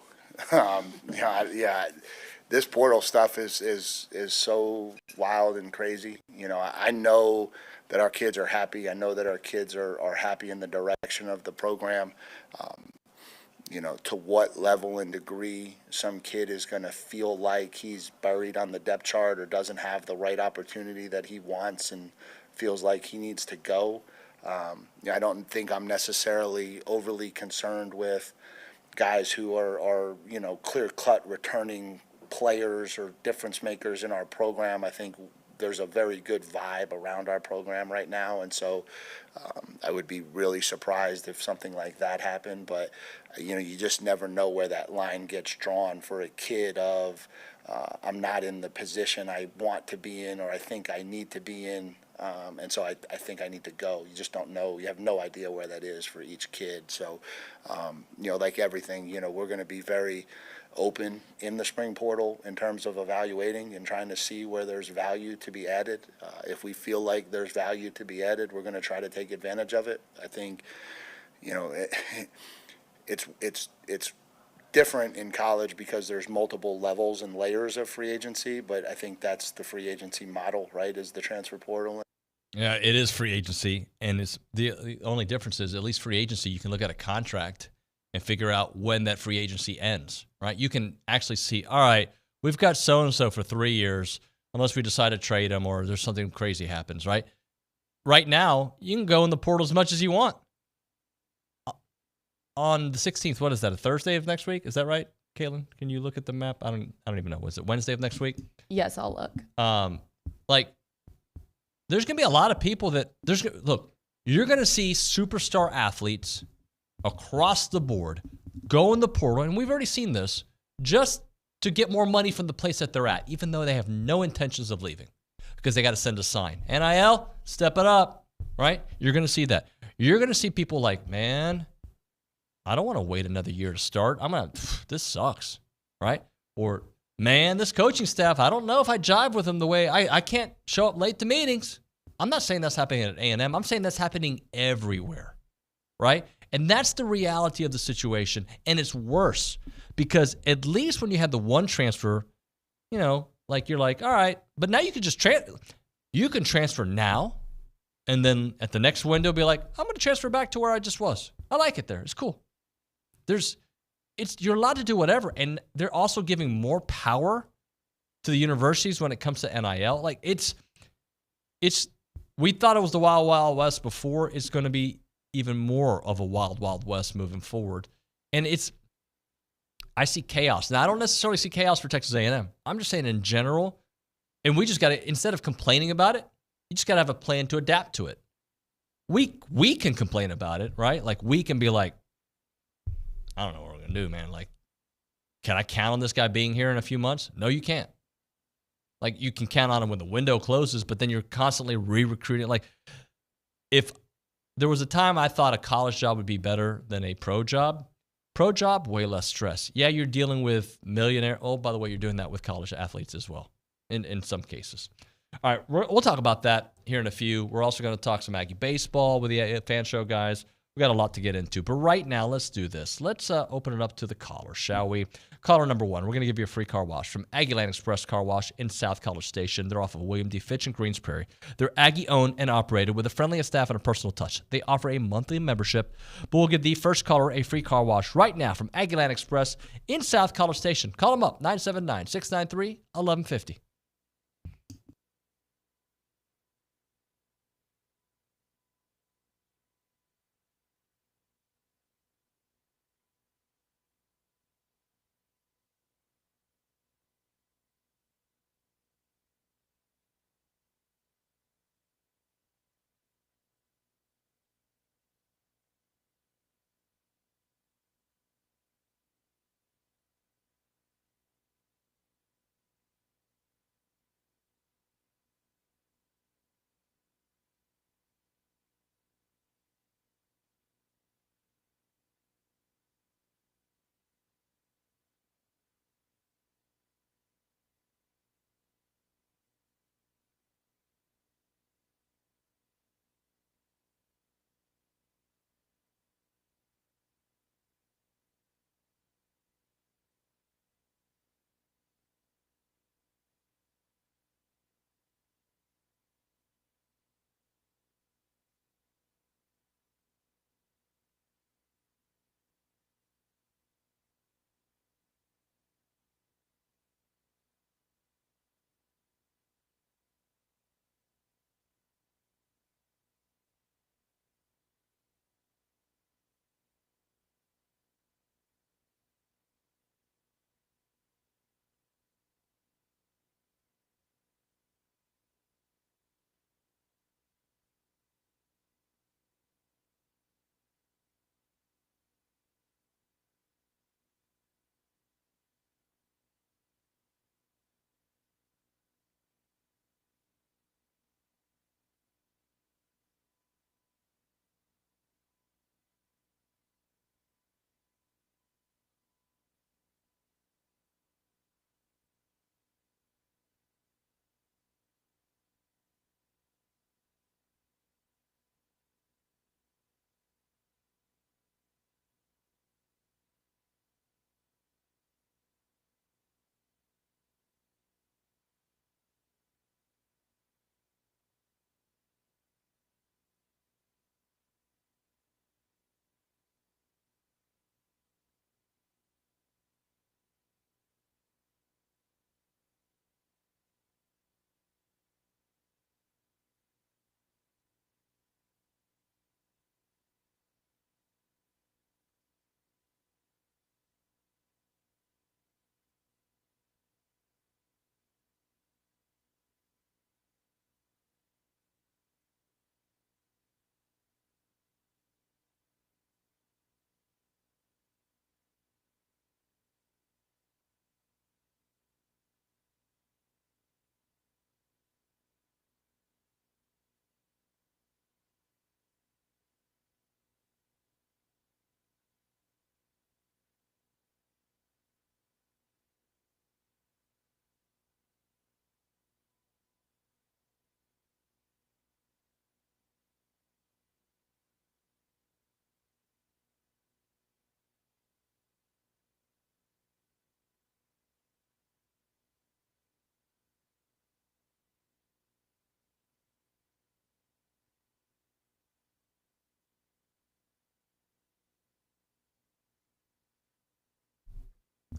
This portal stuff is so wild and crazy. You know, I know that our kids are happy. I know that our kids are happy in the direction of the program. You know, to what level and degree some kid is going to feel like he's buried on the depth chart or doesn't have the right opportunity that he wants and feels like he needs to go. I don't think I'm necessarily overly concerned with guys who are you know, clear-cut returning players or difference makers in our program. I think there's a very good vibe around our program right now, and so I would be really surprised if something like that happened. But you know, you just never know where that line gets drawn for a kid of I'm not in the position I want to be in or I think I need to be in, and so I think I need to go. You just don't know. You have no idea where that is for each kid. So you know, like everything, you know, we're going to be very open in the spring portal in terms of evaluating and trying to see where there's value to be added. If we feel like there's value to be added, we're going to try to take advantage of it. I think, you know, it's different in college because there's multiple levels and layers of free agency, but I think that's the free agency model, right, is the transfer portal. Yeah, it is free agency, and it's the only difference is at least free agency, you can look at a contract and figure out when that free agency ends, right? You can actually see, all right, we've got so-and-so for 3 years, unless we decide to trade them or there's something crazy happens, right? Right now, you can go in the portal as much as you want. On the 16th, what is that, a Thursday of next week? Is that right, Caitlin? Can you look at the map? I don't even know. Was it Wednesday of next week? Yes, I'll look. Like, there's going to be a lot of people that, look, you're going to see superstar athletes across the board go in the portal, and we've already seen this, just to get more money from the place that they're at, even though they have no intentions of leaving because they got to send a sign. NIL, step it up, right? You're going to see that. You're going to see people like, man, I don't want to wait another year to start. This sucks, right? Or, man, this coaching staff, I don't know if I jive with them the way I can't show up late to meetings. I'm not saying that's happening at A&M. I'm saying that's happening everywhere, right? And that's the reality of the situation. And it's worse because at least when you have the one transfer, you know, like you're like, all right, but now you can just you can transfer now. And then at the next window, be like, I'm going to transfer back to where I just was. I like it there. It's cool. You're allowed to do whatever. And they're also giving more power to the universities when it comes to NIL. Like we thought it was the wild, wild west before. It's going to be even more of a wild, wild west moving forward. And I see chaos. Now, I don't necessarily see chaos for Texas A&M. I'm just saying in general, and we just got to, instead of complaining about it, you just got to have a plan to adapt to it. We can complain about it, right? Like we can be like, I don't know what we're going to do, man. Like, can I count on this guy being here in a few months? No, you can't. Like, you can count on him when the window closes, but then you're constantly re-recruiting. Like, if there was a time I thought a college job would be better than a pro job, way less stress. Yeah, you're dealing with millionaire. Oh, by the way, you're doing that with college athletes as well in some cases. All right, we'll talk about that here in a few. We're also going to talk some Aggie baseball with the fan show guys. We got a lot to get into, but right now, let's do this. Let's open it up to the caller, shall we? Caller number one, we're going to give you a free car wash from Aggie Land Express Car Wash in South College Station. They're off of William D. Fitch in Greens Prairie. They're Aggie-owned and operated with the friendliest staff and a personal touch. They offer a monthly membership, but we'll give the first caller a free car wash right now from Aggie Land Express in South College Station. Call them up, 979-693-1150.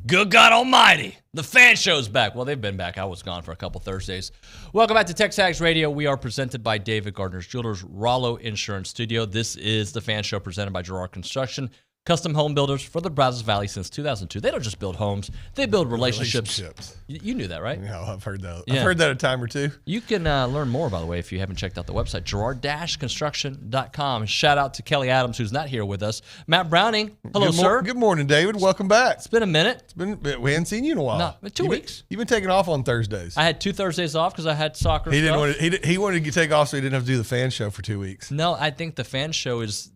Good God Almighty. The fan show's back. Well, they've been back. I was gone for a couple Thursdays. Welcome back to TexAgs Radio. We are presented by David Gardner's Jewelers, Rollo Insurance Studio. This is the fan show presented by Girard Construction, custom home builders for the Brazos Valley since 2002. They don't just build homes. They build relationships. You knew that, right? No, I've heard that. Yeah. I've heard that a time or two. You can learn more, by the way, if you haven't checked out the website, girard-construction.com. Shout out to Kelly Adams, who's not here with us. Matt Browning, hello, sir. Good morning, David. Welcome back. It's been a minute. We hadn't seen you in a while. No, 2 weeks. You've been taking off on Thursdays. I had 2 Thursdays off because I had soccer He stuff. he wanted to take off so he didn't have to do the fan show for 2 weeks. No, I think the fan show is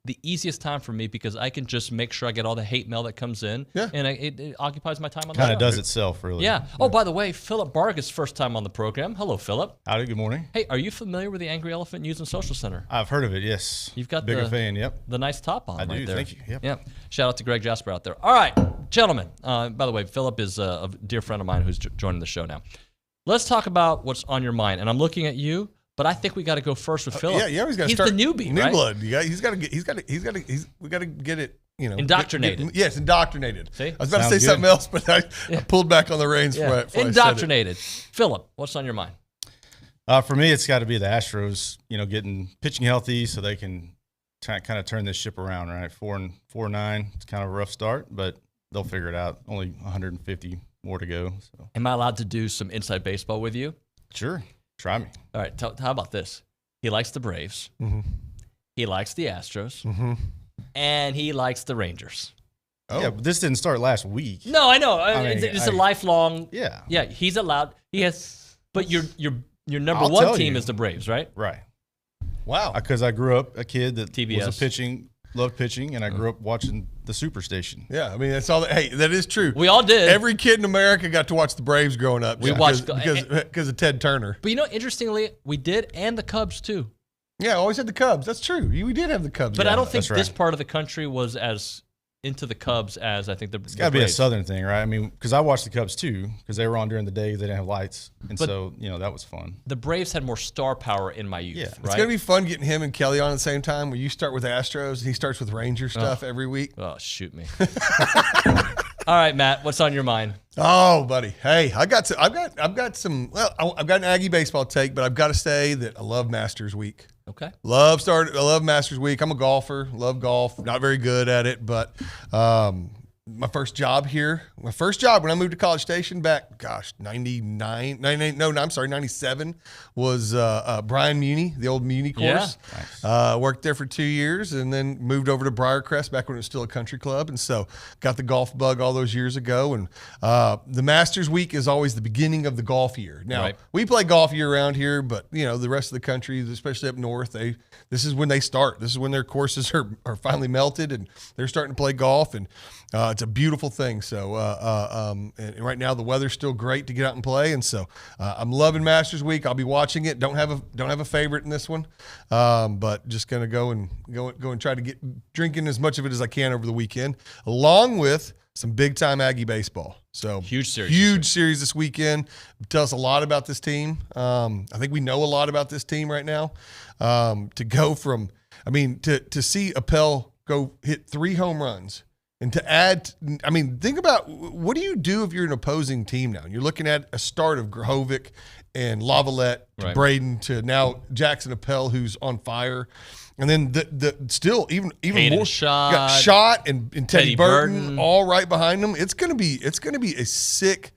the easiest time for me because I can just make sure I get all the hate mail that comes in. Yeah. And it occupies my time on the Kind show. of does itself, really. Yeah. Oh, by the way, Philip Barga's first time on the program. Hello, Philip. Howdy, good morning. Hey, are you familiar with the Angry Elephant News and Social Center? I've heard of it, yes. You've got Bigger fan, yep. the nice top on I right do, there. thank you. Yep. Yep. Shout out to Greg Jasper out there. All right, gentlemen. By the way, Philip is a dear friend of mine who's joining the show now. Let's talk about what's on your mind. And I'm looking at you. But I think we got to go first with Philip. Yeah, he's got to start. He's the newbie, new right? blood. We got to get it. Indoctrinated. Yes, indoctrinated. See? I was about to say something else, but I pulled back on the reins before I said it. Indoctrinated. Philip, what's on your mind? For me, it's got to be the Astros. Getting pitching healthy so they can kind of turn this ship around. Right, 4-9. It's kind of a rough start, but they'll figure it out. Only 150 more to go. So. Am I allowed to do some inside baseball with you? Sure. Try me. All right. How about this? He likes the Braves. Mm-hmm. He likes the Astros. Mm-hmm. And he likes the Rangers. Oh. Yeah, but this didn't start last week. No, I know. It's a lifelong. Yeah. Yeah, he's allowed. He has. But your number one team is the Braves, right? Right. Wow. Because I grew up a kid that TBS. loved pitching, and I grew up watching the Superstation. Yeah, I mean that's all. Hey, that is true. We all did. Every kid in America got to watch the Braves growing up. We watched because of Ted Turner. But interestingly, we did, and the Cubs too. Yeah, always had the Cubs. That's true. We did have the Cubs. But I don't think this part of the country was as into the Cubs as I think it's got to be a Southern thing, right? I mean, because I watched the Cubs too, because they were on during the day, they didn't have lights, and so that was fun. The Braves had more star power in my youth. Yeah, right? It's gonna be fun getting him and Kelly on at the same time. Where you start with Astros and he starts with Ranger stuff every week. Oh, shoot me! All right, Matt, what's on your mind? Oh, buddy, hey, I've got some. Well, I've got an Aggie baseball take, but I've got to say that I love Masters Week. Okay. I love Masters Week. I'm a golfer. Love golf. Not very good at it, but my first job when I moved to College Station back, 97 was Brian Muni, the old Muni course. Yeah. Nice. Worked there for 2 years and then moved over to Briarcrest back when it was still a country club. And so got the golf bug all those years ago. And the Masters Week is always the beginning of the golf year. Now, we play golf year round here, but the rest of the country, especially up north, this is when they start. This is when their courses are finally melted and they're starting to play golf. And it's a beautiful thing. So and right now the weather's still great to get out and play, and so I'm loving Masters Week. I'll be watching it. Don't have a favorite in this one, but just gonna go and try to get drinking as much of it as I can over the weekend, along with some big time Aggie baseball. So huge series this weekend. Tell us a lot about this team. I think we know a lot about this team right now. To go from, to see Appel go hit 3 home runs. And to add, think about what do you do if you're an opposing team now? And you're looking at a start of Grahovic and Lavalette to Braden to now Jackson Appel, who's on fire. And then even Hayden more Schott, got Schott and Teddy Burton all right behind them. It's gonna be a sick,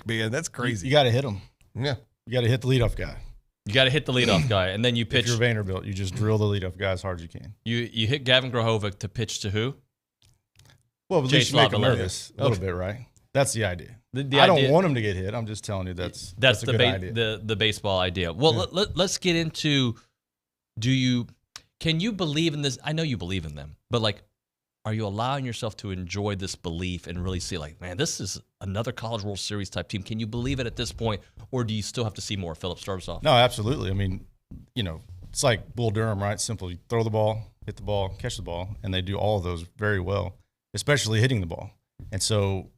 man. That's crazy. You got to hit them. Yeah, you got to hit the leadoff guy. You got to hit the leadoff guy, and then you pitch. If you're Vanderbilt, you just drill the leadoff guy as hard as you can. You hit Gavin Grahovic to pitch to who? Well, at least you make him nervous a little bit, right? That's the idea. I don't want him to get hit. I'm just telling you that's a good idea. The baseball idea. Well, let's get into. Can you believe in this? I know you believe in them, but are you allowing yourself to enjoy this belief and really see man, this is another College World Series type team? Can you believe it at this point, or do you still have to see more? Philip, start us off. No, absolutely. It's like Bull Durham, right? Simple. You throw the ball, hit the ball, catch the ball, and they do all of those very well, especially hitting the ball. And so,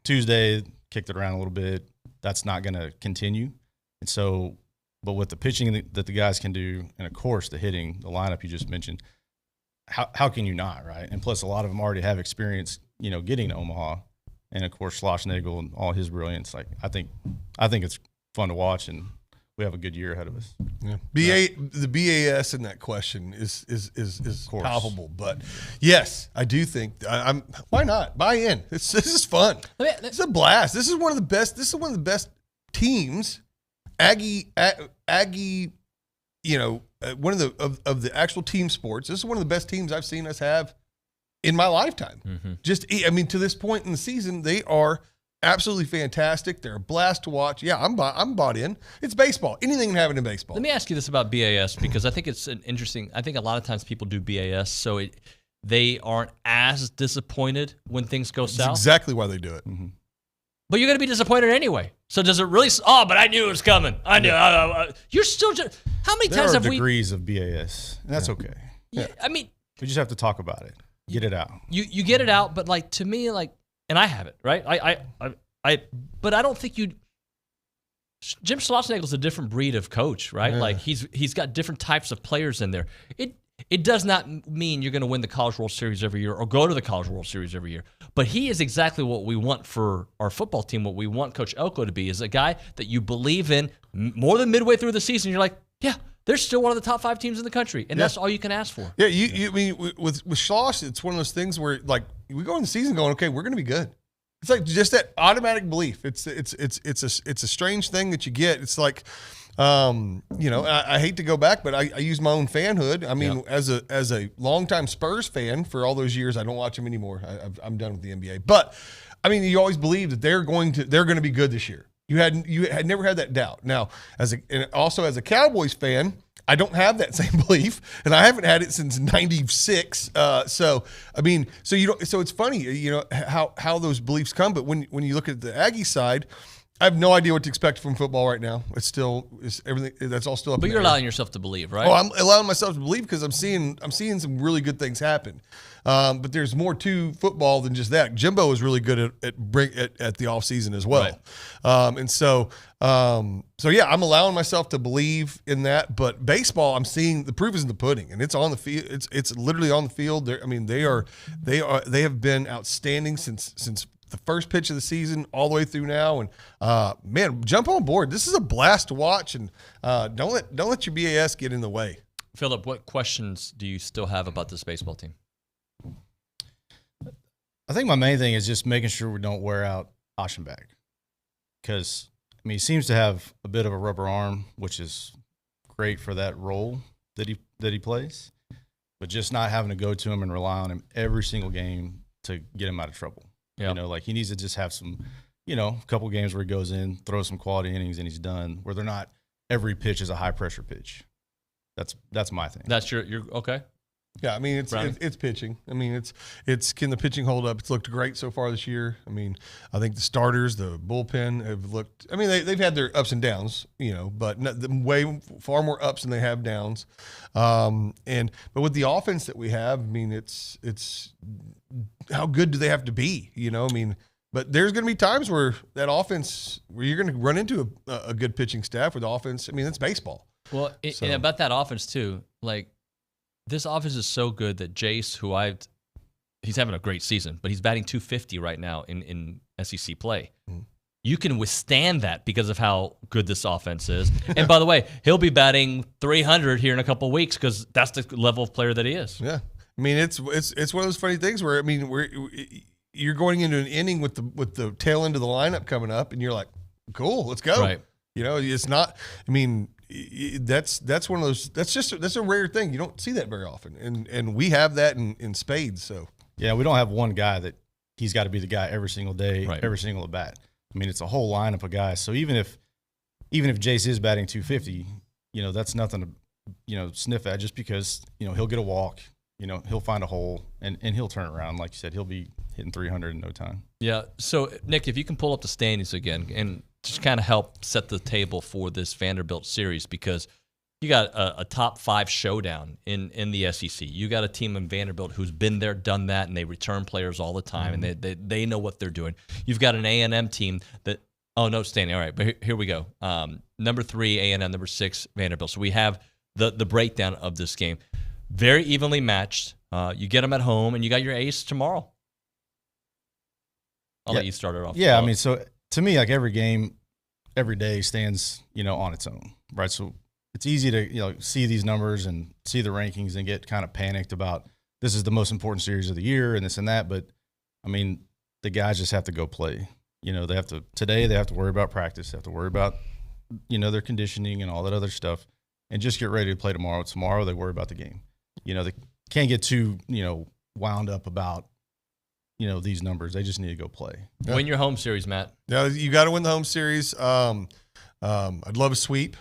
Tuesday kicked it around a little bit. That's not going to continue. And so, but with the pitching that the guys can do, and of course the hitting, the lineup you just mentioned, how can you not, right? And plus, a lot of them already have experience getting to Omaha, and of course Schlossnagle and all his brilliance. Like I think it's fun to watch, and we have a good year ahead of us. Yeah. The BAS in that question is palpable, but yes, I do think I'm. Why not buy in? This is fun. It's a blast. This is one of the best. This is one of the best teams. Aggie. One of the actual team sports. This is one of the best teams I've seen us have in my lifetime. Mm-hmm. To this point in the season, they are absolutely fantastic. They're a blast to watch. Yeah, I'm bought in. It's baseball. Anything can happen in baseball. Let me ask you this about BAS, because I think it's an interesting. I think a lot of times people do BAS, so they aren't as disappointed when things go south. That's exactly why they do it. Mm-hmm. But you're going to be disappointed anyway. So does it really? Oh, but I knew it was coming. I knew. You're still. How many times have we? There are degrees of BAS, and that's okay. Yeah, I mean, we just have to talk about it, get it out. You get it out, but like to me, like, and I have it right. But I don't think you. Jim Schlossnagle is a different breed of coach, right? Yeah. Like he's got different types of players in there. It does not mean you're going to win the College World Series every year or go to the College World Series every year. But he is exactly what we want for our football team. What we want Coach Elko to be is a guy that you believe in more than midway through the season. You're like, yeah, they're still one of the top 5 teams in the country, and that's all you can ask for. Yeah, I mean, with Schloss, it's one of those things where like we go in the season going, okay, we're going to be good. It's like just that automatic belief. It's a strange thing that you get. It's like. I hate to go back, but I use my own fanhood. I mean, as a longtime Spurs fan for all those years, I don't watch them anymore. I'm done with the NBA. But I mean, you always believe that they're going to be good this year. You had never had that doubt. Now, and also as a Cowboys fan, I don't have that same belief, and I haven't had it since '96. So it's funny, how those beliefs come. But when you look at the Aggie side, I have no idea what to expect from football right now. It's everything. That's all still up. But you're allowing yourself to believe, right? Oh, I'm allowing myself to believe because I'm seeing some really good things happen. But there's more to football than just that. Jimbo is really good at the offseason as well. Right. So I'm allowing myself to believe in that. But baseball, I'm seeing the proof is in the pudding, and it's on the field. It's literally on the field. They have been outstanding since the first pitch of the season all the way through now. And man, jump on board. This is a blast to watch, and don't let your BAS get in the way. Philip, what questions do you still have about this baseball team? I think my main thing is just making sure we don't wear out Aschenbach, because he seems to have a bit of a rubber arm, which is great for that role that he plays, but just not having to go to him and rely on him every single game to get him out of trouble. Yep. Like he needs to just have some, a couple games where he goes in, throws some quality innings, and he's done, where they're not every pitch is a high pressure pitch. That's my thing. That's your okay. Yeah, I mean it's pitching. I mean it's can the pitching hold up? It's looked great so far this year. I mean, I think the starters, the bullpen have looked. I mean they've had their ups and downs, but far more ups than they have downs. But with the offense that we have, I mean it's how good do they have to be? But there's going to be times where that offense, where you're going to run into a good pitching staff with offense. I mean, it's baseball. Well, and about that offense too, like this offense is so good that Jace, he's having a great season, but he's batting .250 right now in SEC play. Mm-hmm. You can withstand that because of how good this offense is. And by the way, he'll be batting .300 here in a couple of weeks because that's the level of player that he is. Yeah. I mean, it's one of those funny things where you're going into an inning with the tail end of the lineup coming up, and you're like, cool, let's go. Right. It's not. I mean, that's one of those. That's a rare thing. You don't see that very often, and we have that in spades. So yeah, we don't have one guy that he's got to be the guy every single day, right, every single at bat. I mean, it's a whole lineup of guys. So even if Jace is batting .250, that's nothing to sniff at, just because he'll get a walk. He'll find a hole and he'll turn it around. Like you said, he'll be hitting 300 in no time. Yeah. So, Nick, if you can pull up the standings again and just kind of help set the table for this Vanderbilt series, because you got a top 5 showdown in the SEC. You got a team in Vanderbilt who's been there, done that, and they return players all the time, and they know what they're doing. You've got an A&M team that – oh, no, standing. All right, but here we go. Number 3, A&M, number 6, Vanderbilt. So we have the breakdown of this game. Very evenly matched. You get them at home, and you got your ace tomorrow. I'll let you start it off. Yeah, I mean, so to me, like every game, every day stands, on its own, right? So it's easy to, see these numbers and see the rankings and get kind of panicked about this is the most important series of the year and this and that. But I mean, the guys just have to go play. They have to worry about practice, they have to worry about, their conditioning and all that other stuff, and just get ready to play tomorrow. Tomorrow they worry about the game. They can't get too, wound up about, these numbers. They just need to go play. Win your home series, Matt. Yeah, you got to win the home series. I'd love a sweep.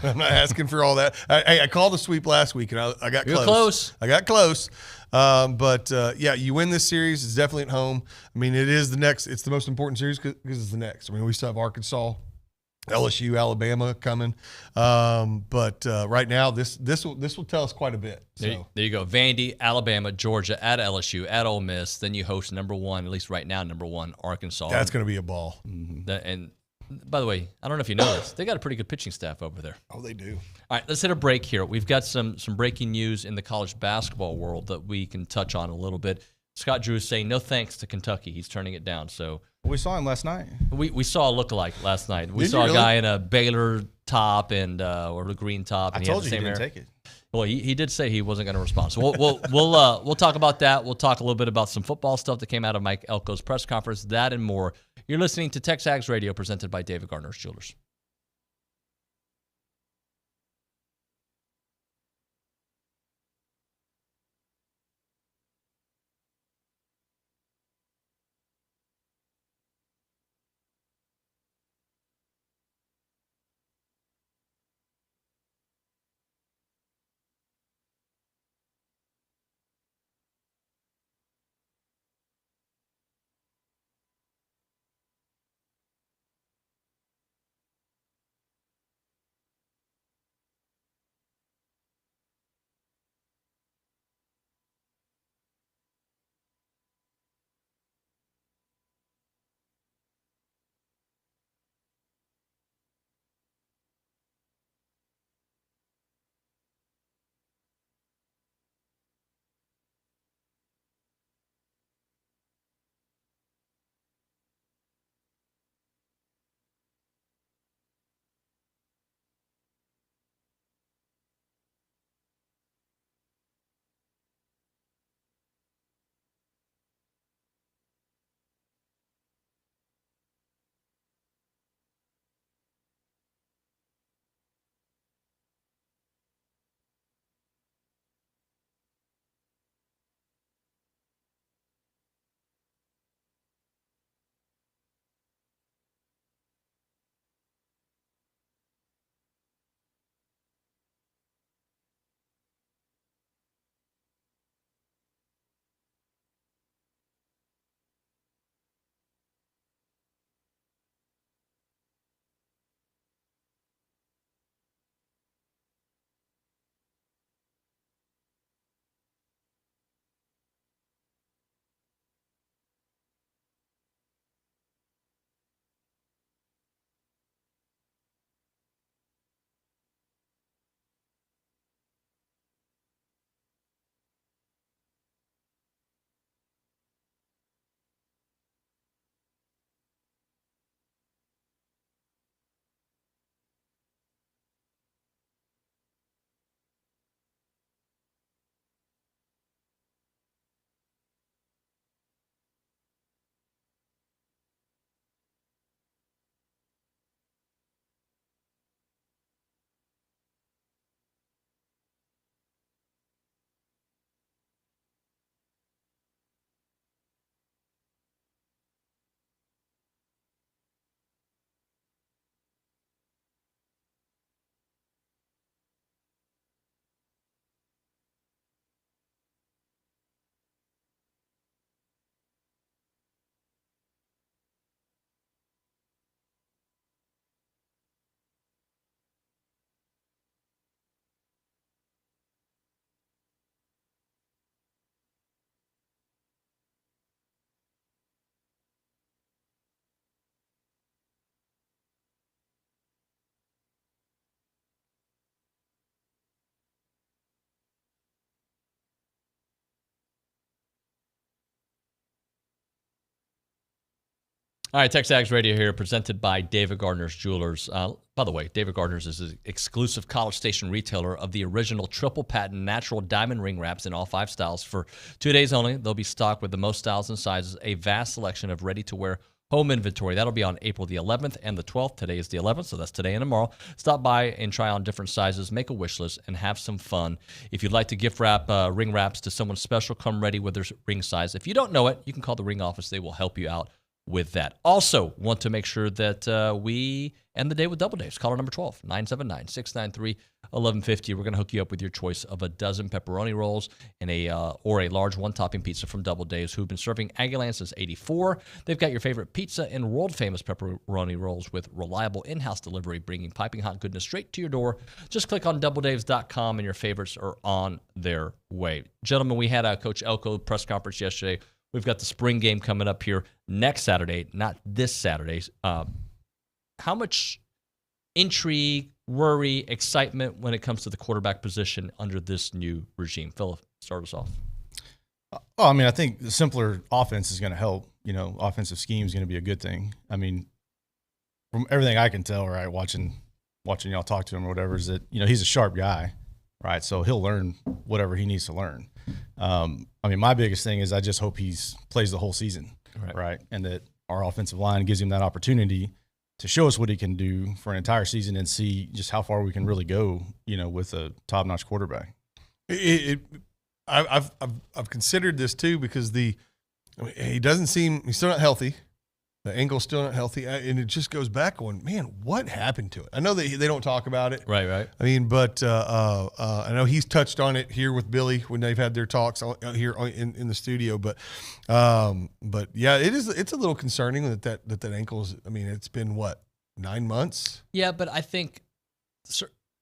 I'm not asking for all that. I called a sweep last week, and I got close. I got close. But you win this series. It's definitely at home. I mean, it's the most important series because it's the next. I mean, we still have Arkansas, LSU, Alabama coming. But right now, this will tell us quite a bit. So. There you go. Vandy, Alabama, Georgia, at LSU, at Ole Miss. Then you host number one, at least right now, number one, Arkansas. That's going to be a ball. Mm-hmm. And by the way, I don't know if you know this, they got a pretty good pitching staff over there. Oh, they do. All right, let's hit a break here. We've got some breaking news in the college basketball world that we can touch on a little bit. Scott Drew is saying no thanks to Kentucky. He's turning it down. So we saw him last night. We saw a lookalike last night. We Did saw you a really? guy in a Baylor top and or the green top. And I he had told the you he same didn't hair. take it. Well, he did say he wasn't going to respond. So we'll talk about that. We'll talk a little bit about some football stuff that came out of Mike Elko's press conference. That and more. You're listening to TexAgs Radio, presented by David Gardner's Jewelers. All right, TexAgs Radio here, presented by David Gardner's Jewelers. By the way, David Gardner's is an exclusive College Station retailer of the original triple patent natural diamond ring wraps in all 5 styles. For 2 days only, they'll be stocked with the most styles and sizes, a vast selection of ready-to-wear home inventory. That'll be on April the 11th and the 12th. Today is the 11th, so that's today and tomorrow. Stop by and try on different sizes, make a wish list, and have some fun. If you'd like to gift wrap ring wraps to someone special, come ready with their ring size. If you don't know it, you can call the ring office. They will help you out with that. Also, want to make sure that we end the day with Double Daves. Caller number 12, 979-693-1150. We're going to hook you up with your choice of a dozen pepperoni rolls and or a large one-topping pizza from Double Daves, who've been serving Aggieland since '84. They've got your favorite pizza and world-famous pepperoni rolls with reliable in-house delivery, bringing piping hot goodness straight to your door. Just click on doubledaves.com and your favorites are on their way. Gentlemen, we had a Coach Elko press conference yesterday. We've got the spring game coming up here next Saturday, not this Saturday. How much intrigue, worry, excitement when it comes to the quarterback position under this new regime? Philip, start us off. Oh, I mean, I think the simpler offense is going to help. Offensive scheme is going to be a good thing. I mean, from everything I can tell, right, watching y'all talk to him or whatever, is that, he's a sharp guy, right? So he'll learn whatever he needs to learn. I mean, my biggest thing is I just hope he plays the whole season, right? And that our offensive line gives him that opportunity to show us what he can do for an entire season and see just how far we can really go, with a top-notch quarterback. I've considered this too because he's still not healthy. The ankle's still not healthy, and it just goes back on, man, what happened to it? I know that they don't talk about it. Right. I mean, but I know he's touched on it here with Billy when they've had their talks here in the studio. But yeah, it's a little concerning that ankle's, I mean, it's been, 9 months? Yeah, but I think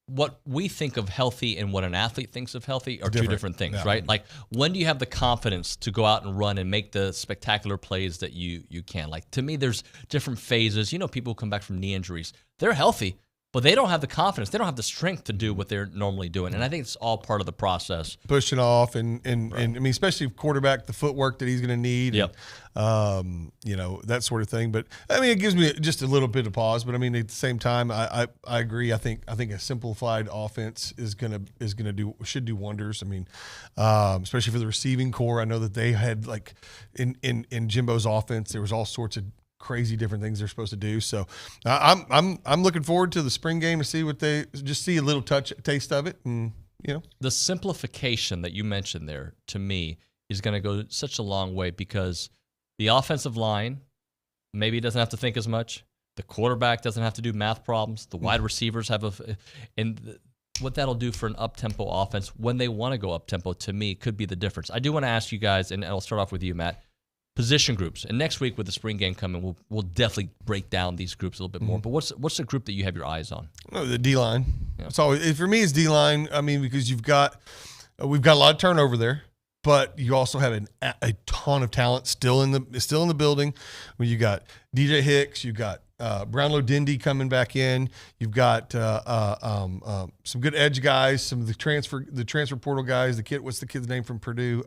what we think of healthy and what an athlete thinks of healthy are two different things, right? Like, when do you have the confidence to go out and run and make the spectacular plays that you can? Like, to me, there's different phases. People who come back from knee injuries, they're healthy, but they don't have the confidence. They don't have the strength to do what they're normally doing. And I think it's all part of the process. Pushing off and I mean, especially quarterback, the footwork that he's going to need. Yep. And, that sort of thing. But I mean, it gives me just a little bit of pause. But I mean, at the same time, I agree. I think a simplified offense should do wonders. I mean, especially for the receiving core. I know that they had, like, in Jimbo's offense, there was all sorts of crazy different things they're supposed to do. So I'm looking forward to the spring game to see what they just see a little taste of it. And, the simplification that you mentioned there, to me, is going to go such a long way, because the offensive line maybe doesn't have to think as much. The quarterback doesn't have to do math problems. The wide receivers what that'll do for an up-tempo offense when they want to go up-tempo, to me, could be the difference. I do want to ask you guys, and I'll start off with you, Matt, position groups. And next week with the spring game coming, we'll definitely break down these groups a little bit more. But what's the group that you have your eyes on? The D-line. Yeah. It's always, for me, it's D-line. I mean, because we've got a lot of turnover there, but you also have a ton of talent still in the building. When you got DJ Hicks, you got Brownlow Dindy coming back in. You've got some good edge guys, some of the transfer portal guys. What's the kid's name from Purdue?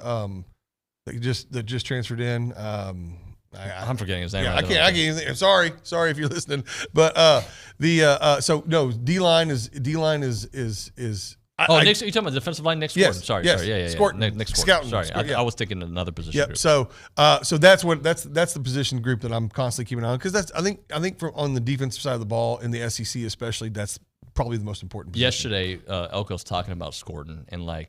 That just transferred in. I'm forgetting his name. Yeah, I can't. Sorry if you're listening. But D-line is. You're talking about defensive line, Nick Scorton. Yes, Sorry. Yeah. Scorton. Nick Scorton. Scouting. Sorry, I was thinking another position. Yep. Group. So that's the position group that I'm constantly keeping an eye on, because I think on the defensive side of the ball in the SEC especially, that's probably the most important position. Yesterday, Elko's talking about Scorton and why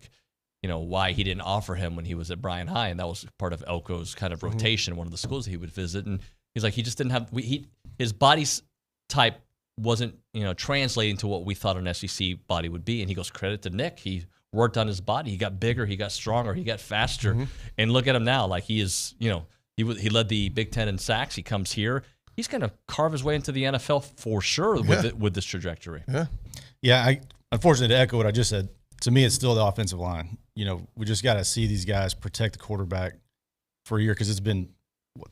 he didn't offer him when he was at Bryan High, and that was part of Elko's kind of rotation, one of the schools he would visit, and he's like, he just didn't have his body type wasn't translating to what we thought an SEC body would be, and he goes, credit to Nick, he worked on his body, he got bigger, he got stronger, he got faster, and look at him now, like he is, he led the Big Ten in sacks, he comes here, he's going to carve his way into the NFL for sure with this trajectory. Yeah. Unfortunately, to echo what I just said, to me, it's still the offensive line. We just got to see these guys protect the quarterback for a year, because it's been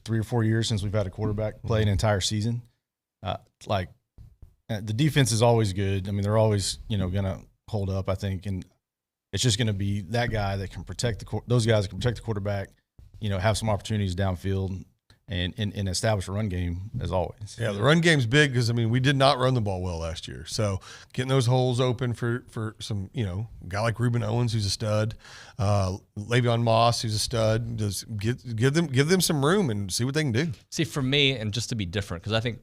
3 or 4 years since we've had a quarterback play an entire season. The defense is always good. I mean, they're always going to hold up, I think, and it's just going to be that guy that can protect those guys that can protect the quarterback. Have some opportunities downfield, and establish a run game as always. Yeah, the run game's big because, I mean, we did not run the ball well last year. So getting those holes open for some, a guy like Reuben Owens, who's a stud, Le'Veon Moss, who's a stud, just give them some room and see what they can do. See, for me, and just to be different, because I think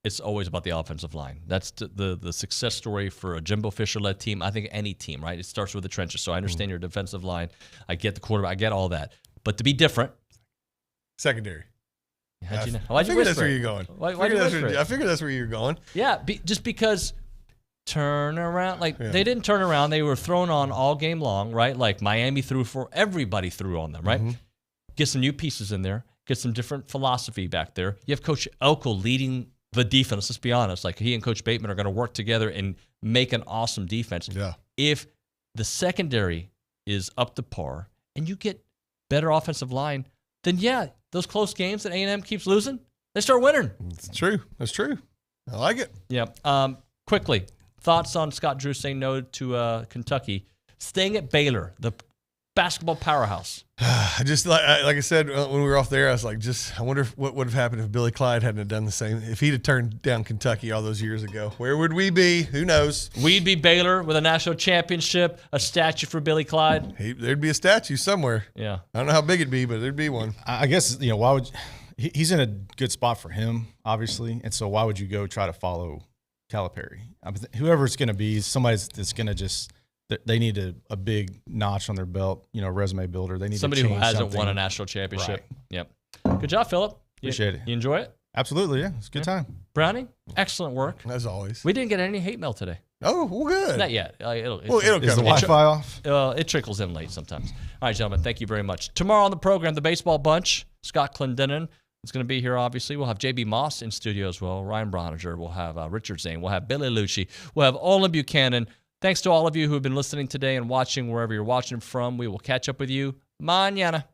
it's always about the offensive line. That's the success story for a Jimbo Fisher-led team. I think any team, right? It starts with the trenches. So I understand your defensive line. I get the quarterback. I get all that. But to be different. Secondary. How'd you know? I figured that's where you're going. I figured that's where you're going. Yeah, just because turn around. They didn't turn around. They were thrown on all game long, right? Like Miami threw for everybody threw on them, right? Mm-hmm. Get some new pieces in there. Get some different philosophy back there. You have Coach Elko leading the defense. Let's be honest. Like he and Coach Bateman are going to work together and make an awesome defense. Yeah. If the secondary is up to par and you get better offensive line, then yeah, those close games that A&M keeps losing, they start winning. It's true. That's true. I like it. Yeah. Quickly, thoughts on Scott Drew saying no to Kentucky, staying at Baylor, the basketball powerhouse. Just like I said when we were off there, I was like, I wonder what would have happened if Billy Clyde hadn't have done the same. If he'd have turned down Kentucky all those years ago, where would we be? Who knows? We'd be Baylor with a national championship, a statue for Billy Clyde. There'd be a statue somewhere. Yeah. I don't know how big it'd be, but there'd be one. I guess, why would he's in a good spot for him, obviously. And so why would you go try to follow Calipari? Whoever it's going to be, somebody that's going to just – they need a big notch on their belt, resume builder. They need somebody to who hasn't something. won a national championship. Right. Yep. Good job, Philip. Appreciate it. You enjoy it? Absolutely, yeah. It's a good time. Brownie, excellent work. As always. We didn't get any hate mail today. Oh, well, good. Not yet. It'll is the Wi-Fi off? It trickles in late sometimes. All right, gentlemen, thank you very much. Tomorrow on the program, the baseball bunch, Scott Clendenin is going to be here, obviously. We'll have J.B. Moss in studio as well, Ryan Broniger. We'll have Richard Zane. We'll have Billy Lucci. We'll have Olin Buchanan. Thanks to all of you who have been listening today and watching wherever you're watching from. We will catch up with you mañana.